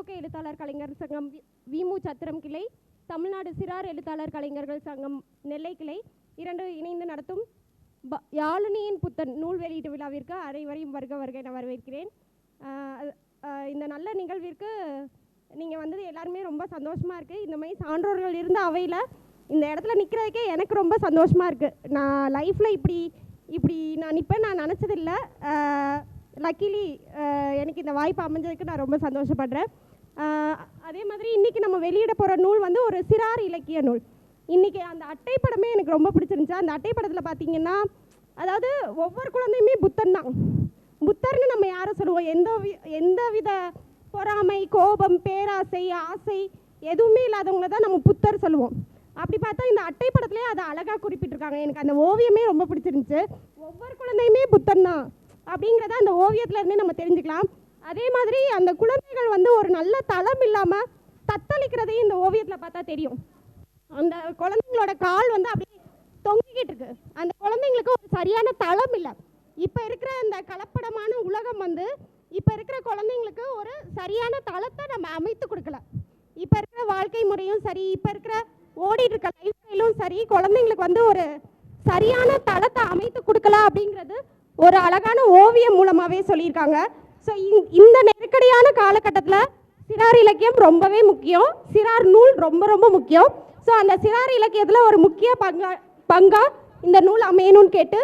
முற்போக்கு எழுத்தாளர் கலைஞர் சங்கம் விமு சத்திரம் கிளை, தமிழ்நாடு சிறார் எழுத்தாளர் கலைஞர்கள் சங்கம் நெல்லை கிளை இரண்டு இணைந்து நடத்தும் யாழினியின் புத்தன் நூல் வெளியீட்டு விழாவிற்கு அனைவரையும் வருக வருக என வரவேற்கிறேன். இந்த நல்ல நிகழ்விற்கு நீங்கள் வந்தது எல்லாருமே ரொம்ப சந்தோஷமாக இருக்குது. இந்த மாதிரி சான்றோர்கள் இருந்த அவையில் இந்த இடத்துல நிற்கிறதுக்கே எனக்கு ரொம்ப சந்தோஷமாக இருக்குது. நான் லைஃப்பில் இப்படி நான் நிற்பேன் நான் நினச்சதில்லை. லக்கிலி எனக்கு இந்த வாய்ப்பு அமைஞ்சதுக்கு நான் ரொம்ப சந்தோஷப்படுறேன். அதே மாதிரி இன்றைக்கி நம்ம வெளியிட போகிற நூல் வந்து ஒரு சிறார் இலக்கிய நூல். இன்றைக்கி அந்த அட்டைப்படமே எனக்கு ரொம்ப பிடிச்சிருந்துச்சு. அந்த அட்டைப்படத்தில் பார்த்தீங்கன்னா, அதாவது ஒவ்வொரு குழந்தையுமே புத்தன் தான். புத்தர்னு நம்ம யாரை சொல்லுவோம்? எந்த வித பொறாமை, கோபம், பேராசை, ஆசை எதுவுமே இல்லாதவங்கள தான் நம்ம புத்தர் சொல்லுவோம். அப்படி பார்த்தா இந்த அட்டைப்படத்துலேயே அதை அழகாக குறிப்பிட்டிருக்காங்க. எனக்கு அந்த ஓவியமே ரொம்ப பிடிச்சிருந்துச்சு. ஒவ்வொரு குழந்தையுமே புத்தன் தான் அப்படிங்கிறத அந்த ஓவியத்துலேருந்தே நம்ம தெரிஞ்சுக்கலாம். அதே மாதிரி அந்த குழந்தைகள் வந்து ஒரு நல்ல தளம் இல்லாமல் தத்தளிக்கிறதையும் இந்த ஓவியத்தில் பார்த்தா தெரியும். அந்த குழந்தைங்களோட கால் வந்து அப்படியே தொங்கிக்கிட்டு இருக்கு. அந்த குழந்தைங்களுக்கு ஒரு சரியான தளம் இல்லை. இப்போ இருக்கிற இந்த கலப்படமான உலகம் வந்து இப்போ இருக்கிற குழந்தைங்களுக்கு ஒரு சரியான தளத்தை நம்ம அமைத்து கொடுக்கல. இப்போ இருக்கிற வாழ்க்கை முறையும் சரி, இப்போ இருக்கிற ஓடிட்டு இருக்க லைஃப் ஸ்டைலும் சரி, குழந்தைங்களுக்கு வந்து ஒரு சரியான தளத்தை அமைத்து கொடுக்கல அப்படிங்கிறது ஒரு அழகான ஓவியம் மூலமாகவே சொல்லியிருக்காங்க. ஸோ இந்த நெருக்கடியான காலகட்டத்தில் சிறார் இலக்கியம் ரொம்பவே முக்கியம். சிறார் நூல் ரொம்ப ரொம்ப முக்கியம். ஸோ அந்த சிறார் இலக்கியத்தில் ஒரு முக்கிய பங்கா இந்த நூல் அமையணும்னு கேட்டு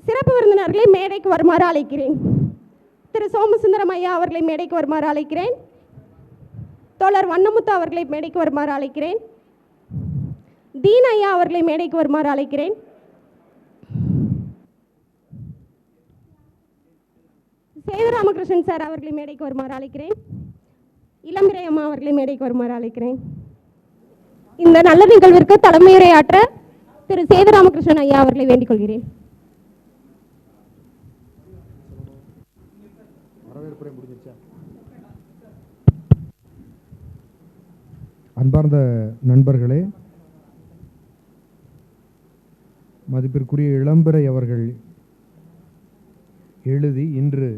சிறப்பு விருந்தினர்களை மேடைக்கு வருமாறு அழைக்கிறேன். திரு சோமசுந்தரம் ஐயா அவர்களை மேடைக்கு வருமாறு அழைக்கிறேன். தோழர் வண்ணமுத்து அவர்களை மேடைக்கு வருமாறு அழைக்கிறேன். தீன் ஐயா அவர்களை மேடைக்கு வருமாறு அழைக்கிறேன். சேதுராமகிருஷ்ணன் சார் அவர்களை மேடைக்கு வருமாறு அழைக்கிறேன். இளம்பிறை அம்மா அவர்களை மேடைக்கு வருமாறு அழைக்கிறேன். இந்த நல்ல நிகழ்விற்கு தலைமையுரையாற்ற திரு சேதுராமகிருஷ்ணன் ஐயா அவர்களை வேண்டிக் கொள்கிறேன். அன்பார்ந்த நண்பர்களே, மதிப்பிற்குரிய இளம்பிறை அவர்கள் எழுதி இன்று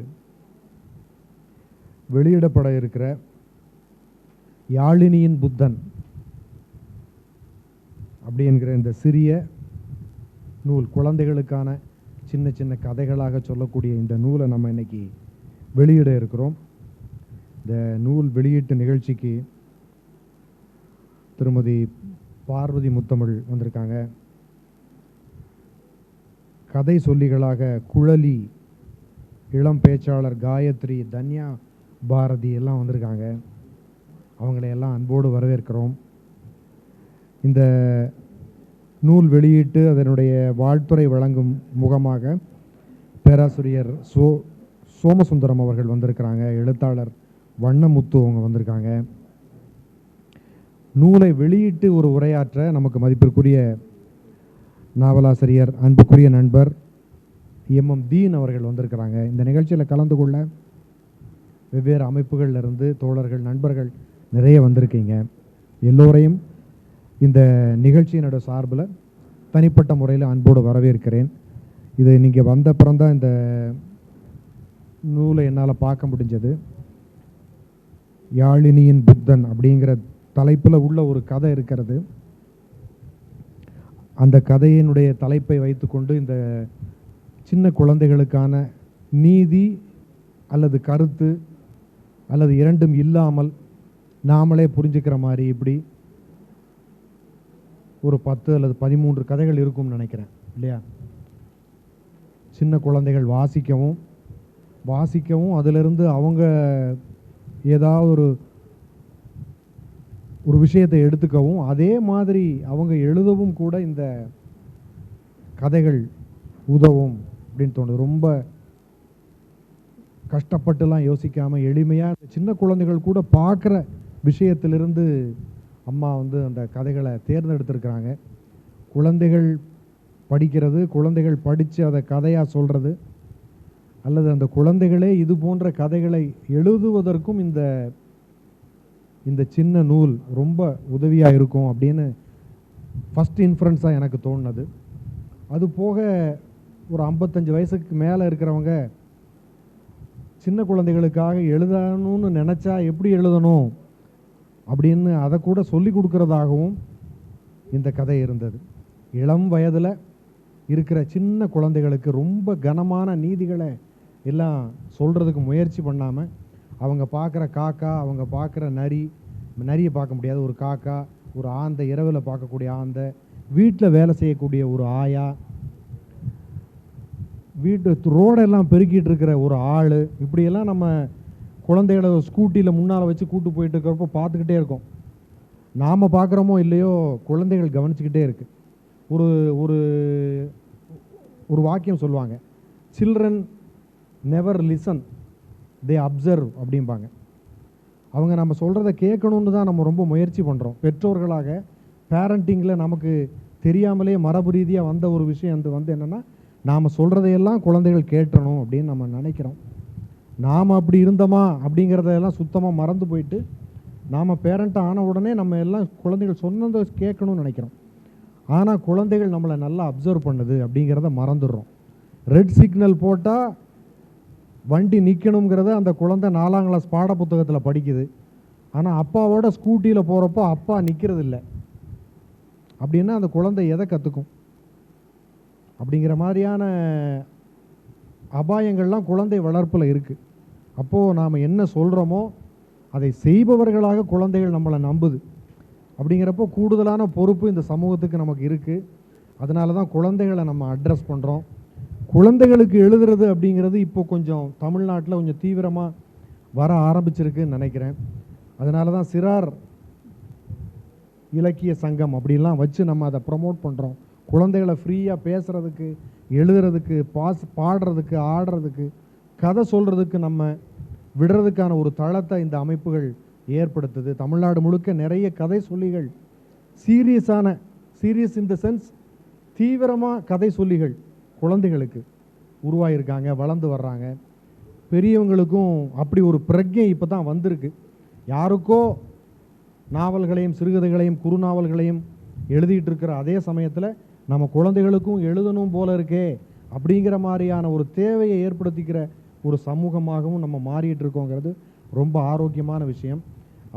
வெளியிடப்பட இருக்கிற யாழினியின் புத்தன் அப்படி என்கிற இந்த சிறிய நூல், குழந்தைகளுக்கான சின்ன சின்ன கதைகளாக சொல்லக்கூடிய இந்த நூலை நம்ம இன்னைக்கு வெளியிட இருக்கிறோம். இந்த நூல் வெளியீட்டு நிகழ்ச்சிக்கு திருமதி பார்வதி முத்தமிழ் வந்திருக்காங்க. கதை சொல்லிகளாக குழலி, இளம் பேச்சாளர் காயத்ரி, தன்யா பாரதி எல்லாம் வந்திருக்காங்க. அவங்களையெல்லாம் அன்போடு வரவேற்கிறோம். இந்த நூல் வெளியீட்டு அதனுடைய வாழ்த்துறை வழங்கும் முகமாக பேராசிரியர் சோமசுந்தரம் அவர்கள் வந்திருக்கிறாங்க. எழுத்தாளர் வண்ணமுத்து அவங்க வந்திருக்காங்க. நூலை வெளியிட்டு ஒரு உரையாற்ற நமக்கு மதிப்பிற்குரிய நாவலாசிரியர், அன்புக்குரிய நண்பர் எம் தீன் அவர்கள் வந்திருக்கிறாங்க. இந்த நிகழ்ச்சியில் கலந்து கொள்ள வெவ்வேறு அமைப்புகளிலிருந்து தோழர்கள், நண்பர்கள் நிறைய வந்திருக்கீங்க. எல்லோரையும் இந்த நிகழ்ச்சியினோட சார்பில் தனிப்பட்ட முறையில் அன்போடு வரவேற்கிறேன். இது நீங்கள் வந்த அப்புறம்தான் இந்த நூலை என்னால் பார்க்க முடிஞ்சது. யாழினியின் புத்தன் அப்படிங்கிற தலைப்பில் உள்ள ஒரு கதை இருக்கிறது. அந்த கதையினுடைய தலைப்பை வைத்துக்கொண்டு இந்த சின்ன குழந்தைகளுக்கான நீதி அல்லது கருத்து அல்லது இரண்டும் இல்லாமல் நாமளே புரிஞ்சுக்கிற மாதிரி இப்படி ஒரு 10 அல்லது 13 கதைகள் இருக்கும்னு நினைக்கிறேன், இல்லையா? சின்ன குழந்தைகள் வாசிக்கவும் அதிலிருந்து அவங்க ஏதாவது ஒரு விஷயத்தை எடுத்துக்கவும், அதே மாதிரி அவங்க எழுதவும் கூட இந்த கதைகள் உதவும் அப்படின்னு தோணுது. ரொம்ப கஷ்டப்பட்டுலாம் யோசிக்காமல் எளிமையாக சின்ன குழந்தைகள் கூட பார்க்குற விஷயத்திலிருந்து அம்மா வந்து அந்த கதைகளை தேர்ந்தெடுத்திருக்கிறாங்க. குழந்தைகள் படிக்கிறது, குழந்தைகள் படித்து அதை கதையாக சொல்கிறது, அல்லது அந்த குழந்தைகளே இது போன்ற கதைகளை எழுதுவதற்கும் இந்த சின்ன நூல் ரொம்ப உதவியாக இருக்கும் அப்படின்னு ஃபஸ்ட் இன்ஃபரன்ஸாக எனக்கு தோணுது. அது போக ஒரு 55 வயசுக்கு மேலே இருக்கிறவங்க சின்ன குழந்தைகளுக்காக எழுதணும்னு நினச்சா எப்படி எழுதணும் அப்படின்னு அதை கூட சொல்லி கொடுக்கறதாகவும் இந்த கதை இருந்தது. இளம் வயதில் இருக்கிற சின்ன குழந்தைகளுக்கு ரொம்ப கனமான நீதிகளை எல்லாம் சொல்கிறதுக்கு முயற்சி பண்ணாமல் அவங்க பார்க்குற காக்கா, அவங்க பார்க்குற நரியை பார்க்க முடியாது, ஒரு காக்கா, ஒரு ஆந்தை, இரவில் பார்க்கக்கூடிய ஆந்தை, வீட்டில் வேலை செய்யக்கூடிய ஒரு ஆயா, வீட்டு ரோடெல்லாம் பெருக்கிட்டு இருக்கிற ஒரு ஆள், இப்படியெல்லாம் நம்ம குழந்தைகளை ஸ்கூட்டியில் முன்னால் வச்சு கூட்டு போயிட்டு இருக்கிறப்போ பார்த்துக்கிட்டே இருக்கோம். நாம் பார்க்குறோமோ இல்லையோ குழந்தைகள் கவனிச்சுக்கிட்டே இருக்குது. ஒரு ஒரு ஒரு வாக்கியம் சொல்லுவாங்க, சில்ட்ரன் நெவர் லிசன், தே அப்சர்வ் அப்படிம்பாங்க. அவங்க நம்ம சொல்கிறத கேட்கணுன்னு தான் நம்ம ரொம்ப முயற்சி பண்ணுறோம். பெற்றோர்களாக பேரண்டிங்கில் நமக்கு தெரியாமலே மரபு ரீதியாக வந்த ஒரு விஷயம் வந்து என்னென்னா, நாம் சொல்கிறதையெல்லாம் குழந்தைகள் கேட்டணும் அப்படின்னு நம்ம நினைக்கிறோம். நாம் அப்படி இருந்தோமா அப்படிங்கிறதையெல்லாம் சுத்தமாக மறந்து போயிட்டு நாம் பேரண்ட்டாக ஆன உடனே நம்ம எல்லாம் குழந்தைகள் சொன்னதை கேட்கணும்னு நினைக்கிறோம். ஆனால் குழந்தைகள் நம்மளை நல்லா அப்சர்வ் பண்ணுது அப்படிங்கிறத மறந்துடுறோம். ரெட் சிக்னல் போட்டால் வண்டி நிற்கணுங்கிறத அந்த குழந்தை 4ஆம் கிளாஸ் பாட புத்தகத்தில் படிக்குது. ஆனால் அப்பாவோட ஸ்கூட்டியில் போகிறப்போ அப்பா நிற்கிறது இல்லை அப்படின்னா அந்த குழந்தை எதை கற்றுக்கும்? அப்படிங்கிற மாதிரியான அபாயங்கள்லாம் குழந்தை வளர்ப்பில் இருக்குது. அப்போது நாம் என்ன சொல்கிறோமோ அதை செய்பவர்களாக குழந்தைகள் நம்மளை நம்புது. அப்படிங்கிறப்போ கூடுதலான பொறுப்பு இந்த சமூகத்துக்கு நமக்கு இருக்குது. அதனால தான் குழந்தைகளை நம்ம அட்ரஸ் பண்ணுறோம். குழந்தைகளுக்கு எழுதுறது அப்படிங்கிறது இப்போ கொஞ்சம் தமிழ்நாட்டில் கொஞ்சம் தீவிரமாக வர ஆரம்பிச்சிருக்குன்னு நினைக்கிறேன். அதனால தான் சிறார் இலக்கிய சங்கம் அப்படிலாம் வச்சு நம்ம அதை ப்ரமோட் பண்ணுறோம். குழந்தைகளை ஃப்ரீயாக பேசுகிறதுக்கு, எழுதுறதுக்கு, பாடுறதுக்கு, ஆடுறதுக்கு, கதை சொல்கிறதுக்கு நம்ம விடுறதுக்கான ஒரு தளத்தை இந்த அமைப்புகள் ஏற்படுத்துது. தமிழ்நாடு முழுக்க நிறைய கதை சொல்லிகள், சீரியஸ் இன் த சென்ஸ் தீவிரமாக கதை சொல்லிகள் குழந்தைகளுக்கு உருவாகியிருக்காங்க, வளர்ந்து வர்றாங்க. பெரியவங்களுக்கும் அப்படி ஒரு பிரஜை இப்போ தான் வந்திருக்கு. யாருக்கோ நாவல்களையும் சிறுகதைகளையும் குறுநாவல்களையும் எழுதிட்டு இருக்கிற அதே சமயத்தில் நம்ம குழந்தைகளுக்கும் எழுதணும் போல இருக்கே அப்படிங்கிற மாதிரியான ஒரு தேவையை ஏற்படுத்திக்கிற ஒரு சமூகமாகவும் நம்ம மாறிட்டு இருக்கோங்கிறது ரொம்ப ஆரோக்கியமான விஷயம்.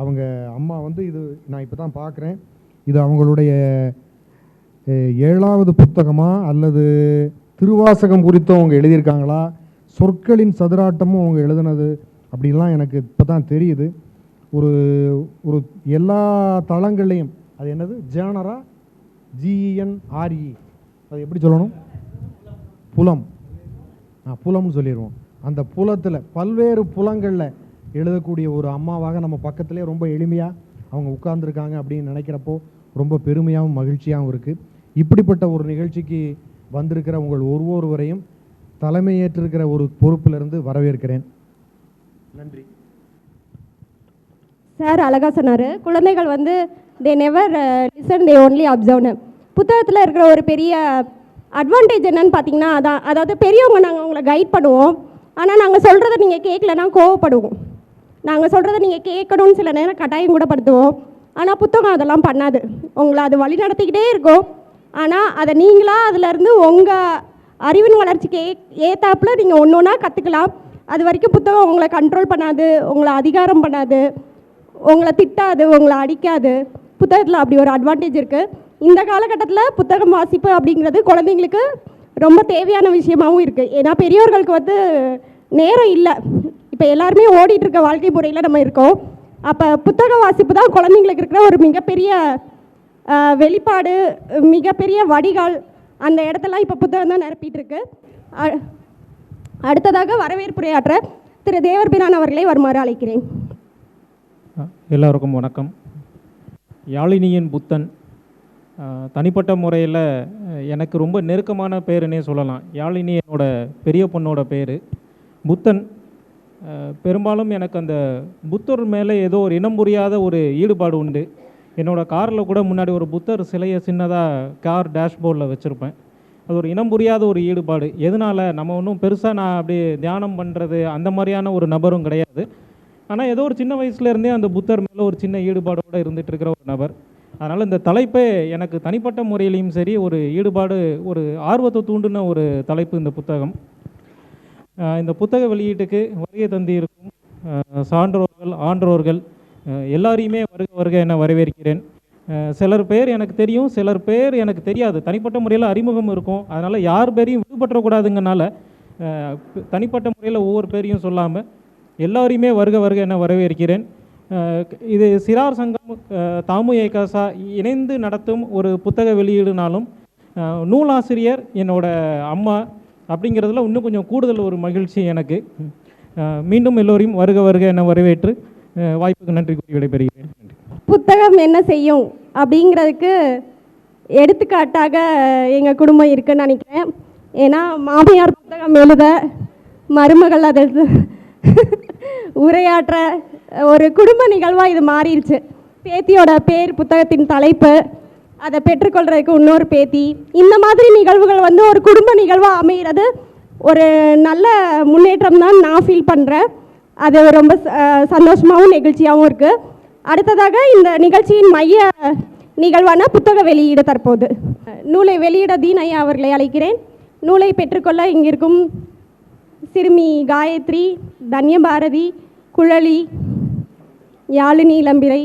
அவங்க அம்மா வந்து இது நான் இப்போ தான் பார்க்குறேன், இது அவங்களுடைய 7வது புத்தகமா அல்லது திருவாசகம் குறித்தும் அவங்க எழுதியிருக்காங்களா, சொற்களின் சதுராட்டமும் அவங்க எழுதுனது அப்படின்லாம் எனக்கு இப்போ தான் தெரியுது. ஒரு ஒரு எல்லா தளங்கள்லையும் அது என்னது ஜேனரா, GENRE, அது எப்படி சொல்லணும், புலம், புலம்னு சொல்லிடுவோம். அந்த புலத்தில் பல்வேறு புலங்களில் எழுதக்கூடிய ஒரு அம்மாவாக நம்ம பக்கத்திலே ரொம்ப எளிமையாக அவங்க உட்கார்ந்துருக்காங்க அப்படின்னு நினைக்கிறப்போ ரொம்ப பெருமையாகவும் மகிழ்ச்சியாகவும் இருக்குது. இப்படிப்பட்ட ஒரு நிகழ்ச்சிக்கு வந்திருக்கிற உங்கள் ஒவ்வொருவரையும் தலைமையேற்றிருக்கிற ஒரு பொறுப்பிலிருந்து வரவேற்கிறேன். நன்றி. சார் அழகாக சொன்னார். குழந்தைகள் வந்து they never listen, they only அப்சர்வ்னு. புத்தகத்தில் இருக்கிற ஒரு பெரிய அட்வான்டேஜ் என்னன்னு பார்த்தீங்கன்னா அதாவது பெரியவங்க நாங்கள் உங்களை கைட் பண்ணுவோம், ஆனால் நாங்கள் சொல்கிறத நீங்கள் கேட்கலன்னா கோவப்படுவோம். நாங்கள் சொல்கிறத நீங்கள் கேட்கணும்னு சில நேரம் கட்டாயம் கூட படுத்துவோம். ஆனால் புத்தகம் அதெல்லாம் பண்ணாது, உங்களை அது வழி நடத்திக்கிட்டே இருக்கும். ஆனால் அதை நீங்களாக அதிலேருந்து உங்கள் அறிவின் வளர்ச்சிக்கு ஏத்தாப்பில் நீங்கள் ஒன்று ஒன்றா கற்றுக்கலாம். அது வரைக்கும் புத்தகம் உங்களை கண்ட்ரோல் பண்ணாது, உங்களை அதிகாரம் பண்ணாது, உங்களை திட்டாது, உங்களை அடிக்காது. புத்தகத்தில் அப்படி ஒரு அட்வான்டேஜ் இருக்குது. இந்த காலகட்டத்தில் புத்தகம் வாசிப்பு அப்படிங்கிறது குழந்தைங்களுக்கு ரொம்ப தேவையான விஷயமாகவும் இருக்குது. ஏன்னா பெரியவர்களுக்கு வந்து நேரம் இல்லை, இப்போ எல்லாருமே ஓடிட்டுருக்க வாழ்க்கை முறையில் நம்ம இருக்கோம். அப்போ புத்தக வாசிப்பு தான் குழந்தைங்களுக்கு இருக்கிற ஒரு மிகப்பெரிய வெளிப்பாடு, மிகப்பெரிய வடிகால். அந்த இடத்தெல்லாம் இப்போ புத்தகம் தான் நிரப்பிட்டு இருக்கு. அடுத்ததாக வரவேற்புரையாற்ற திரு தேவர்பிரான் அவர்களை வருமாறு அழைக்கிறேன். எல்லோருக்கும் வணக்கம். யாழினியின் புத்தன் தனிப்பட்ட முறையில் எனக்கு ரொம்ப நெருக்கமான பேருன்னே சொல்லலாம். யாழினி என்னோட பெரிய பொண்ணோட பேர். புத்தன் பெரும்பாலும் எனக்கு அந்த புத்தர் மேலே ஏதோ ஒரு இனம் புரியாத ஒரு ஈடுபாடு உண்டு. என்னோடய காரில் கூட முன்னாடி ஒரு புத்தர் சிலையை சின்னதாக கார் டேஷ்போர்டில் வச்சுருப்பேன். அது ஒரு இனம் புரியாத ஒரு ஈடுபாடு. எதனால் நம்ம ஒன்றும் பெருசாக நான் அப்படி தியானம் பண்ணுறது அந்த மாதிரியான ஒரு நபரும் கிடையாது. ஆனால் ஏதோ ஒரு சின்ன வயசுலேருந்தே அந்த புத்தர் மேலே ஒரு சின்ன ஈடுபாடோடு இருந்துகிட்டு இருக்கிற ஒரு நபர். அதனால் இந்த தலைப்பே எனக்கு தனிப்பட்ட முறையிலையும் சரி ஒரு ஈடுபாடு, ஒரு ஆர்வத்தை தூண்டின ஒரு தலைப்பு இந்த புத்தகம். இந்த புத்தக வெளியீட்டுக்கு வருகை தந்து இருக்கும் சான்றோர்கள், ஆன்றோர்கள் எல்லாரையுமே வருக வருக என வரவேற்கிறேன். சிலர் பேர் எனக்கு தெரியும், சிலர் பேர் எனக்கு தெரியாது. தனிப்பட்ட முறையில் அறிமுகம் இருக்கும். அதனால் யார் பேரையும் விடுபற்றக்கூடாதுங்கனால தனிப்பட்ட முறையில் ஒவ்வொரு பேரையும் சொல்லாமல் எல்லாரையுமே வருக வருக என வரவேற்கிறேன். இது சிறார் சங்கம் தாமுஏகசா இணைந்து நடத்தும் ஒரு புத்தக வெளியீடுனாலும் நூலாசிரியர் என்னோட அம்மா அப்படிங்கிறதுல இன்னும் கொஞ்சம் கூடுதல் ஒரு மகிழ்ச்சி எனக்கு. மீண்டும் எல்லோரையும் வருக வருக என வரவேற்று வாய்ப்புக்கு நன்றி கூறி விடைபெறுகிறேன். புத்தகம் என்ன செய்யும் அப்படிங்கிறதுக்கு எடுத்துக்காட்டாக எங்கள் குடும்பம் இருக்குன்னு நினைக்கிறேன். ஏன்னா மாமியார் புத்தகம் எழுத, மருமகள் அதை உரையாற்ற ஒரு குடும்ப நிகழ்வாக இது மாறிடுச்சு. பேத்தியோட பேர், புத்தகத்தின் தலைப்பு, அதை பெற்றுக்கொள்கிறதுக்கு இன்னொரு பேத்தி, இந்த மாதிரி நிகழ்வுகள் வந்து ஒரு குடும்ப நிகழ்வாக அமைகிறது ஒரு நல்ல முன்னேற்றம் தான் நான் ஃபீல் பண்ணுறேன். அது ரொம்ப சந்தோஷமாகவும் நெகிழ்ச்சியாகவும் இருக்குது. அடுத்ததாக இந்த நிகழ்ச்சியின் மைய நிகழ்வான புத்தக வெளியீடு. தற்போது நூலை வெளியிட தீன் ஐயா அவர்களை அழைக்கிறேன். நூலை பெற்றுக்கொள்ள இங்கிருக்கும் சிறுமி காயத்ரி, தன்யபாரதி, குழலி, யாழினி, இளம்பிறை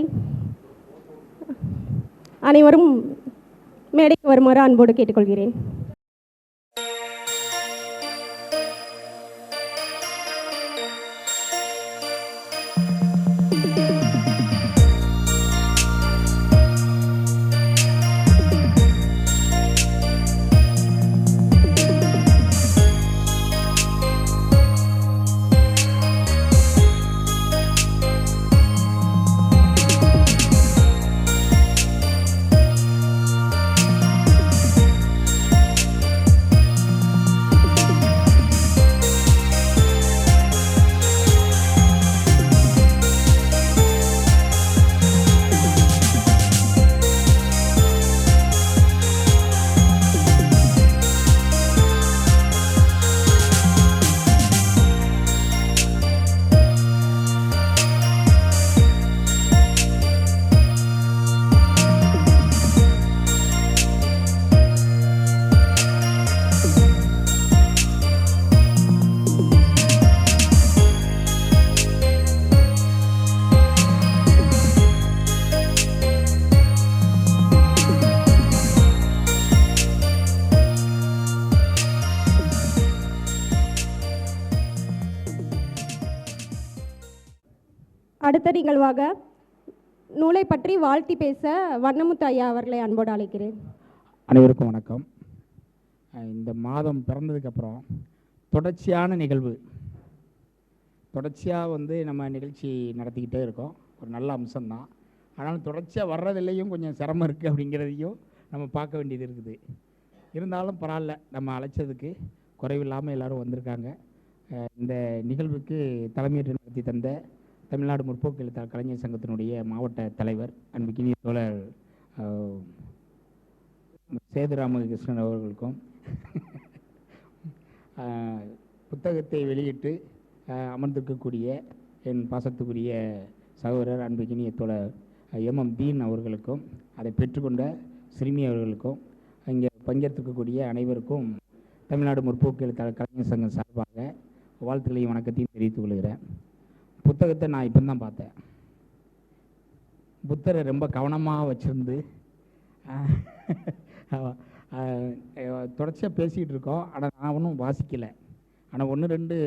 அனைவரும் மேடைக்கு வருமாறு அன்போடு கேட்டுக்கொள்கிறேன். அடுத்த நிகழ்வாக நூலை பற்றி வாழ்த்தி பேச வண்ணமுத்து ஐயா அவர்களை அன்போடு அழைக்கிறேன். அனைவருக்கும் வணக்கம். இந்த மாதம் பிறந்ததுக்கப்புறம் தொடர்ச்சியான நிகழ்வு, தொடர்ச்சியாக நம்ம நிகழ்ச்சி நடத்திக்கிட்டே இருக்கோம். ஒரு நல்ல அம்சம்தான். ஆனாலும் தொடர்ச்சியாக வர்றதில்லையும் கொஞ்சம் சிரமம் இருக்குது அப்படிங்கிறதையும் நம்ம பார்க்க வேண்டியது இருக்குது. இருந்தாலும் பரவாயில்ல, நம்ம அழைச்சதுக்கு குறைவில்லாமல் எல்லோரும் வந்திருக்காங்க. இந்த நிகழ்வுக்கு தலைமையேற்று நடத்தி தந்த தமிழ்நாடு முற்போக்கு எழுத்தாளர் கலைஞர் சங்கத்தினுடைய மாவட்ட தலைவர் அன்புக்கினிய தோழர் சேது ராமகிருஷ்ணன் அவர்களுக்கும், புத்தகத்தை வெளியிட்டு அமர்ந்திருக்கக்கூடிய என் பாசத்துக்குரிய சகோதரர் அன்புக்கினிய தோழர் எம்எம் தீன் அவர்களுக்கும், அதை பெற்றுக்கொண்ட சிறுமி அவர்களுக்கும், இங்கே பங்கேற்றிருக்கக்கூடிய அனைவருக்கும் தமிழ்நாடு முற்போக்கு எழுத்தாளர் கலைஞர் சங்கம் சார்பாக வாழ்த்துக்களையும் வணக்கத்தையும் தெரிவித்துக் கொள்கிறேன். புத்தகத்தை நான் இப்போ தான் பார்த்தேன். புத்தரை ரொம்ப கவனமாக வச்சுருந்து தொடர்ச்சியாக பேசிக்கிட்டு இருக்கோம். ஆனால் நான் ஒன்றும் வாசிக்கலை. ஆனால் 1-2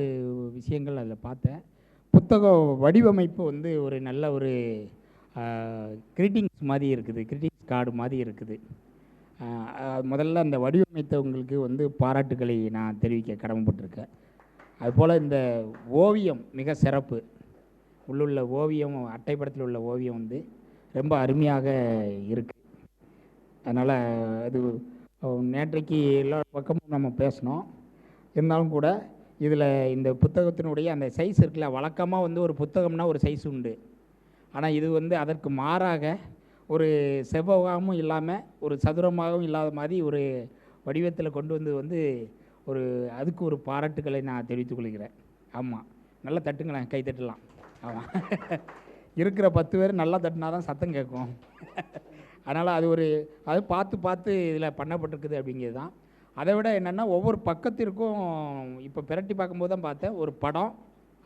விஷயங்கள் அதில் பார்த்தேன். புத்தக வடிவமைப்பு ஒரு நல்ல ஒரு கிரீட்டிங்ஸ் மாதிரி இருக்குது, கிரீட்டிங்ஸ் கார்டு மாதிரி இருக்குது. முதல்ல அந்த வடிவமைத்தவங்களுக்கு பாராட்டுக்களை நான் தெரிவிக்க கடமைப்பட்டிருக்கேன். அதுபோல் இந்த ஓவியம் மிக சிறப்பு. உள்ளுள்ள ஓவியம், அட்டைப்படத்தில் உள்ள ஓவியம் ரொம்ப அருமையாக இருக்குது. அதனால் அது நேற்றைக்கு எல்லா பக்கமும் நம்ம பேசினோம். இருந்தாலும் கூட இதில் இந்த புத்தகத்தினுடைய அந்த சைஸ் இருக்குல்ல, வழக்கமாக ஒரு புத்தகம்னா ஒரு சைஸ் உண்டு. ஆனால் இது அதற்கு மாறாக ஒரு செவ்வகமும் இல்லாமல் ஒரு சதுரமாகவும் இல்லாத மாதிரி ஒரு வடிவத்தில் கொண்டு ஒரு அதுக்கு ஒரு பாராட்டுக்களை நான் தெரிவித்துக் கொள்கிறேன். ஆமாம், நல்லா தட்டுங்களேன், கை தட்டலாம். ஆமாம், இருக்கிற 10 பேர் நல்லா தட்டினா தான் சத்தம் கேட்கும். அதனால் அது பார்த்து இதில் பண்ணப்பட்டிருக்குது அப்படிங்கிறது தான். அதை விட என்னென்னா ஒவ்வொரு பக்கத்திற்கும் இப்போ பிரட்டி பார்க்கும்போது தான் பார்த்தேன், ஒரு படம்,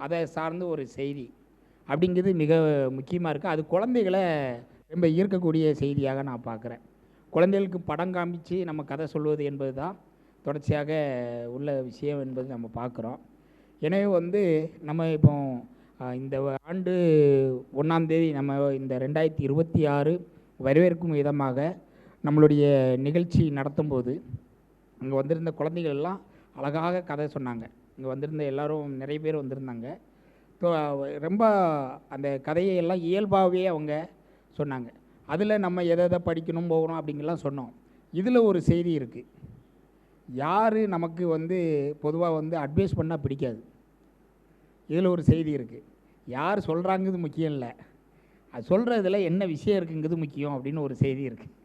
அதை சார்ந்து ஒரு செய்தி அப்படிங்கிறது மிக முக்கியமாக இருக்குது. அது குழந்தைகளை ரொம்ப ஈர்க்கக்கூடிய செய்தியாக நான் பார்க்குறேன். குழந்தைகளுக்கு படம் காமிச்சு நம்ம கதை சொல்வது என்பது தான் தொடர்ச்சியாக உள்ள விஷயம் என்பது நம்ம பார்க்குறோம். எனவே வந்து நம்ம இப்போ இந்த ஆண்டு 1ஆம் தேதி நம்ம இந்த 2026 வரவேற்கும் விதமாக நம்மளுடைய நிகழ்ச்சி நடத்தும்போது அங்கே வந்திருந்த குழந்தைகள் எல்லாம் அழகாக கதை சொன்னாங்க. இங்கே வந்திருந்த எல்லோரும் நிறைய பேர் வந்திருந்தாங்க. ரொம்ப அந்த கதையை எல்லாம் இயல்பாகவே அவங்க சொன்னாங்க. அதில் நம்ம எதை படிக்கணும் போகணும் அப்படிங்கலாம் சொன்னோம். இதில் ஒரு செய்தி இருக்குது. யார் நமக்கு வந்து பொதுவாக வந்து அட்வைஸ் பண்ணால் பிடிக்காது. இதில் ஒரு செய்தி இருக்குது. யார் சொல்கிறாங்கிறது முக்கியம் இல்லை, அது சொல்கிறதுல என்ன விஷயம் இருக்குங்கிறது முக்கியம் அப்படின்னு ஒரு செய்தி இருக்குது.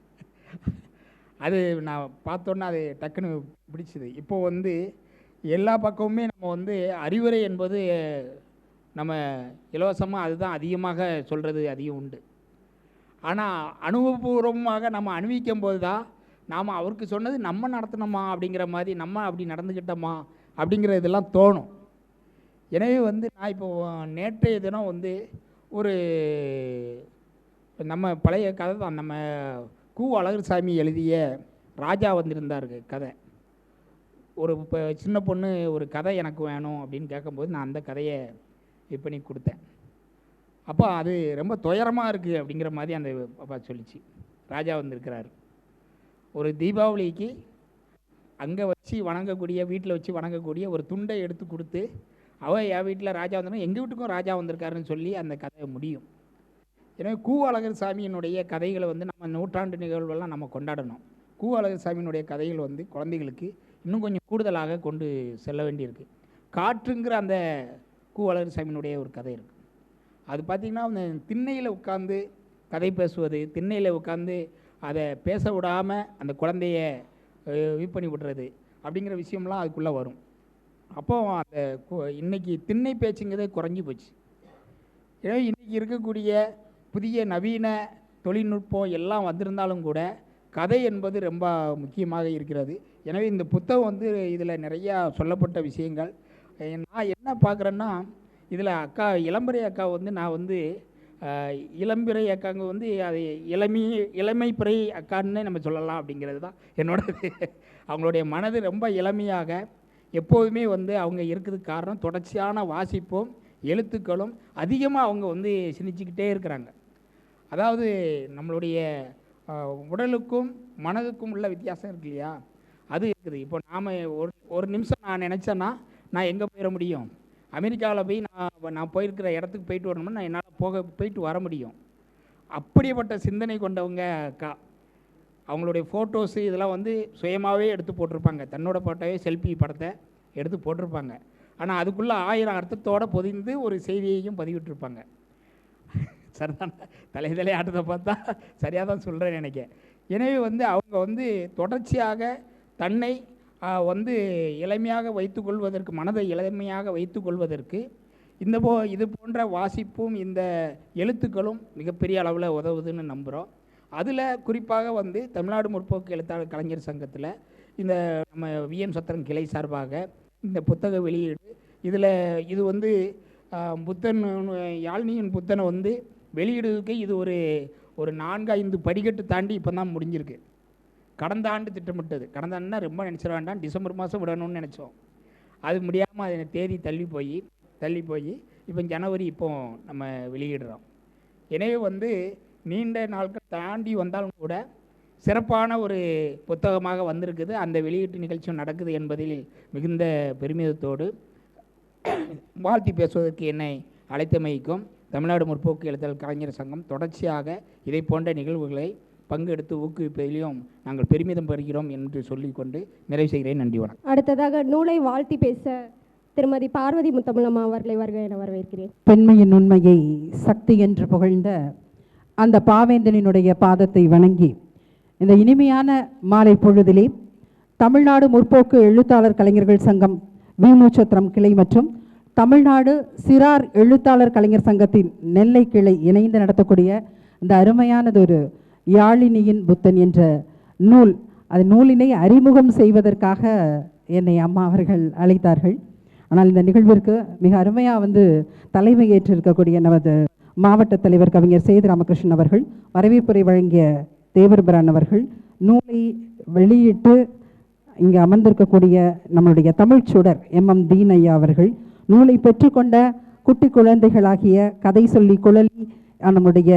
அது நான் பார்த்தோன்னா அது டக்குன்னு பிடிச்சிது. இப்போது வந்து எல்லா பக்கமுமே நம்ம வந்து அறிவுரை என்பது நம்ம இலவசமாக அதுதான் அதிகமாக சொல்கிறது அதிகம் உண்டு. ஆனால் அனுபவபூர்வமாக நம்ம அனுபவிக்கும் போது தான் நாம் அவருக்கு சொன்னது நம்ம நடத்தணுமா அப்படிங்கிற மாதிரி, நம்ம அப்படி நடந்துக்கிட்டோமா அப்படிங்கிற இதெல்லாம் தோணும். எனவே வந்து நான் இப்போது நேற்றைய தினம் வந்து ஒரு நம்ம பழைய கதை தான், நம்ம கு. அழகர்சாமி எழுதிய ராஜா வந்திருந்தார் கதை. ஒரு இப்போ சின்ன பொண்ணு ஒரு கதை எனக்கு வேணும் அப்படின்னு கேட்கும்போது நான் அந்த கதையை இது பண்ணி கொடுத்தேன். அப்போ அது ரொம்ப துயரமாக இருக்குது அப்படிங்கிற மாதிரி அந்த பாப்பா சொல்லிச்சு. ராஜா வந்திருக்கிறார். ஒரு தீபாவளிக்கு அங்கே வச்சு வணங்கக்கூடிய, வீட்டில் வச்சு வணங்கக்கூடிய ஒரு துண்டை எடுத்து கொடுத்து, அவள் என் வீட்டில் ராஜா வந்தாலும் எங்கள் வீட்டுக்கும் ராஜா வந்திருக்காருன்னு சொல்லி அந்த கதை முடியும். எனவே கு. அழகர்சாமியினுடைய கதைகளை வந்து நம்ம நூற்றாண்டு நிகழ்வெல்லாம் நம்ம கொண்டாடணும். கு. அழகர்சாமியினுடைய கதைகள் வந்து குழந்தைகளுக்கு இன்னும் கொஞ்சம் கூடுதலாக கொண்டு செல்ல வேண்டியிருக்கு. காற்றுங்கிற அந்த கு. அழகர்சாமியினுடைய ஒரு கதை இருக்குது. அது பார்த்திங்கன்னா அந்த திண்ணையில் உட்காந்து கதை பேசுவது, திண்ணையில் உட்காந்து அதை பேச விடாமல் அந்த குழந்தைய இது பண்ணி விடுறது அப்படிங்கிற விஷயம்லாம் அதுக்குள்ளே வரும். அப்போது அந்த இன்றைக்கி திண்ணை பேச்சுங்கிறதே குறைஞ்சி போச்சு. எனவே இன்றைக்கி இருக்கக்கூடிய புதிய நவீன தொழில்நுட்பம் எல்லாம் வந்திருந்தாலும் கூட கதை என்பது ரொம்ப முக்கியமாக இருக்கிறது. எனவே இந்த புத்தகம் வந்து இதில் நிறையா சொல்லப்பட்ட விஷயங்கள் நான் என்ன பார்க்குறேன்னா, இதில் அக்கா இளம்பிறை அக்கா வந்து நான் வந்து இளம்பிறை அக்காங்க வந்து அது இளமை பிறை அக்கான்னு நம்ம சொல்லலாம் அப்படிங்கிறது தான் என்னோட. அவங்களுடைய மனது ரொம்ப இளமையாக எப்போதுமே வந்து அவங்க இருக்கிறதுக்கு காரணம் தொடர்ச்சியான வாசிப்பும் எழுத்துக்களும் அதிகமாக அவங்க வந்து சிந்திச்சுக்கிட்டே இருக்கிறாங்க. அதாவது நம்மளுடைய உடலுக்கும் மனதுக்கும் உள்ள வித்தியாசம் இருக்கு இல்லையா, அது இருக்குது. இப்போ நாம் ஒரு நிமிஷம் நான் நினச்சேன்னா நான் எங்கே போயிட முடியும்? அமெரிக்காவில் போய் நான் போயிருக்கிற இடத்துக்கு போயிட்டு வரணும்னா நான் என்னால் போயிட்டு வர முடியும். அப்படிப்பட்ட சிந்தனை கொண்டவங்க அக்கா. அவங்களுடைய ஃபோட்டோஸு இதெல்லாம் வந்து சுயமாகவே எடுத்து போட்டிருப்பாங்க. தன்னோட ஃபோட்டோவே செல்ஃபி படத்தை எடுத்து போட்டிருப்பாங்க. ஆனால் அதுக்குள்ளே 1000 அர்த்தத்தோடு பொதிந்து ஒரு செய்தியையும் பதிவிட்டிருப்பாங்க. சரிதான், தலை ஆட்டத்தை பார்த்தா சரியாக தான் சொல்கிறேன்னு நினைக்கிறேன். எனவே வந்து அவங்க வந்து தொடர்ச்சியாக தன்னை வந்து இளமையாக வைத்துக்கொள்வதற்கு, மனதை இளமையாக வைத்துக்கொள்வதற்கு இது போன்ற வாசிப்பும் இந்த எழுத்துக்களும் மிகப்பெரிய அளவில் உதவுதுன்னு நம்புகிறோம். அதில் குறிப்பாக வந்து தமிழ்நாடு முற்போக்கு எழுத்தாளர் கலைஞர் சங்கத்தில் இந்த நம்ம விஎம் சத்திரம் கிளை சார்பாக இந்த புத்தக வெளியீடு, இது வந்து புத்தன் யாழ்னியின் புத்தனை வந்து வெளியிடுறதுக்கு இது ஒரு 4-5 படிக்கட்டு தாண்டி இப்போ தான் முடிஞ்சிருக்கு. கடந்த ஆண்டு திட்டமிட்டது, கடந்த ஆண்டுனா ரொம்ப நினச்சிட வேண்டாம், டிசம்பர் மாதம் விடணும்னு நினச்சோம். அது முடியாமல் அது தேதி தள்ளி போய் இப்போ ஜனவரி இப்போ நம்ம வெளியிடுறோம். எனவே வந்து நீண்ட நாட்கள் தாண்டி வந்தாலும் கூட சிறப்பான ஒரு புத்தகமாக வந்திருக்குது. அந்த வெளியீட்டு நிகழ்ச்சியும் நடக்குது என்பதில் மிகுந்த பெருமிதத்தோடு வாழ்த்தி பேசுவதற்கு என்னை அழைத்தமைக்கும் தமிழ்நாடு முற்போக்கு எழுத்தாளர் கலைஞர் சங்கம் தொடர்ச்சியாக இதை போன்ற நிகழ்வுகளை பங்கெடுத்து ஊக்குவிப்பதிலும் நாங்கள் பெருமிதம் பெறுகிறோம் என்று சொல்லிக்கொண்டு நிறைவு செய்கிறேன். நன்றி, வணக்கம். அடுத்ததாக நூலை வாழ்த்தி பேச திருமதி பார்வதி முத்தமிழம்மா அவர்களை வருக என வரவேற்கிறேன். பெண்மையின் உண்மையை சக்தி என்று புகழ்ந்த அந்த பாவேந்தனினுடைய பாதத்தை வணங்கி இந்த இனிமையான மாலை பொழுதிலே தமிழ்நாடு முற்போக்கு எழுத்தாளர் கலைஞர்கள் சங்கம் விமுச்சத்திரம் கிளை மற்றும் தமிழ்நாடு சிறார் எழுத்தாளர் கலைஞர் சங்கத்தின் நெல்லை கிளை இணைந்து நடத்தக்கூடிய இந்த அருமையானதொரு யாழினியின் புத்தன் என்ற நூல் அது நூலினை அறிமுகம் செய்வதற்காக என்னை அம்மா அவர்கள் அழைத்தார்கள். ஆனால் இந்த நிகழ்விற்கு மிக அருமையாக வந்து தலைமை ஏற்றிருக்கக்கூடிய நமது மாவட்ட தலைவர் கவிஞர் சேது ராமகிருஷ்ணன் அவர்கள், வரவேற்புரை வழங்கிய தேவர் பிரான் அவர்கள், நூலை வெளியிட்டு இங்கே அமர்ந்திருக்கக்கூடிய நம்மளுடைய தமிழ் சுடர் MM தீன் ஐயா அவர்கள், நூலை பெற்றுக்கொண்ட குட்டி குழந்தைகளாகிய கதை சொல்லி குழலி நம்முடைய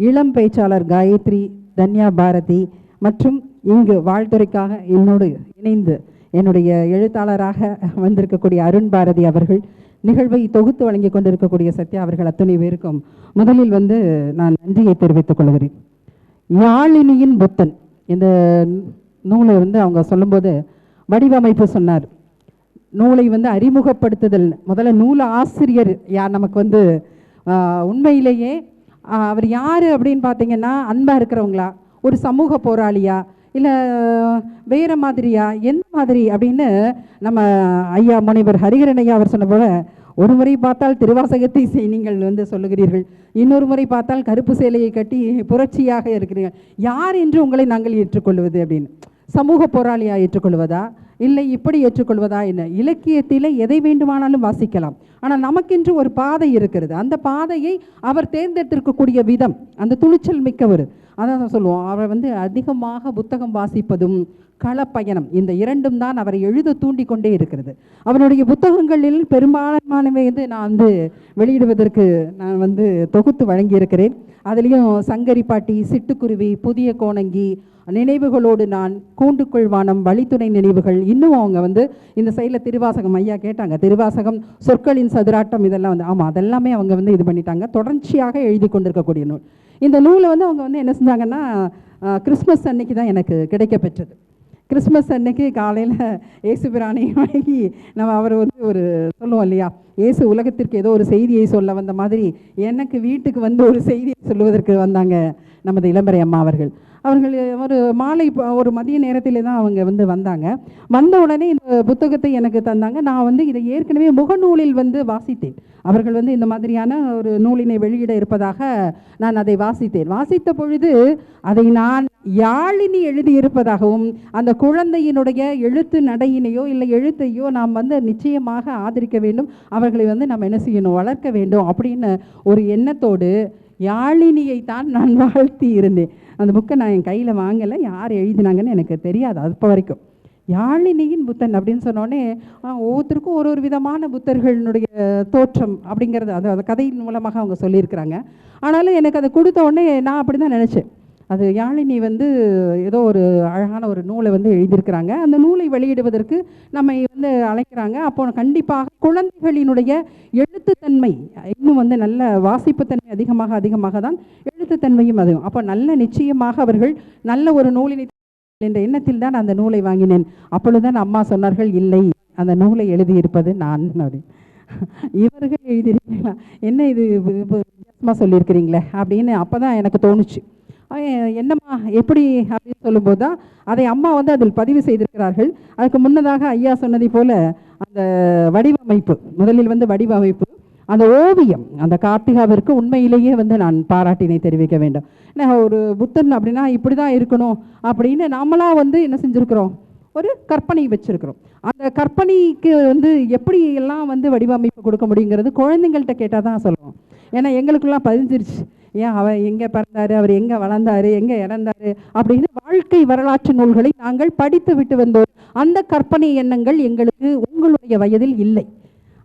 இளம் பேச்சாளர் காயத்ரி, தன்யா பாரதி மற்றும் இங்கு வாழ்த்துறைக்காக என்னோடு இணைந்து என்னுடைய எழுத்தாளராக வந்திருக்கக்கூடிய அருண் பாரதி அவர்கள், நிகழ்வை தொகுத்து வழங்கி கொண்டிருக்கக்கூடிய சத்யா அவர்கள், அத்தனை பேருக்கும் முதலில் வந்து நான் நன்றியை தெரிவித்துக் கொள்கிறேன். யாழினியின் புத்தன் இந்த நூலை வந்து அவங்க சொல்லும்போது வடிவமைப்பு சொன்னார். நூலை வந்து அறிமுகப்படுத்துதல், முதல்ல நூல் ஆசிரியர் யார் நமக்கு வந்து உண்மையிலேயே அவர் யார் அப்படின்னு பார்த்தீங்கன்னா, அன்பாக இருக்கிறவங்களா, ஒரு சமூக போராளியா, இல்லை வேறு மாதிரியா, எந்த மாதிரி அப்படின்னு நம்ம ஐயா முனைவர் ஹரிஹரன் ஐயா அவர் சொன்ன போல, ஒரு முறை பார்த்தால் திருவாசகத்தை நீங்கள் வந்து சொல்லுகிறீர்கள், இன்னொரு முறை பார்த்தால் கருப்பு சேலையை கட்டி புரட்சியாக இருக்கிறீர்கள், யார் என்று உங்களை நாங்கள் ஏற்றுக்கொள்வது அப்படின்னு. சமூக போராளியாக ஏற்றுக்கொள்வதா, இல்லை இப்படி ஏற்றுக்கொள்வதா என்ன? இலக்கியத்தில் எதை வேண்டுமானாலும் வாசிக்கலாம், ஆனால் நமக்கென்று ஒரு பாதை இருக்கிறது. அந்த பாதையை அவர் தேர்ந்தெடுத்திருக்கக்கூடிய விதம், அந்த துணிச்சல் மிக்கவர். அதான் சொல்லுவோம், அவர் வந்து அதிகமாக புத்தகம் வாசிப்பதும் களப்பயணம், இந்த இரண்டும் தான் அவரை எழுத தூண்டிக்கொண்டே இருக்கிறது. அவருடைய புத்தகங்களில் பெரும்பாலானவை வந்து நான் வந்து வெளியிடுவதற்கு நான் வந்து தொகுத்து வழங்கியிருக்கிறேன். அதுலேயும் சங்கரிப்பாட்டி, சிட்டுக்குருவி, புதிய கோணங்கி, நினைவுகளோடு நான், கூண்டுக்குள் வானம், வழித்துணை நினைவுகள், இன்னும் அவங்க வந்து இந்த சைடில் திருவாசகம் ஐயா கேட்டாங்க, திருவாசகம், சொற்களின் சதுராட்டம், இதெல்லாம் வந்து ஆமாம் அதெல்லாமே அவங்க வந்து இது பண்ணிட்டாங்க. தொடர்ச்சியாக எழுதி கொண்டிருக்கக்கூடிய நூல். இந்த நூலை வந்து அவங்க வந்து என்ன செஞ்சாங்கன்னா, கிறிஸ்மஸ் அன்னைக்கு தான் எனக்கு கிடைக்க பெற்றது. கிறிஸ்மஸ் அன்னைக்கு காலையில் இயேசு பிரானை வாங்கி நம்ம அவர் வந்து ஒரு சொல்லுவோம் இல்லையா, இயேசு உலகத்திற்கு ஏதோ ஒரு செய்தியை சொல்ல வந்த மாதிரி எனக்கு வீட்டுக்கு வந்து ஒரு செய்தியை சொல்லுவதற்கு வந்தாங்க நமது இளம்பரை அம்மா அவர்கள். அவர்கள் ஒரு மாலை ஒரு மதிய நேரத்தில் தான் அவங்க வந்து வந்தாங்க. வந்த உடனே இந்த புத்தகத்தை எனக்கு தந்தாங்க. நான் வந்து இதை ஏற்கனவே முகநூலில் வந்து வாசித்தேன். அவர்கள் வந்து இந்த மாதிரியான ஒரு நூலினை வெளியிட இருப்பதாக நான் அதை வாசித்தேன். வாசித்த பொழுது அதை நான் யாழினி எழுதியிருப்பதாகவும், அந்த குழந்தையினுடைய எழுத்து நடையினையோ இல்லை எழுத்தையோ நாம் வந்து நிச்சயமாக ஆதரிக்க வேண்டும், அவர்களை வந்து நம்ம என்ன செய்யணும், வளர்க்க வேண்டும் அப்படின்னு ஒரு எண்ணத்தோடு யாழினியை தான் நான் வாழ்த்தி இருந்தேன். அந்த புக்கை நான் என் கையில் வாங்கலை, யார் எழுதினாங்கன்னு எனக்கு தெரியாது அப்போ வரைக்கும். யாழினியின் புத்தன் அப்படின்னு சொன்னோடனே ஒவ்வொருத்தருக்கும் ஒரு ஒரு விதமான புத்தர்களுடைய தோற்றம் அப்படிங்கிறது அது கதையின் மூலமாக அவங்க சொல்லியிருக்கிறாங்க. ஆனாலும் எனக்கு அதை கொடுத்த உடனே நான் அப்படி தான் நினச்சேன், அது யாழினி வந்து ஏதோ ஒரு அழகான ஒரு நூலை வந்து எழுதியிருக்கிறாங்க, அந்த நூலை வெளியிடுவதற்கு நம்ம வந்து அழைக்கிறாங்க. அப்போ கண்டிப்பாக குழந்தைகளினுடைய எழுத்துத்தன்மை இன்னும் வந்து நல்ல வாசிப்புத்தன்மை அதிகமாக தான் எழுத்துத்தன்மையும் அதுவும். அப்போ நல்ல நிச்சயமாக அவர்கள் நல்ல ஒரு நூலினை என்ற எண்ணத்தில் தான் அந்த நூலை வாங்கினேன். அப்பொழுதுதான் அம்மா சொன்னார்கள், இல்லை அந்த நூலை எழுதியிருப்பது நான் அப்படின்னு. இவர்கள் எழுதியிருக்கீங்களா, என்ன இது வித்தியாசமாக சொல்லியிருக்கிறீங்களே அப்படின்னு அப்போ தான் எனக்கு தோணுச்சு. என்னம்மா எப்படி அப்படின்னு சொல்லும்போது தான் அதை அம்மா வந்து அதில் பதிவு செய்திருக்கிறார்கள். அதுக்கு முன்னதாக ஐயா சொன்னதை போல அந்த வடிவமைப்பு, முதலில் வந்து வடிவமைப்பு, அந்த ஓவியம், அந்த கார்த்திகாவிற்கு உண்மையிலேயே வந்து நான் பாராட்டினை தெரிவிக்க வேண்டும். ஏன்னா ஒரு புத்தன் அப்படின்னா இப்படி தான் இருக்கணும் அப்படின்னு நாமளாக வந்து என்ன செஞ்சுருக்கிறோம், ஒரு கற்பனை வச்சுருக்கிறோம். அந்த கற்பனைக்கு வந்து எப்படி எல்லாம் வந்து வடிவமைப்பு கொடுக்க முடியுங்கிறது குழந்தைங்கள்ட்ட கேட்டால் தான் சொல்லுவோம். ஏன்னா எங்களுக்கெல்லாம் பதிஞ்சிருச்சு, ஏன் அவர் எங்கே பிறந்தார், அவர் எங்கே வளர்ந்தார், எங்கே இறந்தார் அப்படின்னு வாழ்க்கை வரலாற்று நூல்களை நாங்கள் படித்து விட்டு வந்தோம். அந்த கற்பனை எண்ணங்கள் எங்களுக்கு உங்களுடைய வயதில் இல்லை.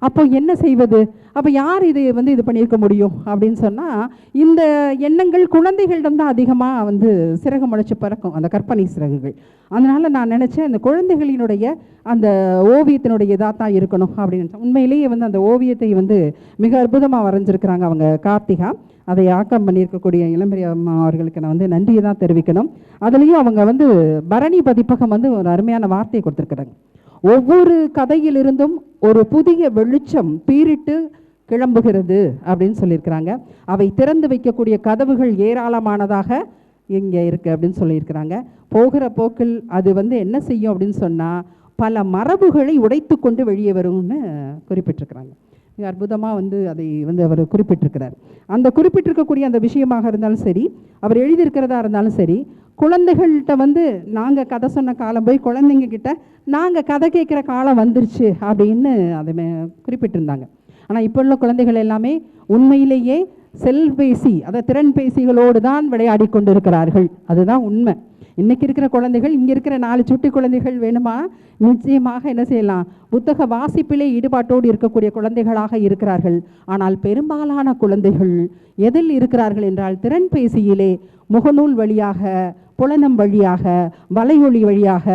அப்போ என்ன செய்வது, அப்போ யார் இது வந்து இது பண்ணியிருக்க முடியும் அப்படின்னு சொன்னால், இந்த எண்ணங்கள் குழந்தைகளிடம் தான் அதிகமாக வந்து சிறகு முளைச்சி பறக்கும், அந்த கற்பனை சிறகுகள். அதனால் நான் நினச்சேன் அந்த குழந்தைகளினுடைய அந்த ஓவியத்தினுடைய இதாக தான் இருக்கணும் அப்படின்னு நினச்சேன். உண்மையிலேயே வந்து அந்த ஓவியத்தை வந்து மிக அற்புதமாக வரைஞ்சிருக்கிறாங்க அவங்க கார்த்திகா. அதை ஆக்கம் பண்ணியிருக்கக்கூடிய இளம்பெரிய அம்மா அவர்களுக்கு நான் வந்து நன்றியை தான் தெரிவிக்கணும். அதுலேயும் அவங்க வந்து பரணி பதிப்பகம் வந்து ஒரு அருமையான வார்த்தையை கொடுத்துருக்குறாங்க. ஒவ்வொரு கதையிலிருந்தும் ஒரு புதிய வெளிச்சம் பீரிட்டு கிளம்புகிறது அப்படின்னு சொல்லியிருக்கிறாங்க. அவை திறந்து வைக்கக்கூடிய கதவுகள் ஏராளமானதாக இங்கே இருக்குது அப்படின்னு சொல்லியிருக்கிறாங்க. போகிற போக்கில் அது வந்து என்ன செய்யும் அப்படின்னு சொன்னால் பல மரபுகளை உடைத்து கொண்டு வெளியே வரும்னு குறிப்பிட்டிருக்கிறாங்க. மிக அற்புதமாக வந்து அதை வந்து அவர் குறிப்பிட்டிருக்கிறார். அந்த குறிப்பிட்டிருக்கக்கூடிய அந்த விஷயமாக இருந்தாலும் சரி, அவர் எழுதியிருக்கிறதா இருந்தாலும் சரி, குழந்தைகள்கிட்ட வந்து நாங்கள் கதை சொன்ன காலம் போய் குழந்தைங்க கிட்ட நாங்கள் கதை கேட்குற காலம் வந்துருச்சு அப்படின்னு அதை குறிப்பிட்டிருந்தாங்க. ஆனால் இப்போ உள்ள குழந்தைகள் எல்லாமே உண்மையிலேயே செல்பேசி, அதை திறன்பேசிகளோடு தான் விளையாடி கொண்டிருக்கிறார்கள். அதுதான் உண்மை. இன்றைக்கி இருக்கிற குழந்தைகள், இங்கே இருக்கிற 4 சுட்டி குழந்தைகள் வேணுமா நிச்சயமாக என்ன செய்யலாம், புத்தக வாசிப்பிலே ஈடுபாட்டோடு இருக்கக்கூடிய குழந்தைகளாக இருக்கிறார்கள். ஆனால் பெரும்பாலான குழந்தைகள் எதில் இருக்கிறார்கள் என்றால் திறன்பேசியிலே முகநூல் வழியாக, புலனம் வழியாக, வலையொலி வழியாக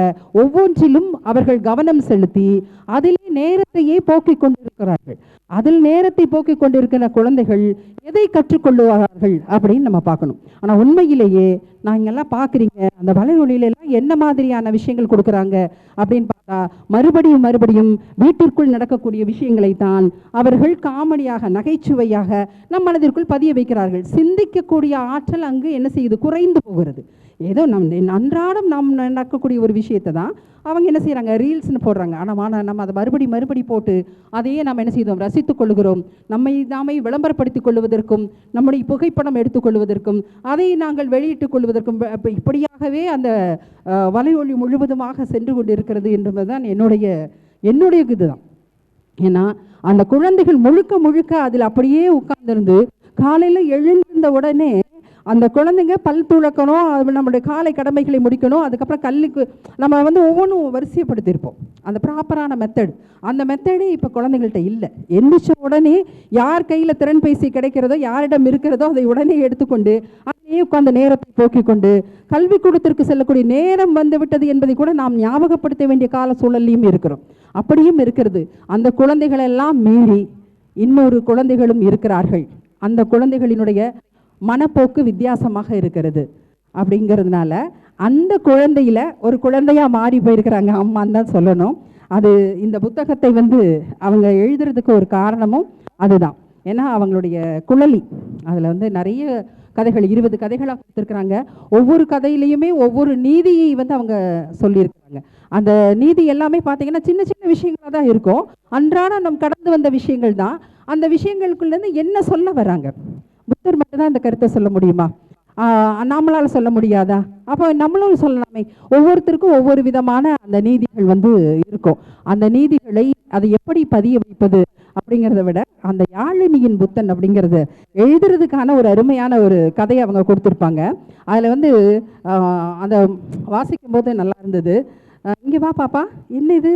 ஒவ்வொன்றிலும் அவர்கள் கவனம் செலுத்தி அதிலே நேரத்தையே போக்கிக் கொண்டிருக்கிறார்கள். அதில் நேரத்தை போக்கிக் கொண்டிருக்கிற குழந்தைகள் எதை கற்றுக்கொள்ளுவார்கள் அப்படின்னு நம்ம பார்க்கணும். ஆனால் உண்மையிலேயே நாங்கெல்லாம் பார்க்குறீங்க, அந்த வலையொலியிலெல்லாம் என்ன மாதிரியான விஷயங்கள் கொடுக்குறாங்க அப்படின்னு பார்த்தா மறுபடியும் வீட்டிற்குள் நடக்கக்கூடிய விஷயங்களை தான் அவர்கள் காமெடியாக, நகைச்சுவையாக நம் மனதிற்குள் பதிய வைக்கிறார்கள். சிந்திக்கக்கூடிய ஆற்றல் அங்கு என்ன செய்யுது, குறைந்து போகிறது. ஏதோ அன்றாடம் நாம் நடக்கக்கூடிய ஒரு விஷயத்தை தான் அவங்க என்ன செய்கிறாங்க, ரீல்ஸ்னு போடுறாங்க. ஆனால் நம்ம அதை மறுபடி போட்டு அதையே நாம் என்ன செய்தோம், ரசித்துக் கொள்கிறோம். நாமே விளம்பரப்படுத்திக் கொள்வதற்கும், நம்முடைய புகைப்படம் எடுத்துக்கொள்வதற்கும், அதை நாங்கள் வெளியிட்டுக் கொள்வதற்கும் இப்படியாகவே அந்த வலையொலி முழுவதுமாக சென்று கொண்டு இருக்கிறது என்பதுதான் என்னுடைய இதுதான். ஏன்னா அந்த குழந்தைகள் முழுக்க அதில் அப்படியே உட்கார்ந்திருந்து காலையில் எழுந்த உடனே அந்த குழந்தைங்க பல் துளக்கணும், நம்மளுடைய காலை கடமைகளை முடிக்கணும், அதுக்கப்புறம் கல்லுக்கு நம்ம வந்து ஒவ்வொன்றும் வரிசைப்படுத்தியிருப்போம். அந்த ப்ராப்பரான அந்த மெத்தடே இப்போ குழந்தைங்கள்ட்ட இல்லை. எந்திரிச்ச உடனே யார் கையில் திறன்பேசி கிடைக்கிறதோ, யாரிடம் இருக்கிறதோ அதை உடனே எடுத்துக்கொண்டு அதையே உட்கார்ந்த நேரத்தை போக்கிக் கொண்டு கல்விக்கூடத்திற்கு செல்லக்கூடிய நேரம் வந்து விட்டது என்பதை கூட நாம் ஞாபகப்படுத்த வேண்டிய கால சூழல்லையும் இருக்கிறோம். அப்படியும் இருக்கிறது. அந்த குழந்தைகளெல்லாம் மீறி இன்னொரு குழந்தைகளும் இருக்கிறார்கள். அந்த குழந்தைகளினுடைய மனப்போக்கு வித்தியாசமாக இருக்கிறது. அப்படிங்கிறதுனால அந்த குழந்தையில ஒரு குழந்தையாக மாறி போயிருக்கிறாங்க அம்மான்னு தான் சொல்லணும். அது இந்த புத்தகத்தை வந்து அவங்க எழுதுறதுக்கு ஒரு காரணமும் அதுதான். ஏன்னா அவங்களுடைய குழலி அதில் வந்து நிறைய கதைகள் 20 கதைகளாக கொடுத்துருக்குறாங்க. ஒவ்வொரு கதையிலையுமே ஒவ்வொரு நீதியை வந்து அவங்க சொல்லியிருக்கிறாங்க. அந்த நீதி எல்லாமே பார்த்தீங்கன்னா சின்ன சின்ன விஷயங்களாக தான் இருக்கும். அன்றாடம் நம் கடந்து வந்த விஷயங்கள் தான். அந்த விஷயங்களுக்குள்ளேருந்து என்ன சொல்ல வராங்க, புத்தர் மட்டும்தான் இந்த கருத்தை சொல்ல முடியுமா, நம்மளால் சொல்ல முடியாதா? அப்போ நம்மளும் சொல்லலாமே. ஒவ்வொருத்தருக்கும் ஒவ்வொரு விதமான அந்த நீதிகள் வந்து இருக்கும். அந்த நீதிகளை அதை எப்படி பதிய வைப்பது அப்படிங்கிறத விட அந்த யாழினியின் புத்தன் அப்படிங்கிறது எழுதுறதுக்கான ஒரு அருமையான ஒரு கதையை அவங்க கொடுத்துருப்பாங்க. அதில் வந்து அதை வாசிக்கும் போது நல்லா இருந்தது. இங்கே வா பாப்பா, என்ன இது?